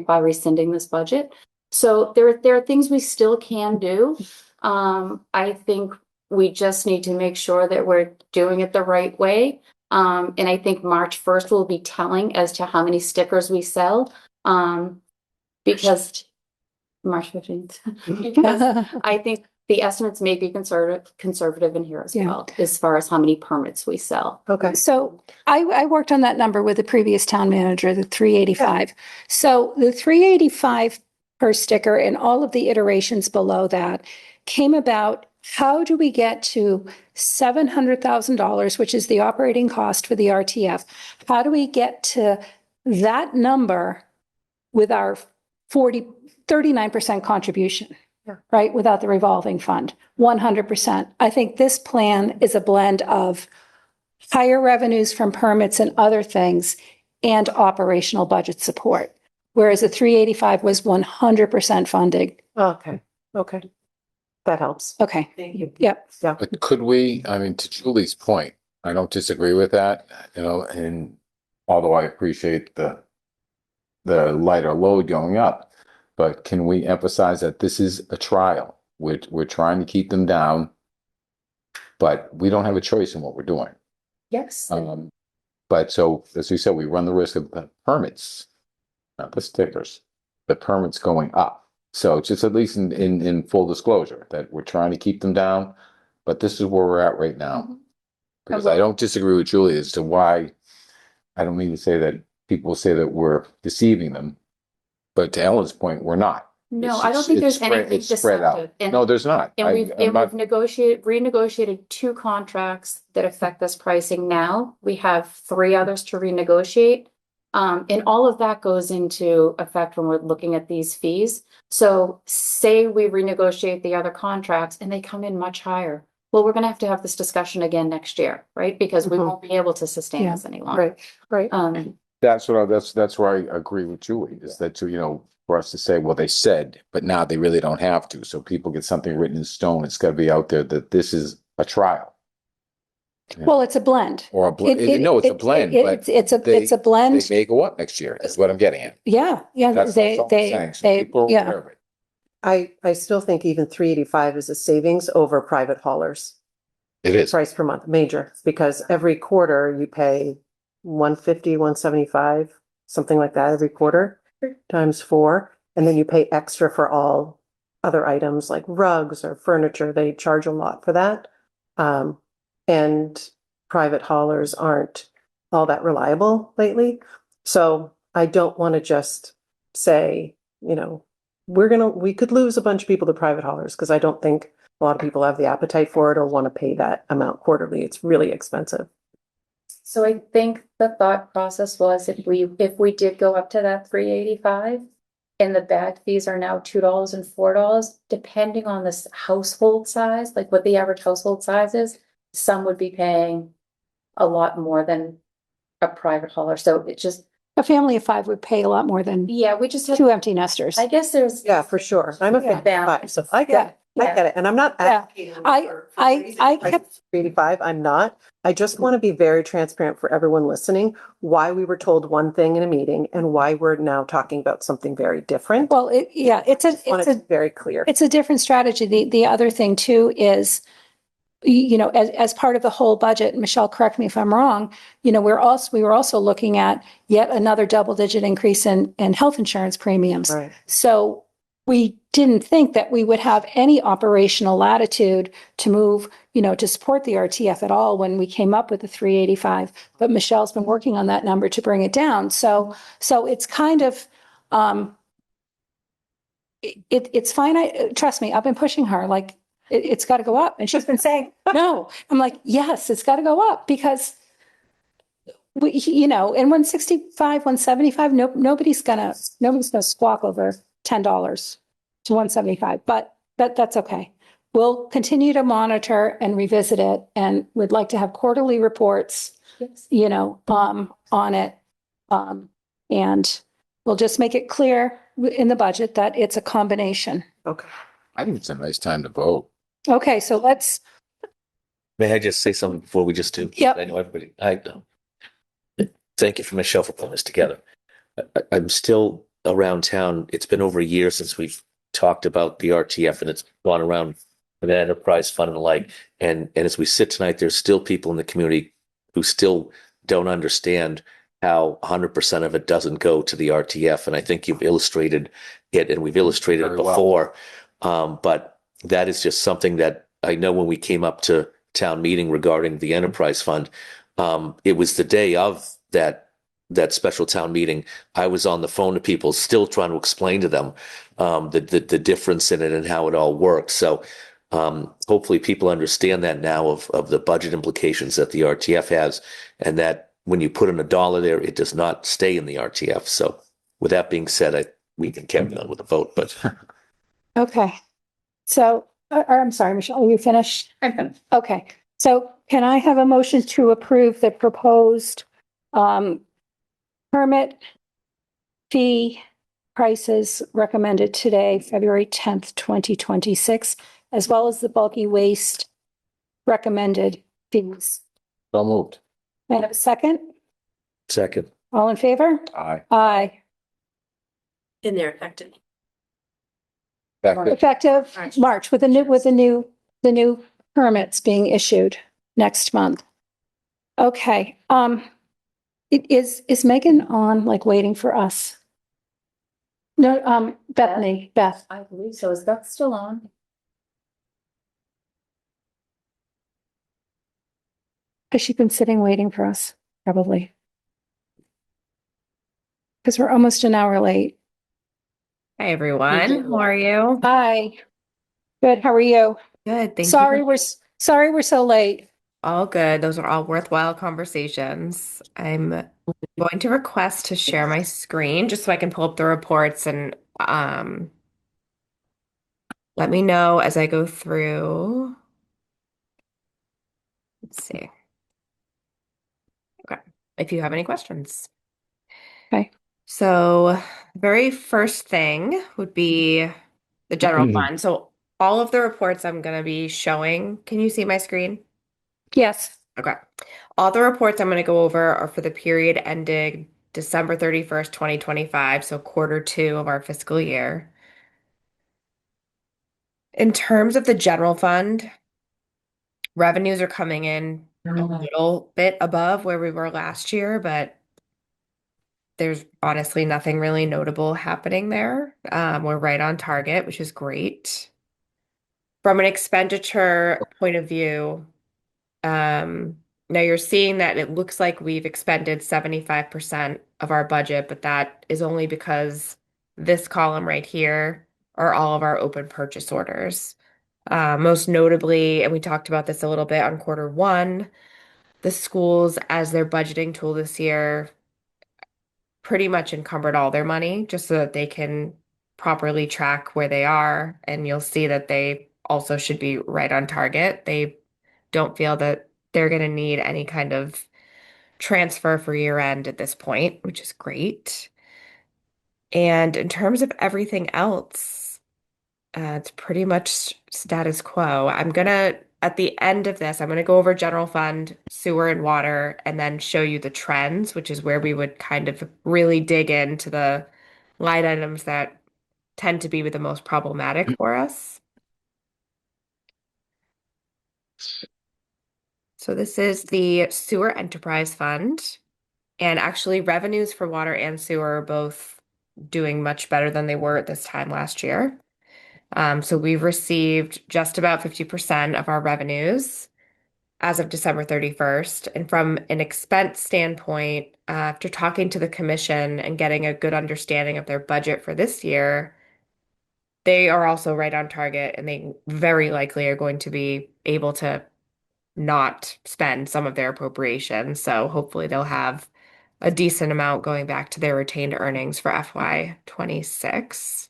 by rescinding this budget. So there are things we still can do. I think we just need to make sure that we're doing it the right way. And I think March 1st will be telling as to how many stickers we sell. Because March 15th, because I think the estimates may be conservative in here as well, as far as how many permits we sell. Okay. So I worked on that number with the previous town manager, the 385. So the 385 per sticker and all of the iterations below that came about. How do we get to $700,000, which is the operating cost for the RTF? How do we get to that number with our 39% contribution, right? Without the revolving fund, 100%. I think this plan is a blend of higher revenues from permits and other things and operational budget support. Whereas the 385 was 100% funded. Okay, okay. That helps. Okay. Thank you. Yep. Yeah. But could we, I mean, to Julie's point, I don't disagree with that, you know, and although I appreciate the lighter load going up, but can we emphasize that this is a trial? We're trying to keep them down, but we don't have a choice in what we're doing. Yes. But so, as we said, we run the risk of the permits, not the stickers, the permits going up. So just at least in full disclosure that we're trying to keep them down, but this is where we're at right now. Because I don't disagree with Julie as to why, I don't mean to say that people say that we're deceiving them, but to Ellen's point, we're not. No, I don't think there's anything It's spread out. deceptive. And- No, there's not. And we've I'm not- renegotiated 2 contracts that affect this pricing now. We have 3 others to renegotiate. And all of that goes into effect when we're looking at these fees. So say we renegotiate the other contracts and they come in much higher. Well, we're gonna have to have this discussion again next year, right? Because we won't be able to sustain this any longer. Right. That's where I agree with Julie, is that, you know, for us to say, well, they said, but now they really don't have to. So people get something written in stone. It's gotta be out there that this is a trial. Well, it's a blend. Or a blend. No, it's a blend, but it's a blend. they may go up next year, is what I'm getting at. Yeah, That's all I'm saying. So people are aware of it. I still think even 385 is a savings over private haulers. It is. Price per month, major, because every quarter you pay 150, 175, something like that every quarter times 4. And then you pay extra for all other items like rugs or furniture. They charge a lot for that. And private haulers aren't all that reliable lately. So I don't want to just say, you know, we could lose a bunch of people to private haulers because I don't think a lot of people have the appetite for it or want to pay that amount quarterly. It's really expensive. So I think the thought process was if we did go up to that 385 and the bag fees are now $2 and $4, depending on this household size, like what the average household size is, some would be paying a lot more than a private hauler. So it just, A family of 5 would pay a lot more than we just have 2 empty nesters. I guess there's. Yeah, for sure. I'm a fan of 5, so I get it. I get it. And I'm not advocating I kept 385. I'm not. I just want to be very transparent for everyone listening, why we were told one thing in a meeting and why we're now talking about something very different. Well, it's very clear. It's a different strategy. The other thing too is, you know, as part of the whole budget, Michelle, correct me if I'm wrong, you know, we were also looking at yet another double-digit increase in health insurance premiums. Right. So we didn't think that we would have any operational latitude to move, you know, to support the RTF at all when we came up with the 385. But Michelle's been working on that number to bring it down. So it's kind of, it's fine. Trust me, I've been pushing her. Like, it's got to go up. And she's been saying, no. I'm like, yes, it's got to go up because we, you know, in 165, 175, nobody's gonna squawk over $10 to 175, but that's okay. We'll continue to monitor and revisit it, and we'd like to have quarterly reports, you know, on it. And we'll just make it clear in the budget that it's a combination. Okay. I think it's a nice time to vote. Okay, so let's, May I just say something before we just do? Yep. I know everybody, thank you for Michelle for putting this together. I'm still around town. It's been over a year since we've talked about the RTF, and it's gone around an enterprise fund and the like. And as we sit tonight, there's still people in the community who still don't understand how 100% of it doesn't go to the RTF. And I think you've illustrated it, and we've illustrated it Very well. before. But that is just something that I know when we came up to town meeting regarding the enterprise fund, it was the day of that special town meeting. I was on the phone to people, still trying to explain to them the difference in it and how it all works. So hopefully people understand that now of the budget implications that the RTF has, and that when you put in $1 there, it does not stay in the RTF. So with that being said, we can carry on with the vote, but okay. So, I'm sorry, Michelle, are you finished? I'm finished. Okay, so can I have a motion to approve the proposed permit fee prices recommended today, February 10th, 2026, as well as the bulky waste recommended fees? So moved. May I have a second? second. All in favor? Aye. Aye. In there effective. Effective March with the new permits being issued next month. Okay, is Megan on, like, waiting for us? No, Beth. I believe so. Is that still on? Has she been sitting waiting for us? Probably. Because we're almost an hour late. Hi, everyone. How are you? Hi. Good, how are you? Good, thank Sorry, you. sorry we're so late. All good. Those are all worthwhile conversations. I'm going to request to share my screen just so I can pull up the reports, and let me know as I go through. Let's see. Okay, if you have any questions. Okay. So, very first thing would be the general fund. So, all of the reports I'm going to be showing, can you see my screen? Yes. Okay. All the reports I'm going to go over are for the period ending December 31st, 2025, so quarter 2 of our fiscal year. In terms of the general fund, revenues are coming in a little bit above where we were last year, but there's honestly nothing really notable happening there. We're right on target, which is great. From an expenditure point of view, now you're seeing that it looks like we've expended 75% of our budget, but that is only because this column right here are all of our open purchase orders. Most notably, and we talked about this a little bit on quarter 1, the schools, as their budgeting tool this year, pretty much encumbered all their money just so that they can properly track where they are. And you'll see that they also should be right on target. They don't feel that they're going to need any kind of transfer for year end at this point, which is great. And in terms of everything else, it's pretty much status quo. At the end of this, I'm going to go over general fund, sewer, and water, and then show you the trends, which is where we would kind of really dig into the line items that tend to be the most problematic for us. So this is the sewer enterprise fund, and actually revenues for water and sewer are both doing much better than they were at this time last year. So we've received just about 50% of our revenues as of December 31st. And from an expense standpoint, after talking to the commission and getting a good understanding of their budget for this year, they are also right on target, and they very likely are going to be able to not spend some of their appropriations. So hopefully they'll have a decent amount going back to their retained earnings for FY 26.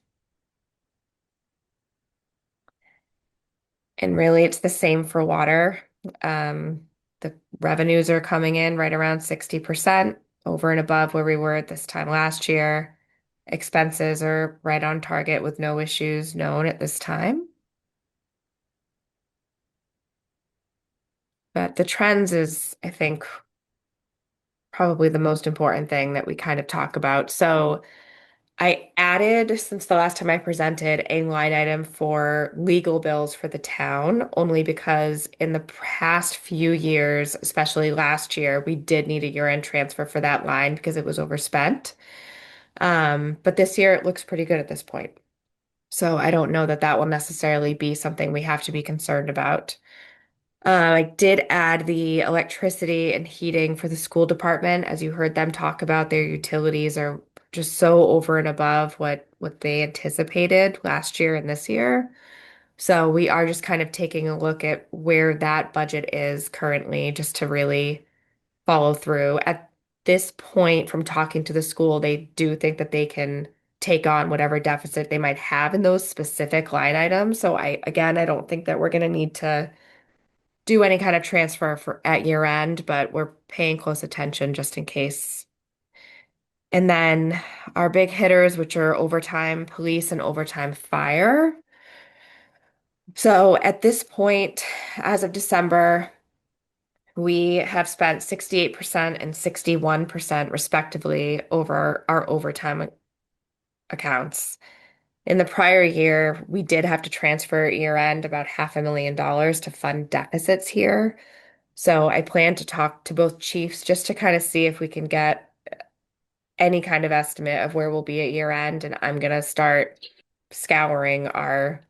And really, it's the same for water. The revenues are coming in right around 60% over and above where we were at this time last year. Expenses are right on target with no issues known at this time. But the trends is, I think, probably the most important thing that we kind of talk about. So I added, since the last time I presented, a line item for legal bills for the town, only because in the past few years, especially last year, we did need a year-end transfer for that line because it was overspent. But this year it looks pretty good at this point. So I don't know that that will necessarily be something we have to be concerned about. I did add the electricity and heating for the school department. As you heard them talk about, their utilities are just so over and above what they anticipated last year and this year. So we are just kind of taking a look at where that budget is currently, just to really follow through. At this point, from talking to the school, they do think that they can take on whatever deficit they might have in those specific line items. So I don't think that we're going to need to do any kind of transfer for at year end, but we're paying close attention just in case. And then our big hitters, which are overtime police and overtime fire. So at this point, as of December, we have spent 68% and 61% respectively over our overtime accounts. In the prior year, we did have to transfer at year end about $500,000 to fund deficits here. So I plan to talk to both chiefs just to kind of see if we can get any kind of estimate of where we'll be at year end. And I'm going to start scouring our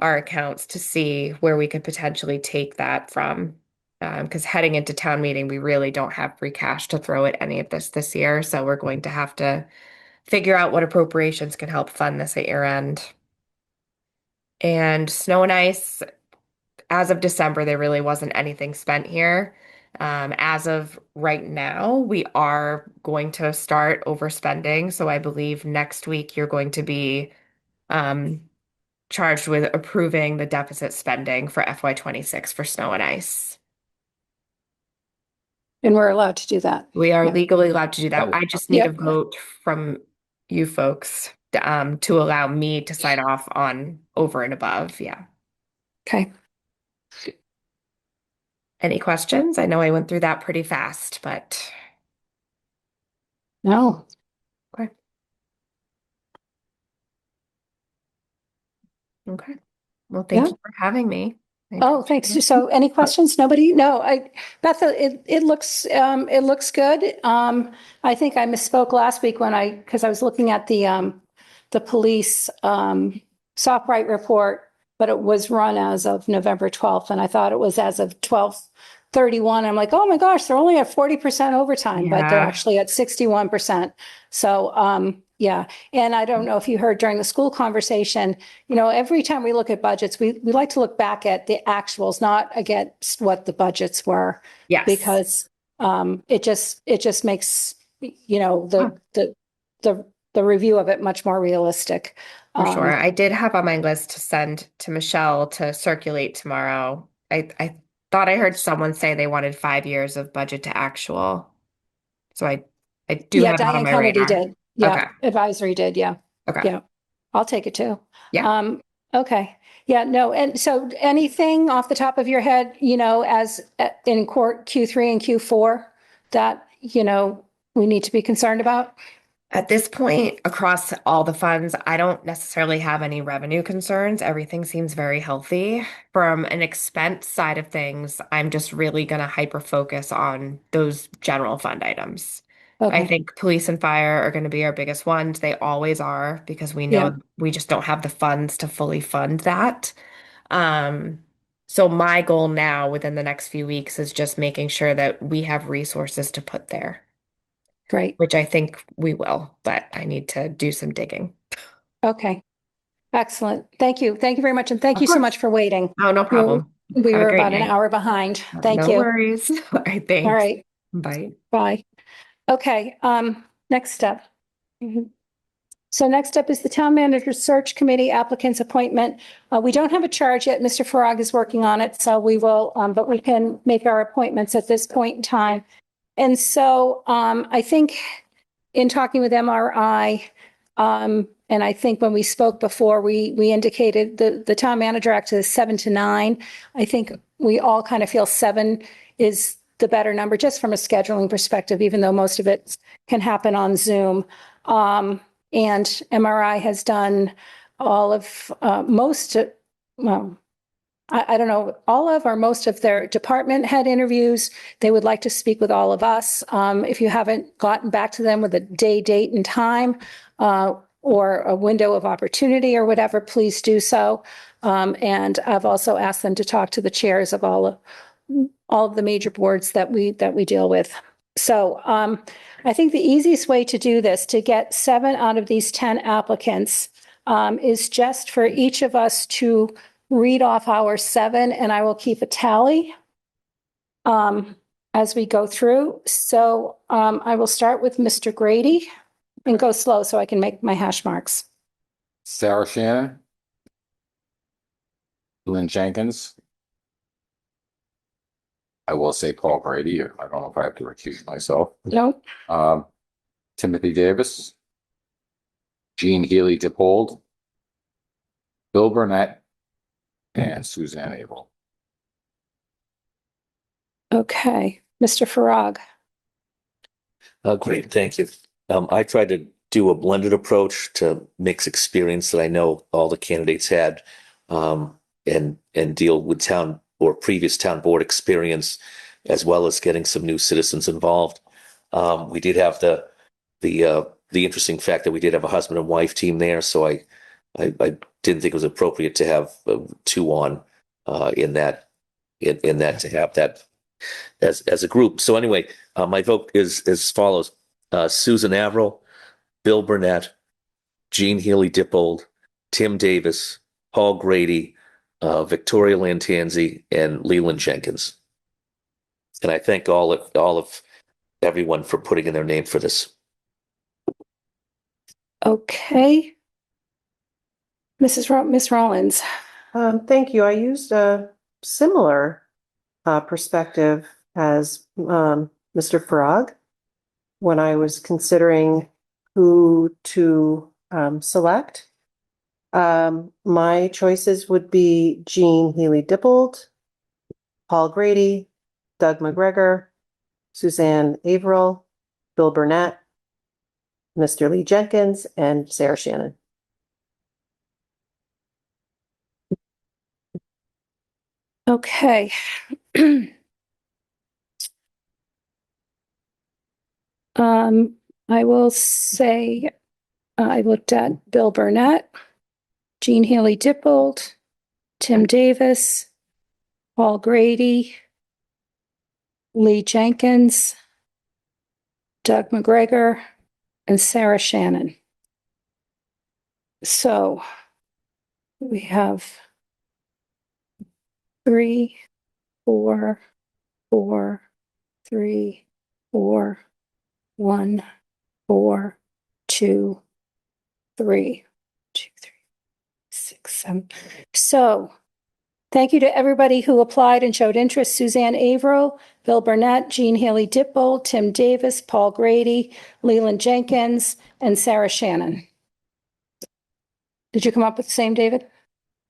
accounts to see where we could potentially take that from. Because heading into town meeting, we really don't have free cash to throw at any of this year. So we're going to have to figure out what appropriations can help fund this at year end. And snow and ice, as of December, there really wasn't anything spent here. As of right now, we are going to start overspending. So I believe next week you're going to be charged with approving the deficit spending for FY 26 for snow and ice. And we're allowed to do that. We are legally allowed to do that. I just need a Yep. vote from you folks to allow me to sign off on over and above. Yeah. Okay. Any questions? I know I went through that pretty fast, but No. okay. Okay. Well, thank Yeah. you for having me. Oh, thanks. So any questions? Nobody? No, Beth, it looks good. I think I misspoke last week because I was looking at the police, SOPRITE report, but it was run as of November 12th, and I thought it was as of 12/31. I'm like, oh my gosh, they're only at 40% overtime, but they're Yeah. actually at 61%. So, yeah. And I don't know if you heard during the school conversation, every time we look at budgets, we like to look back at the actuals, not against what the budgets were. Yes. Because it just makes, the review of it much more realistic. For sure. I did have on my list to send to Michelle to circulate tomorrow. I thought I heard someone say they wanted 5 years of budget to actual. So I do Yeah, have that on Diane my Kennedy radar. did. Yeah, Okay. advisory did. Yeah. Okay. Yeah. I'll take it too. Yeah. Okay. Yeah, no. And so anything off the top of your head, as in court Q3 and Q4 that, we need to be concerned about? At this point, across all the funds, I don't necessarily have any revenue concerns. Everything seems very healthy. From an expense side of things, I'm just really going to hyper focus on those general fund items. Okay. I think police and fire are going to be our biggest ones. They always are, because we know Yeah. we just don't have the funds to fully fund that. So my goal now within the next few weeks is just making sure that we have resources to put there. Great. Which I think we will, but I need to do some digging. Okay. Excellent. Thank you. Thank you very much. And thank Of you so course. much for waiting. Oh, no problem. We Have a were great about an night. hour behind. Thank No you. worries. All right, thanks. All right. Bye. Bye. Okay, next step. So next up is the Town Manager Search Committee applicants appointment. We don't have a charge yet. Mr. Farag is working on it, so we will, but we can make our appointments at this point in time. And so, I think in talking with MRI, and I think when we spoke before, we indicated the town manager act is 7 to 9. I think we all kind of feel 7 is the better number, just from a scheduling perspective, even though most of it can happen on Zoom. And MRI has done all of, I don't know, all of or most of their department head interviews. They would like to speak with all of us. If you haven't gotten back to them with a day, date, and time, or a window of opportunity or whatever, please do so. And I've also asked them to talk to the chairs of all of the major boards that we deal with. So I think the easiest way to do this, to get 7 out of these 10 applicants, is just for each of us to read off our 7, and I will keep a tally as we go through. So I will start with Mr. Grady and go slow so I can make my hash marks. Sarah Shannon. Lynn Jenkins. I will say Paul Grady. I don't know if I have to recuse myself. No. Timothy Davis. Jean Healy Dippold. Bill Burnett. And Suzanne Abel. Okay, Mr. Farag. Great, thank you. I tried to do a blended approach to mix experience that I know all the candidates had, and deal with town or previous town board experience, as well as getting some new citizens involved. We did have the interesting fact that we did have a husband and wife team there, so I didn't think it was appropriate to have 2 on in that to have that as a group. So anyway, my vote is as follows: Susan Averill, Bill Burnett, Jean Healy Dippold, Tim Davis, Paul Grady, Victoria Lantanzi, and Leland Jenkins. And I thank all of everyone for putting in their name for this. Okay. Miss Rollins. Thank you. I used a similar perspective as Mr. Farag when I was considering who to select. My choices would be Jean Healy Dippold, Paul Grady, Doug McGregor, Suzanne Averill, Bill Burnett, Mr. Lee Jenkins, and Sarah Shannon. Okay. I will say I looked at Bill Burnett, Jean Healy Dippold, Tim Davis, Paul Grady, Lee Jenkins, Doug McGregor, and Sarah Shannon. So we have 3, 4, 4, 3, 4, 1, 4, 2, 3, 2, 3, 6, 7. So thank you to everybody who applied and showed interest: Suzanne Averill, Bill Burnett, Jean Healy Dippold, Tim Davis, Paul Grady, Leland Jenkins, and Sarah Shannon. Did you come up with the same, David?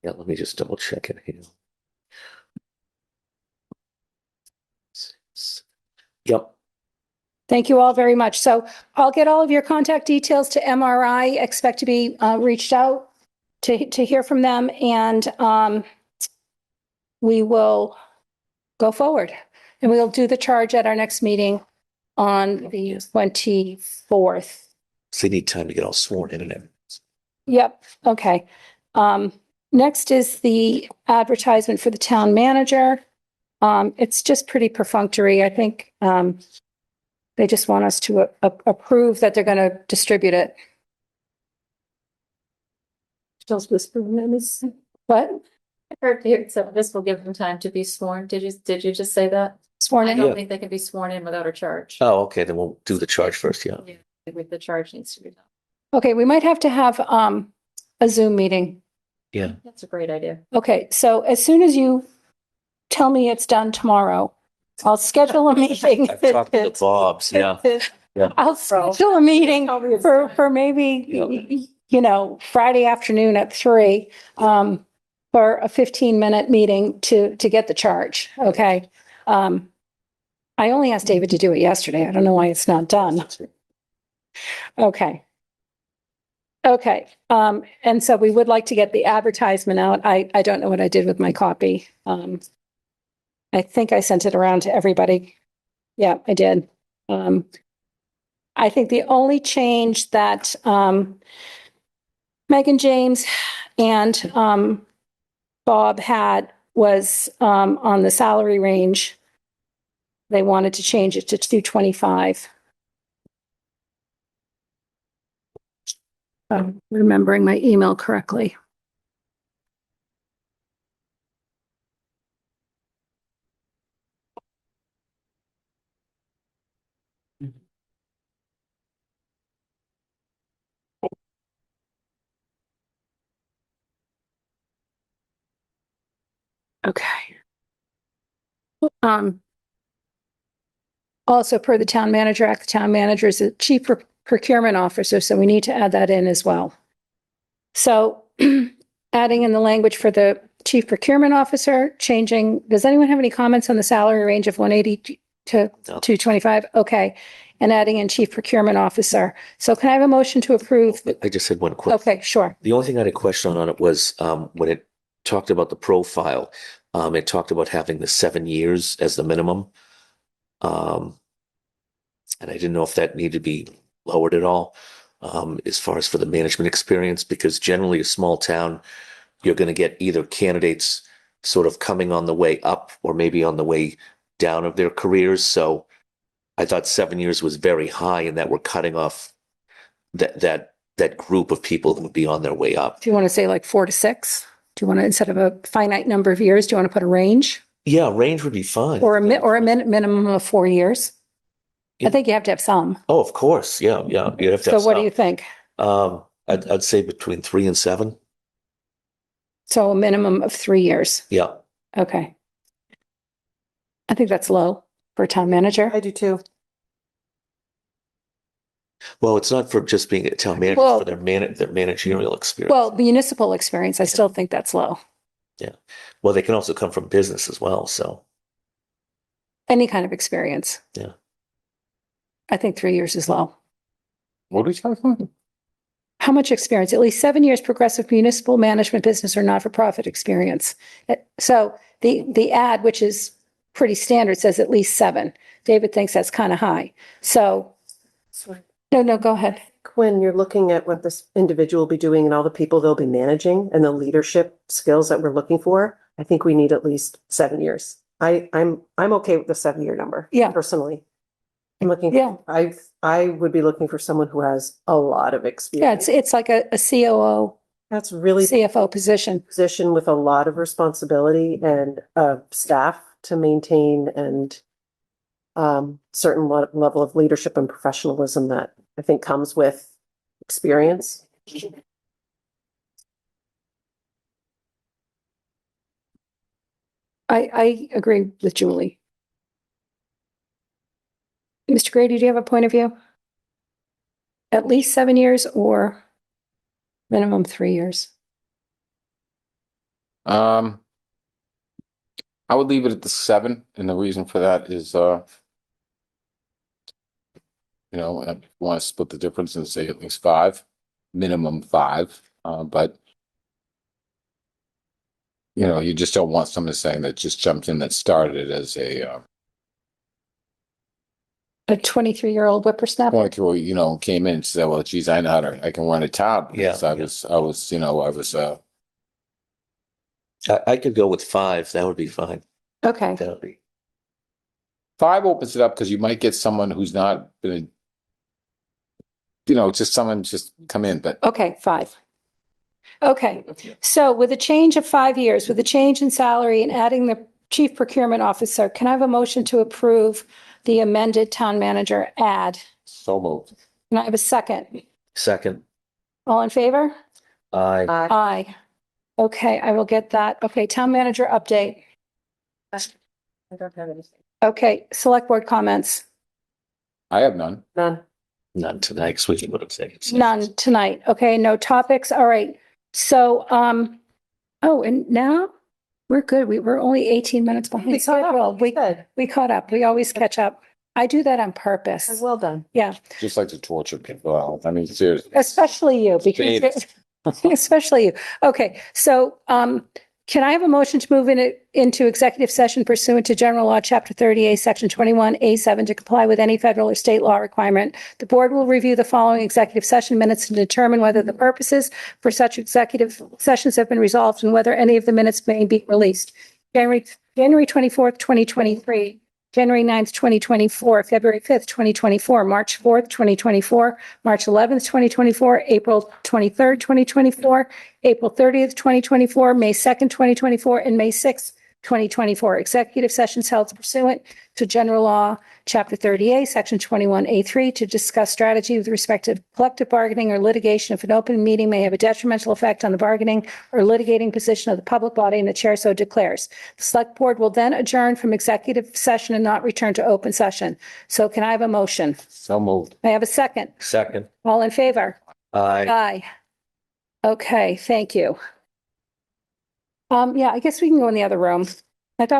Yeah, let me just double check it here. Yep. Thank you all very much. So I'll get all of your contact details to MRI. Expect to be reached out to hear from them, and we will go forward. And we'll do the charge at our next meeting on the 24th. So they need time to get all sworn in and everything. Yep. Okay. Next is the advertisement for the town manager. It's just pretty perfunctory. I think they just want us to approve that they're going to distribute it. Jill's whispering, what? I heard here, so this will give them time to be sworn. Did you just say that? Sworn I in? don't Yeah. think they can be sworn in without a charge. Oh, okay, then we'll do the charge first, yeah. With the charge needs to be done. Okay, we might have to have a Zoom meeting. Yeah. That's a great idea. Okay, so as soon as you tell me it's done tomorrow, I'll schedule a meeting. I've talked to the Bobs, yeah. Yeah. I'll schedule a meeting for maybe, Friday afternoon at 3, for a 15-minute meeting to get the charge, okay? I only asked David to do it yesterday. I don't know why it's not done. Okay. Okay, and so we would like to get the advertisement out. I don't know what I did with my copy. I think I sent it around to everybody. Yeah, I did. I think the only change that Megan James and Bob had was on the salary range. They wanted to change it to 225. Remembering my email correctly. Okay. Also, per the town manager act, the town manager is the chief procurement officer, so we need to add that in as well. So adding in the language for the chief procurement officer, changing, does anyone have any comments on the salary range of 180 to 225? Okay. And adding in chief procurement officer. So can I have a motion to approve? I just had one question. Okay, sure. The only thing I had a question on it was when it talked about the profile, it talked about having the 7 years as the minimum. And I didn't know if that needed to be lowered at all, as far as for the management experience, because generally a small town, you're going to get either candidates sort of coming on the way up or maybe on the way down of their careers. So I thought 7 years was very high and that we're cutting off that group of people who would be on their way up. Do you want to say like 4 to 6? Do you want to, instead of a finite number of years, do you want to put a range? Yeah, range would be fine. Or a minimum of 4 years? I think you have to have some. Oh, of course. Yeah. Yeah. You'd have to So have what do some. you think? I'd say between 3 and 7. So a minimum of 3 years. Yeah. Okay. I think that's low for a town manager. I do too. Well, it's not for just being a town manager, Well- for their managerial experience. Well, municipal experience, I still think that's low. Yeah. Well, they can also come from business as well. So, Any kind of experience. yeah. I think 3 years is low. What are we talking about? How much experience? At least 7 years progressive municipal management business or not-for-profit experience. So the ad, which is pretty standard, says at least 7. David thinks that's kind of high. So, no, go ahead. When you're looking at what this individual will be doing and all the people they'll be managing and the leadership skills that we're looking for, I think we need at least 7 years. I'm okay with the 7-year number. Yeah. Personally. I'm looking, Yeah. I would be looking for someone who has a lot of Yeah, experience. it's like a COO, That's really CFO position. position with a lot of responsibility and staff to maintain and certain level of leadership and professionalism that I think comes with experience. I agree with Julie. Mr. Grady, do you have a point of view? At least 7 years or minimum 3 years? I would leave it at the 7, and the reason for that is, I want to split the difference and say at least 5, minimum 5. But you just don't want someone saying that just jumped in that started as a 23-year-old whippersnapper? point where came in and said, "Well, geez, I know how I can run a town." Yeah, because I was I could go with 5. That would be fine. Okay. That would be. 5 opens it up because you might get someone who's not been, just someone just come in, but Okay, 5. Okay, so with a change of 5 years, with a change in salary and adding the chief procurement officer, can I have a motion to approve the amended town manager ad? So moved. Can I have a second? Second. All in favor? Aye. Aye. Okay, I will get that. Okay, town manager update. I don't have anything. Okay, select board comments. I have none. None. None tonight, because we can go to executive session. None tonight. Okay, no topics. All right. So, oh, and now we're good. We're only 18 minutes behind We caught up. schedule. Good. We caught up. We always catch up. I do that on purpose. Well done. Yeah, Just like to torture people out. I mean, seriously. especially you because especially you. Okay, so, can I have a motion to move into executive session pursuant to General Law, Chapter 38, Section 21A7 to comply with any federal or state law requirement? The board will review the following executive session minutes and determine whether the purposes for such executive sessions have been resolved and whether any of the minutes may be released. January 24th, 2023, January 9th, 2024, February 5th, 2024, March 4th, 2024, March 11th, 2024, April 23rd, 2024, April 30th, 2024, May 2nd, 2024, and May 6th, 2024. Executive sessions held pursuant to General Law, Chapter 38, Section 21A3, to discuss strategy with respect to collective bargaining or litigation if an open meeting may have a detrimental effect on the bargaining or litigating position of the public body and the chair so declares. The select board will then adjourn from executive session and not return to open session. So can I have a motion? So moved. May I have a second? Second. All in favor? Aye. Aye. Okay, thank you. Yeah, I guess we can go in the other room.